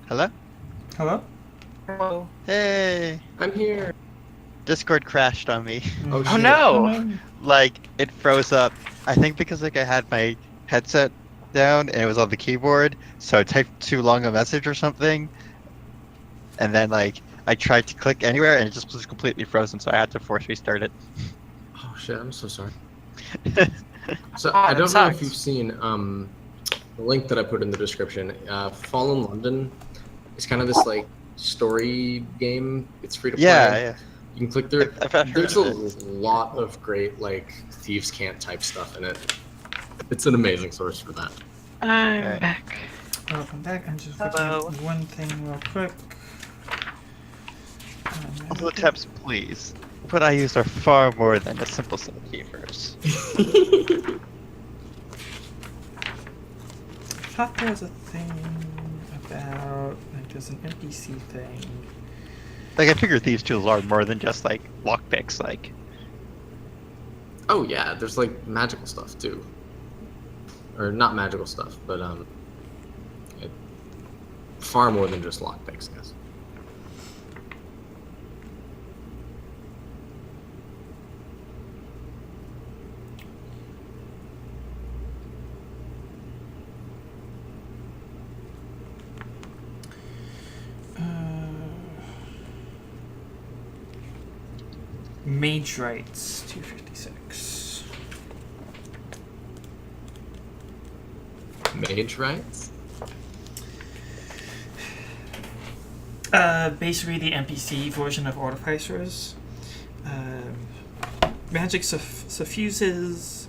Hello? Hello? Hello. Hey! I'm here. Discord crashed on me. Oh, Oh shit. no! Like, it froze up. I think because like I had my headset down and it was on the keyboard, so I typed too long a message or something. And then like I tried to click anywhere and it just was completely frozen, so I had to force restart it. Oh shit, I'm so sorry. So Oh, I that don't know if sucks. you've seen the link that I put in the description. Fallen London is kind of this like story game. It's free to play. Yeah. You can click through it. I've heard There's a of it. lot of great like thieves can't type stuff in it. It's an amazing source for that. I'm Alright. back. Welcome back. I'm just Hello. looking at one thing real quick. All the tabs, please. What I used are far more than a simple set of keywords. I thought there was a thing about, like, there's an NPC thing. Like I figure thieves tools are more than just like lockpicks. Like Oh yeah, there's like magical stuff too. Or not magical stuff, but far more than just lockpicks, I guess. Mage Rights, 256. Mage rights? Basically the NPC version of Artificers. Magic suffuses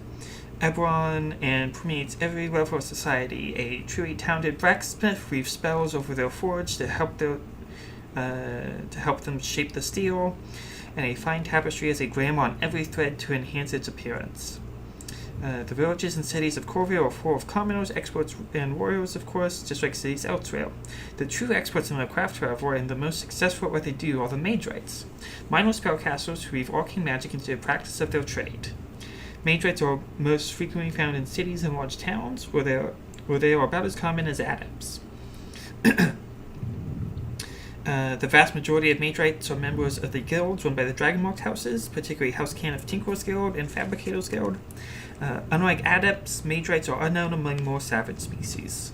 Eberron and permeates every level of society. A truly talented blacksmith weaves spells over their forge to help them shape the steel, and a fine tapestry has a gleam on every thread to enhance its appearance. The villages and cities of Corville are full of commoners, experts, and warriors, of course, just like cities elsewhere. The true experts in their craft, however, and the most successful at what they do are the Maidrites, mindless spellcasters who weave arcane magic into the practice of their trade. Maidrites are most frequently found in cities and large towns, where they are about as common as adepts. The vast majority of Maidrites are members of the guilds run by the Dragonmarked houses, particularly House Cannith Tinkerers Guild and Fabricators Guild. Unlike adepts, Maidrites are unknown among more savage species.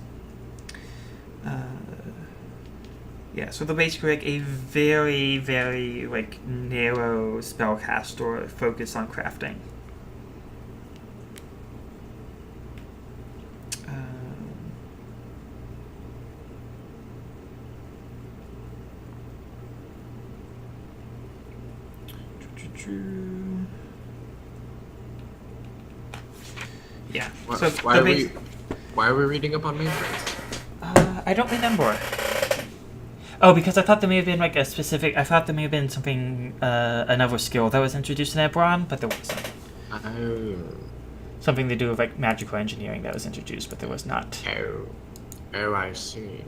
So they're basically like a very, very like narrow spellcaster focused on crafting. Yeah. So why are we reading up on Maidrites? I don't remember. Oh, because I thought there may have been like a specific. I thought there may have been something, another skill that was introduced in Eberron, but there wasn't. Oh. Something to do with like magical engineering that was introduced, but there was not. Oh, I see.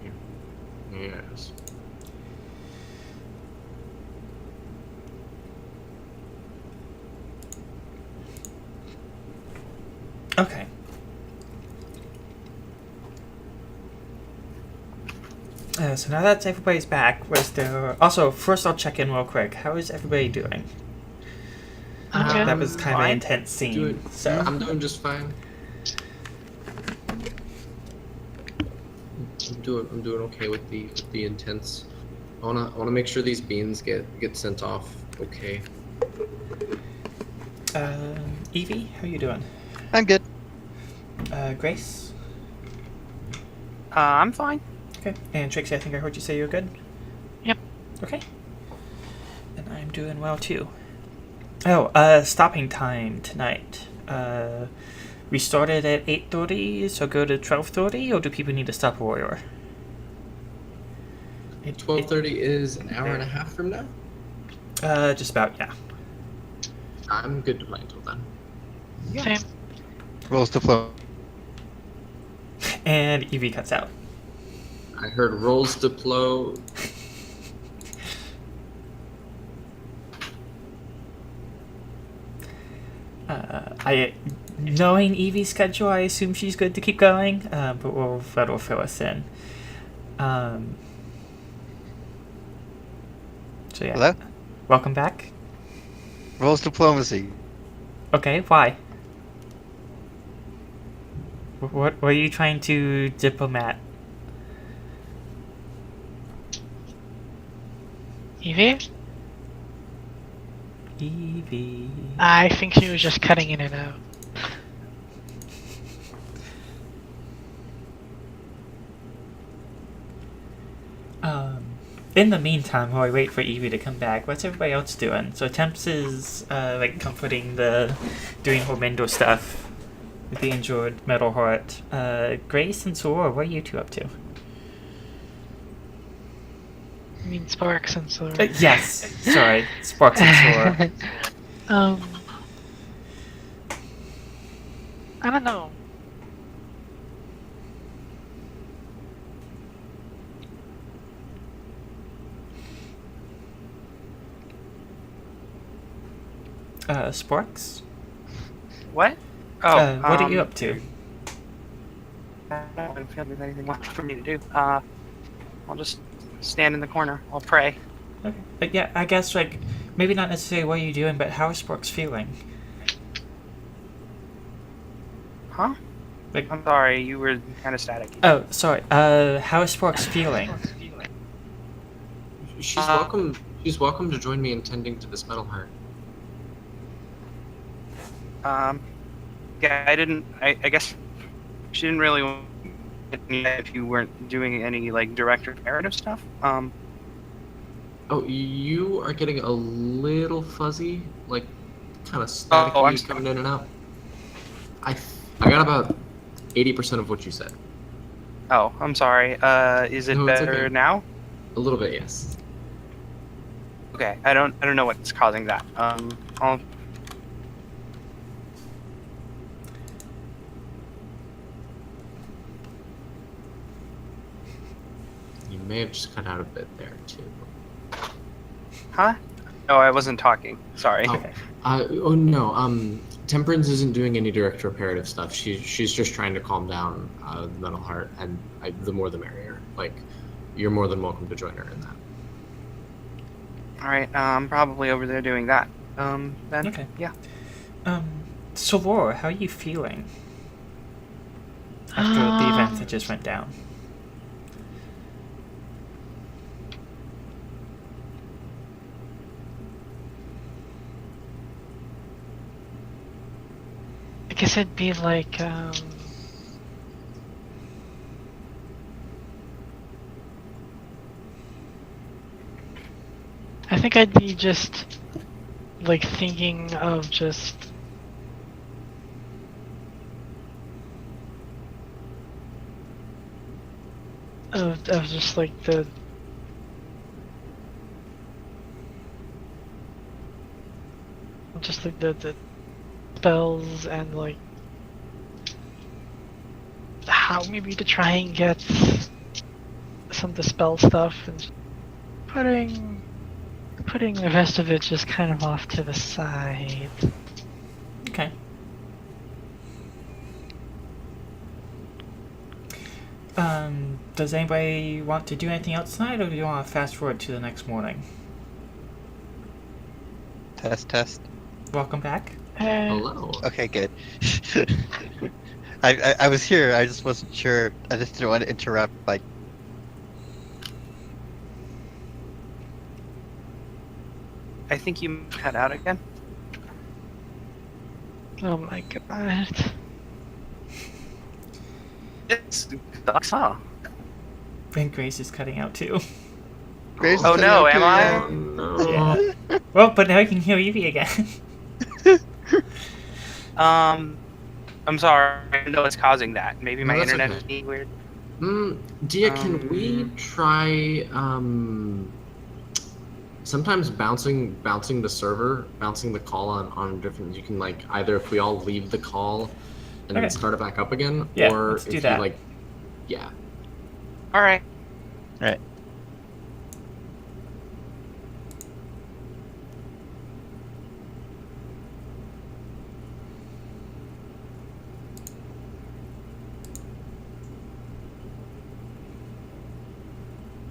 Yes. Okay. So now that everybody's back, was there... Also, first I'll check in real quick. How is everybody doing? Okay. That was kind of an Fine. intense scene. I'm doing just fine. I'm doing okay with the intense. I wanna make sure these beans get sent off okay. Evie, how you doing? I'm good. Grace? I'm fine. Okay. And Trixie, I think I heard you say you're good? Yep. Okay. And I'm doing well too. Oh, stopping time tonight. We started at 8:30, so go to 12:30, or do people need to stop earlier? 12:30 is an hour and a half from now. Just about, yeah. I'm good to play until then. Same. Rolls to flow. And Evie cuts out. I heard rolls deploy. Knowing Evie's schedule, I assume she's good to keep going, but we'll let her fill us in. So yeah. Hello? Welcome back. Rolls diplomacy. Okay, why? What are you trying to diplomat? Evie? Evie. I think she was just cutting in and out. In the meantime, while I wait for Evie to come back, what's everybody else doing? So Temps is like comforting doing her mender stuff with the injured Metalheart. Grace and Salurre, what are you two up to? I mean, Sparks and Salurre. Yes, sorry, Sparks and Salurre. I don't know. Sparks? What? Oh, what are you up to? I don't feel there's anything left for me to do. I'll just stand in the corner. I'll pray. Okay. But yeah, I guess like maybe not necessarily what you're doing, but how is Sparks feeling? Huh? Like, I'm sorry, you were kind of staticky. oh, sorry. How is Sparks feeling? She's welcome. She's welcome to join me in tending to this Metalheart. Yeah, I guess she didn't really want me if you weren't doing any, like, direct or narrative stuff. Oh, you are getting a little fuzzy, like, kind of static I'm coming in and out. I got about 80% of what you said. Oh, I'm sorry. Is it No, it's better okay. now? A little bit, yes. Okay, I don't know what's causing that. I'll You may have just cut out a bit there too. Huh? No, I wasn't talking. Sorry. Oh, oh no. Temperance isn't doing any direct reparative stuff. She's just trying to calm down the Metalheart, and the more the merrier. Like, you're more than welcome to join her in that. All right. I'm probably over there doing that. Then. Okay. Yeah. Salurre, how are you feeling after the events that just went down? I guess it'd be like, I think I'd be just, like, thinking of just... Of just, like, the... Just, like, the spells and, like, how maybe to try and get some of the spell stuff and just putting the rest of it just kind of off to the side. Okay. Does anybody want to do anything outside, or do you want to fast forward to the next morning? Test. Welcome back. Hello. Okay, good. I was here. I just wasn't sure. I just didn't want to interrupt. Like, I think you cut out again. Oh my god. It sucks, huh? And Grace is cutting out too. Grace is Oh cutting no, out am too, I? yeah. No. Yeah. Well, but now I can hear Evie again. I'm sorry. I don't know what's causing that. Maybe No, my that's internet okay. is being weird. Dia, can we try sometimes bouncing the server, bouncing the call on different? You can, like, either if we all leave the call and Okay. then start it back up again, Yeah, or let's if do you that. like, yeah. All right. Right.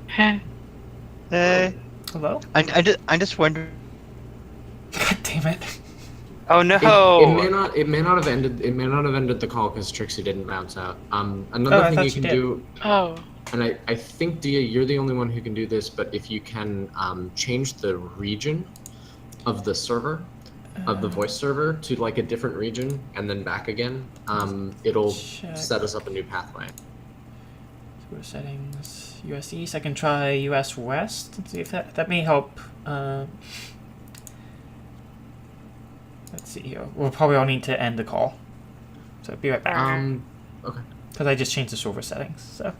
Heh. Hey. Hello? I'm just wondering. God damn it. Oh no. It may not have ended the call because Trixie didn't bounce out. Oh, Another I thing thought you she can did. do, Oh. and I think Dia, you're the only one who can do this, but if you can change the region of the server, of the voice server, to like a different region and then back again, it'll Check. set us up a new pathway. Server settings, US East. I can try US West and see if that may help. Let's see here. We'll probably all need to end the call. So be right back. Okay. Because I just changed the server settings, so.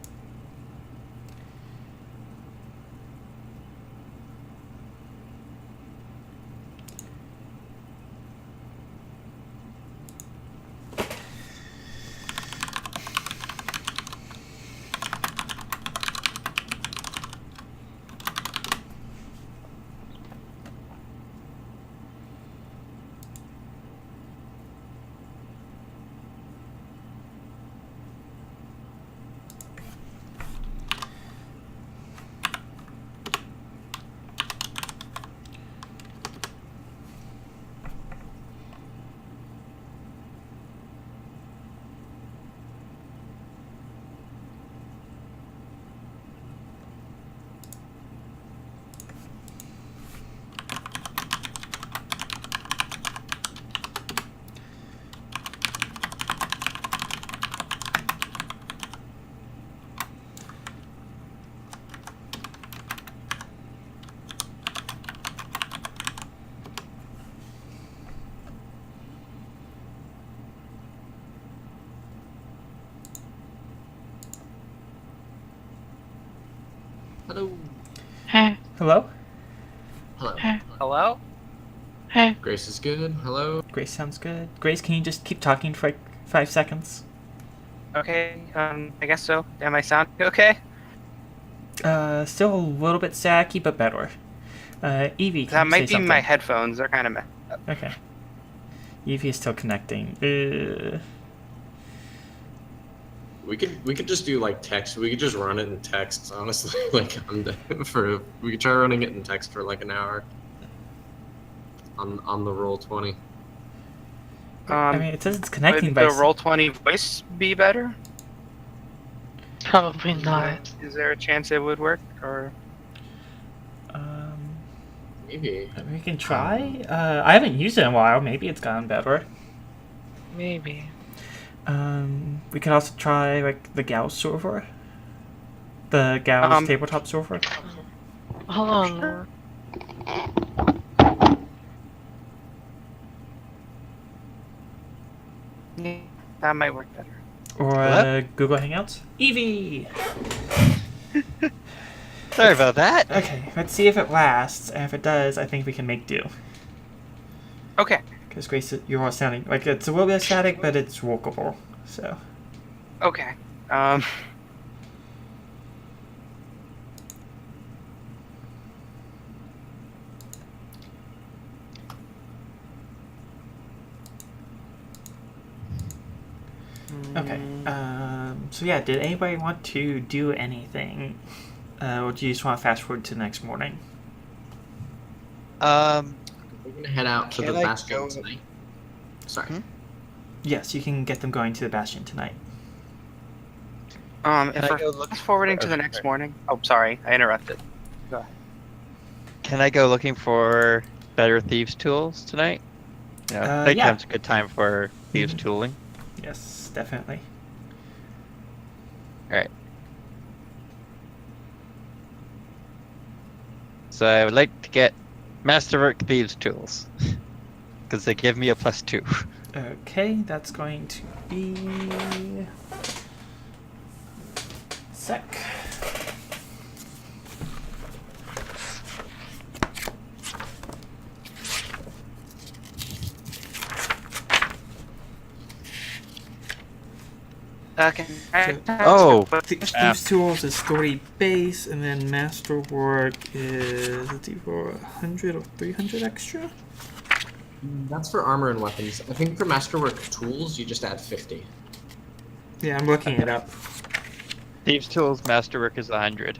Hello. Hey, Hello? Hello. hey, Hello? hey. Grace is good. Hello. Grace sounds good. Grace, can you just keep talking for like 5 seconds? Okay, I guess so. Am I sounding okay? Still a little bit sacky, but better. Evie, can That you say might be something? my headphones. They're kind of messed up. Okay. Evie is still connecting. We could just do like text. We could just run it in text. Honestly, like I'm down for. We could try running it in text for like an hour. On the Roll20. I mean, it says it's connecting Would by... the Roll20 voice be better? Probably not. Is there a chance it would work? Or Maybe. We can try. I haven't used it in a while. Maybe it's gotten better. Maybe. We could also try like the Gauss server. The Gauss tabletop server. Hold on. that might work better. Or What? Google Hangouts. Evie! Sorry about that. Okay, let's see if it lasts. And if it does, I think we can make do. Okay. Because Grace, you're all sounding like it's a little bit static, but it's workable. So. Okay. Okay. So yeah, did anybody want to do anything? Or do you just want to fast forward to the next morning? We're gonna head out to Can the I bastion go- tonight. Sorry. Hmm? Yes, you can get them going to the Bastion tonight. If I we're go look fast forwarding to for- the next morning. Oh, sorry, I interrupted. Can I go looking for better thieves' tools tonight? Yeah. Nighttime's a good time for thieves' Mhm. tooling. Yes, definitely. Alright. So I would like to get Masterwork Thieves' tools. Because they give me a +2. Okay, that's going to be... Sec. Okay. Oh. Thieves Tools is 30 base, and then Masterwork is, let's see, for 100 or 300 extra? That's for armor and weapons. I think for Masterwork tools, you just add 50. Yeah, I'm looking it up. Thieves' Tools Masterwork is 100.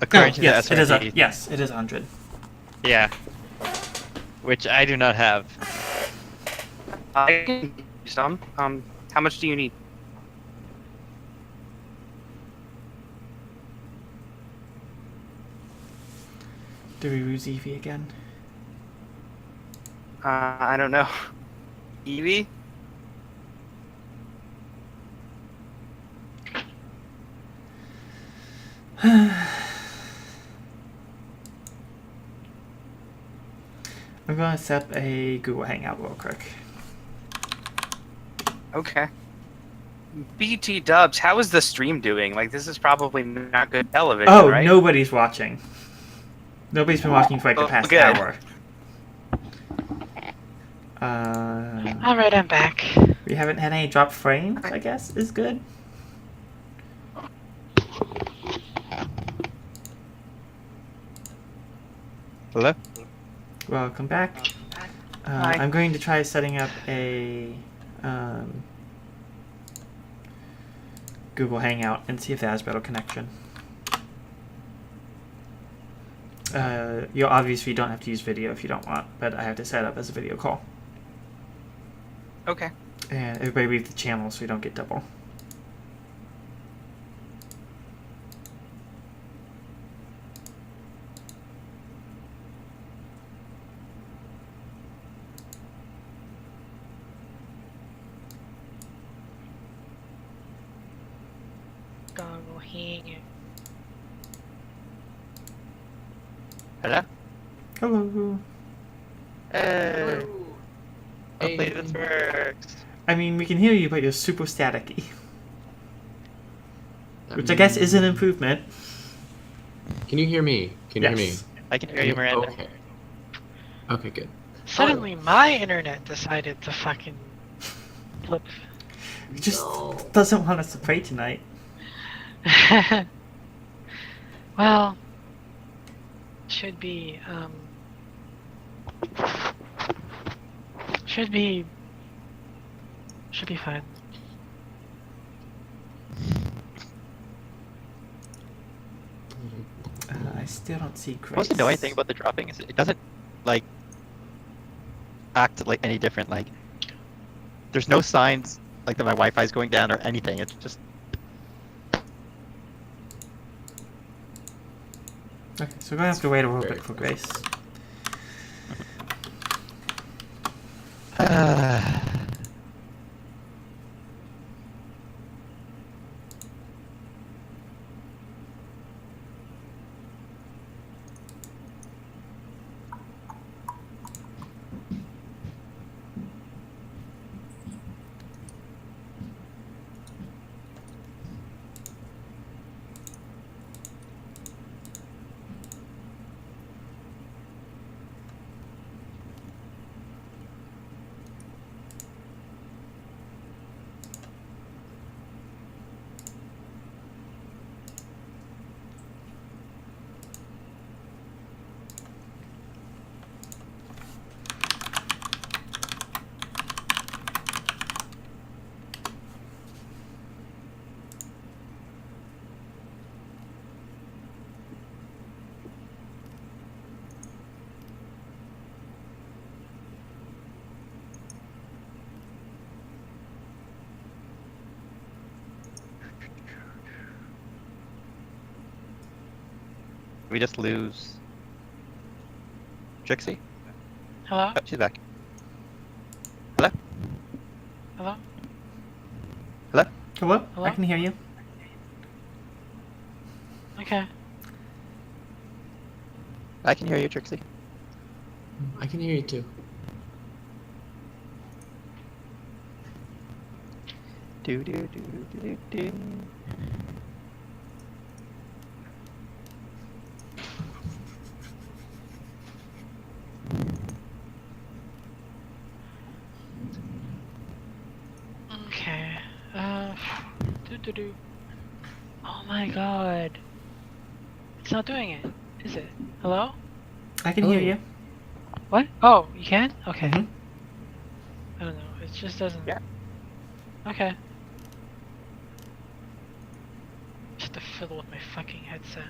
According to yes, the it is. SRD. Yes, it is 100. Yeah. Which I do not have. I can give you some. How much do you need? Do we lose Evie again? I don't know. Evie? I'm gonna set up a Google Hangout real quick. Okay. BT Dubs, how is the stream doing? Like, this is probably not good television, Oh, right? nobody's watching. Nobody's been watching for like the past good. hour. Alright, I'm back. We haven't had any drop frames, I guess, is good. Hello? Welcome back. Hi. I'm going to try setting up a Google Hangout and see if that has better connection. You obviously don't have to use video if you don't want, but I have to set it up as a video call. Okay. And everybody leave the channel so we don't get double. Goggle hang. Hello? Hello. Hey! Hopefully Hey. this works. I mean, we can hear you, but you're super staticky. Which I guess is an improvement. Can you hear me? Can you hear me? Yes. I can hear you, Miranda. Okay. Okay, good. Suddenly, my internet decided to fucking flip. It just No. doesn't want us to play tonight. Well, should be fine. I still don't see Grace. The most annoying thing about the dropping is it doesn't, like, act like any different. Like, there's no signs, like, that my Wi-Fi is going down or anything. It's just... Okay, so we're gonna have to wait a little bit for Grace. We just lose... Trixie? Hello? Oh, she's back. Hello? Hello? Hello? Hello? Hello? I can hear you. Okay. I can hear you, Trixie. I can hear you too. Do do do do do do. Okay. Oh my god. It's not doing it, is it? Hello? I can hear Hello. you. What? Oh, you can? Okay. Mhm. I don't know. It just doesn't. Yeah. Okay. Just to fiddle with my fucking headset.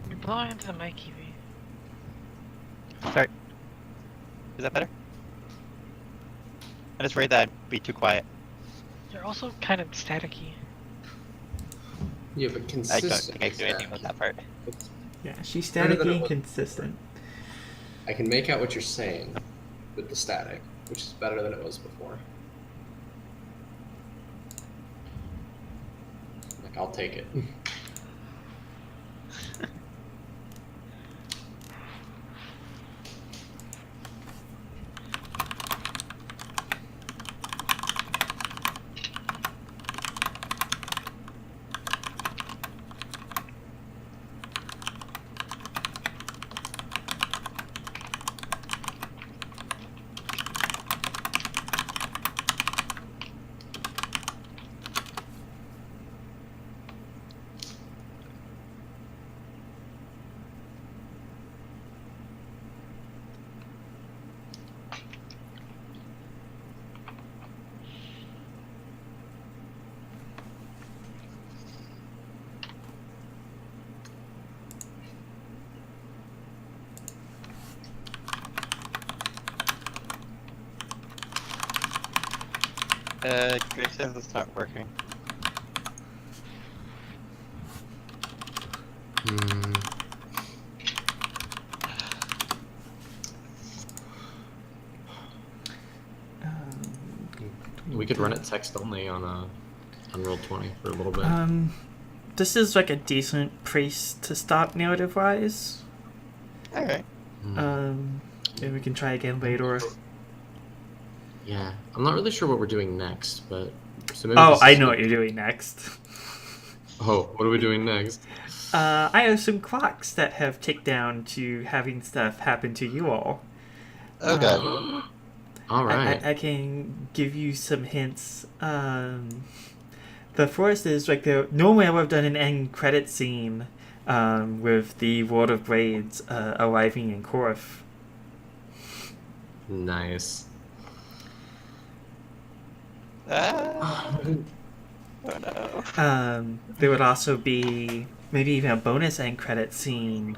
You're blowing into the mic, Evie. Sorry. Is that better? I just worried that I'd be too quiet. You're also kind of staticky. Yeah, but I don't consistent. think I can do anything about that part. Yeah, she's Better than staticky it and was. consistent. I can make out what you're saying with the static, which is better than it was before. Like, I'll take it. Grace says it's not working. Hmm. We could run it text only on Roll20 for a little bit. This is like a decent place to stop narrative-wise. Alright. Maybe we can try again later. Yeah, I'm not really sure what we're doing next, but so maybe. Oh, this I is know good. what you're doing next. Oh, what are we doing next? I have some clocks that have ticked down to having stuff happen to you all. Oh god. All right. I can give you some hints. The first is like normally I would have done an end credit scene with the World of Blades arriving in Karrnath. Nice. Oh no. There would also be maybe even a bonus end credit scene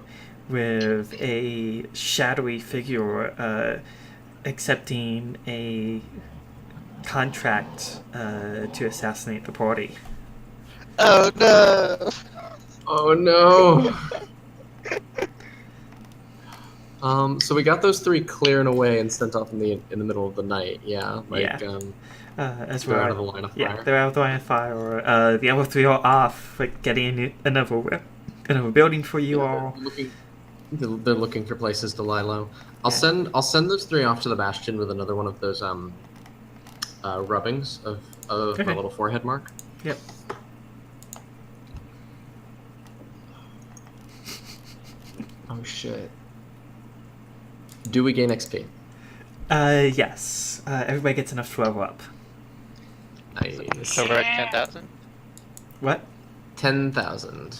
with a shadowy figure accepting a contract to assassinate the party. Oh no. Oh no. So we got those 3 cleared away and sent off in the middle of the night. Yeah. Like As they're well. out of the line of fire. Yeah, they're out of the line of fire. The other 3 are off, like getting another building for you all. They're looking for places to lie low. I'll send those 3 off to the bastion with another one of those rubbings of Okay. my little forehead mark. Yep. Oh shit. Do we gain XP? Yes. Everybody gets enough to level up. Nice. So we're at 10,000? What? 10,000.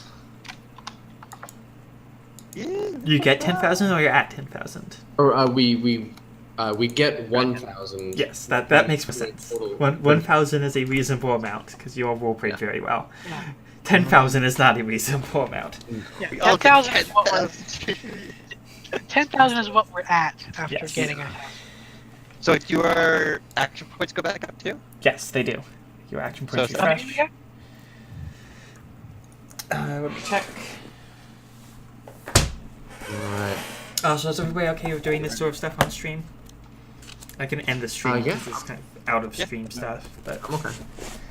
Yeah. You get 10,000 or you're at 10,000? Or we get 1,000. Yes, that makes more sense. Total. 1,000 is a reasonable amount because you all role played very well. Yeah. 10,000 is not a reasonable amount. Yeah, We all get 10,000 is what we're 10,000 is what we're at after Yes. getting a So do your action points go back up too? Yes, they do. Your action So points it's How many refresh. do we get? Let me check. Alright. So is everybody okay with doing this sort of stuff on stream? I can end the stream Yeah. because it's kind of out of stream stuff, but I'm okay.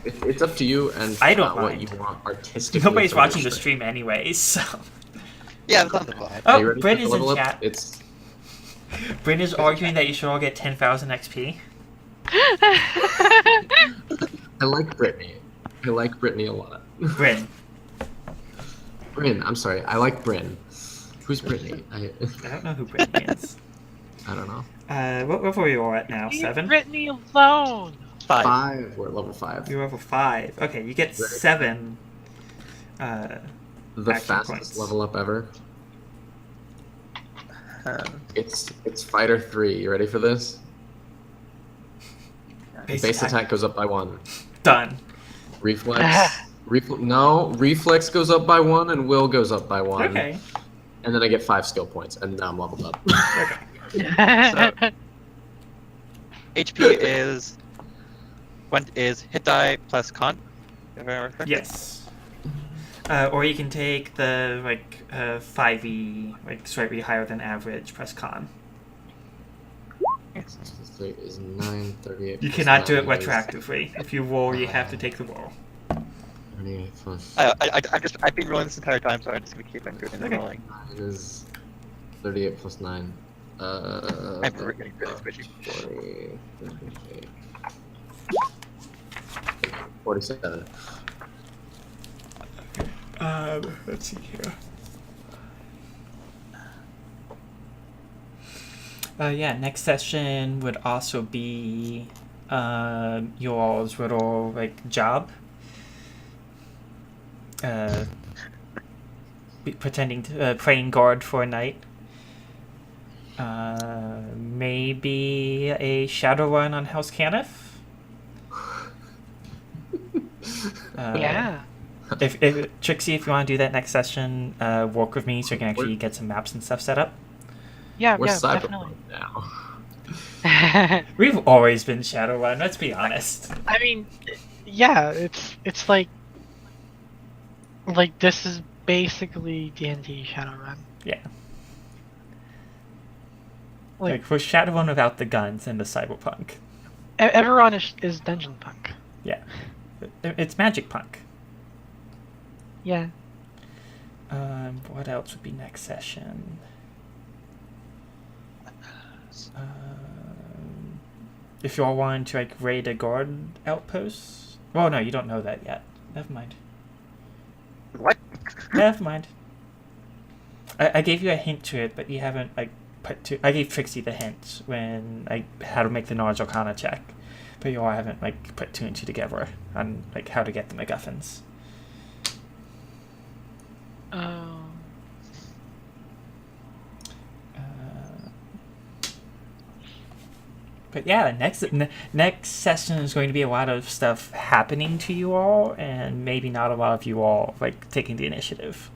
It's up to you and I don't what mind. you want artistically. nobody's from watching your the stream anyways. So. Yeah, that's not the vibe. Are you Oh, ready Bryn for is the in level up? chat. It's Bryn is arguing that you should all get 10,000 XP. I like Brittany. I like Brittany a lot. Bryn. Bryn, I'm sorry. I like Bryn. Who's Brittany? I don't know who Brittany is. I don't know. What level are you all at now? Leave 7? Brittany alone. 5. 5. We're at level 5. You're level 5. Okay, you get 7. The action fastest points. level up ever. Um, It's fighter 3. You ready for this? Base attack goes up by 1. Done. Reflex. Reflex goes up by 1 and will goes up by 1. Okay. And then I get 5 skill points, and now I'm leveled up. Okay. HP is hit die plus con. If I remember correctly. Yes. Or you can take the 5e, slightly higher than average press con. So is 9, 38. You plus cannot do it 9 is retroactively. If you roll, you have to take the roll. 38 plus I've been rolling this entire time, so I'm just gonna keep on doing the Okay. rolling. 9 is 38 plus 9. I'm really squishy. 40, 38. 47. Let's see here. Yeah, next session would also be your all's little job. Pretending to playing guard for a night. Maybe a Shadowrun on House Cannith. Yeah. If Trixie, if you want to do that next session, work with me so you can actually get some maps and stuff set up. Yeah, We're yeah, cyberpunk definitely. now. We've always been Shadowrun, let's be honest. I mean, yeah, it's like this is basically D&D Shadowrun. Yeah. Like Like, we're Shadowrun without the guns and the cyberpunk. Eberron is dungeon punk. Yeah. It's magic punk. Yeah. What else would be next session? If you all wanted to like raid a guard outpost. Oh no, you don't know that yet. Never mind. What? Never mind. I gave you a hint to it, but you haven't like put to. I gave Trixie the hint when I how to make the knowledge arcana check, but you all haven't like put two and two together on like how to get the MacGuffins. But yeah, next session is going to be a lot of stuff happening to you all, and maybe not a lot of you all like taking the initiative.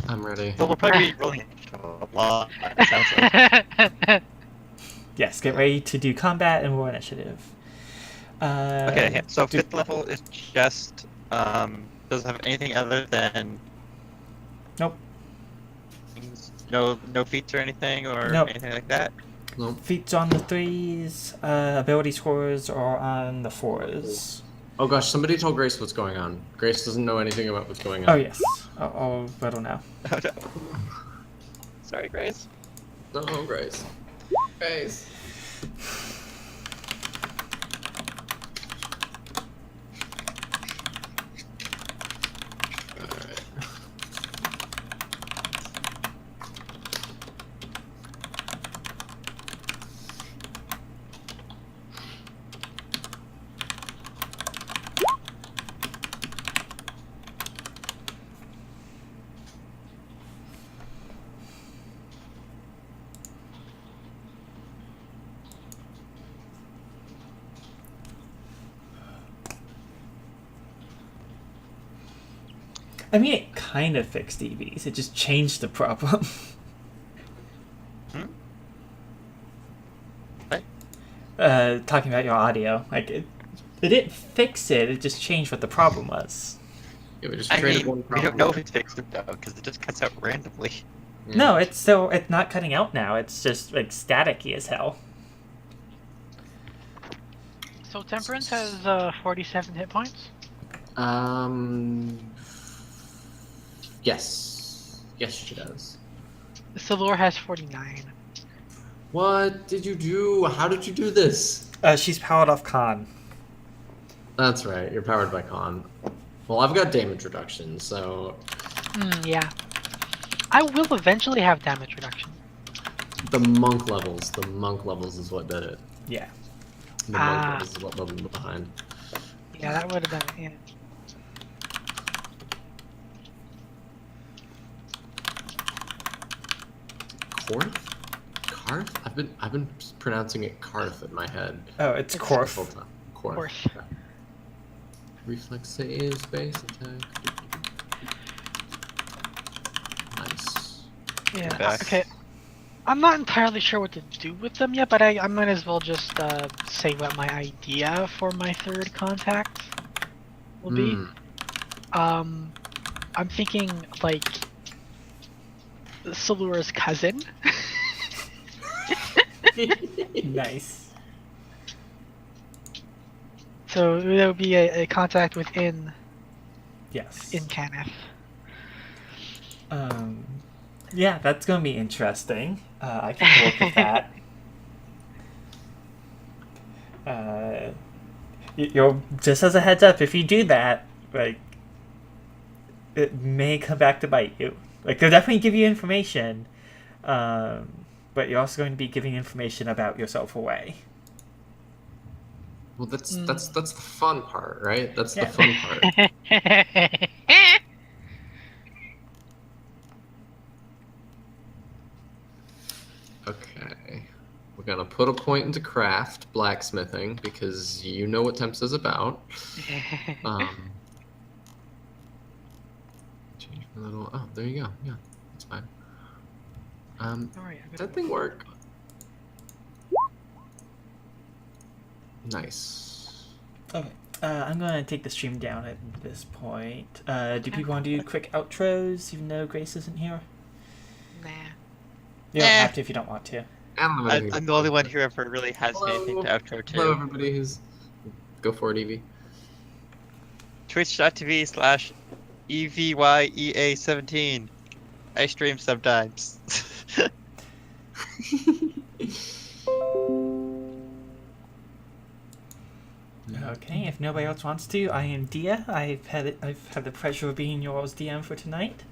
I'm ready. So we'll probably be rolling a lot. It sounds like. Yes, get ready to do combat and roll initiative. Okay, so 5th level is just doesn't have anything other than Nope. No feats or anything or Nope. anything like that. Nope. Feats on the 3s, ability scores are on the 4s. Oh gosh, somebody told Grace what's going on. Grace doesn't know anything about what's going on. Oh yes, I'll let her know. Oh no. Sorry, Grace. No, Grace. Grace. Alright. I mean, it kind of fixed EVs. It just changed the problem. What? Talking about your audio, like it didn't fix it. It just changed what the problem was. Yeah, we just I traded mean, one we don't problem. know if it's fixed it though, because it just cuts out randomly. Yeah. No, it's not cutting out now. It's just like staticky as hell. So Temperance has 47 hit points. Yes. Yes, she does. Salurre has 49. What did you do? How did you do this? She's powered off con. That's right, you're powered by con. Well, I've got damage reduction, so Yeah. I will eventually have damage reduction. the monk levels is what did it. Yeah. The monk levels is what left me behind. Yeah, that would have been. Yeah. Korth? Karth? I've been pronouncing it Karth in my head. Oh, it's It's Korth. The whole time. Korth. Korth. Okay. Reflex saves, base attack. Nice. Yeah. Back. Okay. I'm not entirely sure what to do with them yet, but I might as well just say what my idea for my third contact will be. Hmm. I'm thinking like Salurre's cousin. Nice. So there would be a contact within Yes. Karrnath. Yeah, that's gonna be interesting. I can work with that. You'll just as a heads up, if you do that, like, it may come back to bite you. Like, they'll definitely give you information, but you're also going to be giving information about yourself away. Well, that's the fun part, right? That's Yeah. the fun part. Okay. We're gonna put a point into craft blacksmithing because you know what Temps is about. Change my little. Oh, there you go. Yeah, that's fine. Alright, Does that thing work? Nice. Okay. I'm gonna take the stream down at this point. Do people want to do quick outros, even though Grace isn't here? Nah. You don't have to if you don't want to. I don't have anything to I'm the only plug. one here who really has anything to outro to. Hello, everybody who's... Go for it, Evie. Twitch.tv/EVYEA17. I stream sometimes. Okay, if nobody else wants to, I am Dia. I've had the pleasure of being your all's DM for tonight.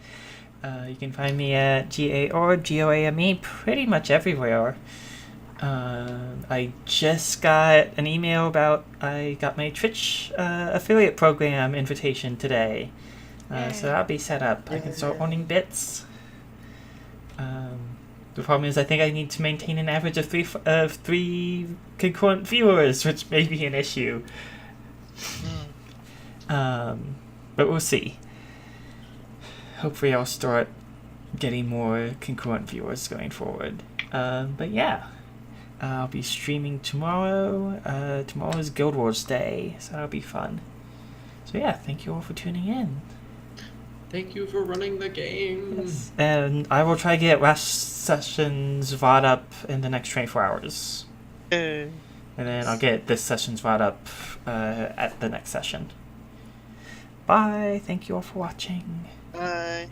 You can find me at GAORGOAME pretty much everywhere. I just got an email about I got my Twitch affiliate program invitation today. So that'll be set up. I can start owning bits. The problem is I think I need to maintain an average of three concurrent viewers, which may be an issue. But we'll see. Hopefully I'll start getting more concurrent viewers going forward. But yeah, I'll be streaming tomorrow. Tomorrow's Guild Wars Day, so that'll be fun. So yeah, thank you all for tuning in. Thank you for running the game. Yes. And I will try to get last session's VOD up in the next 24 hours. And then I'll get this session's VOD up at the next session. Bye. Thank you all for watching. Bye.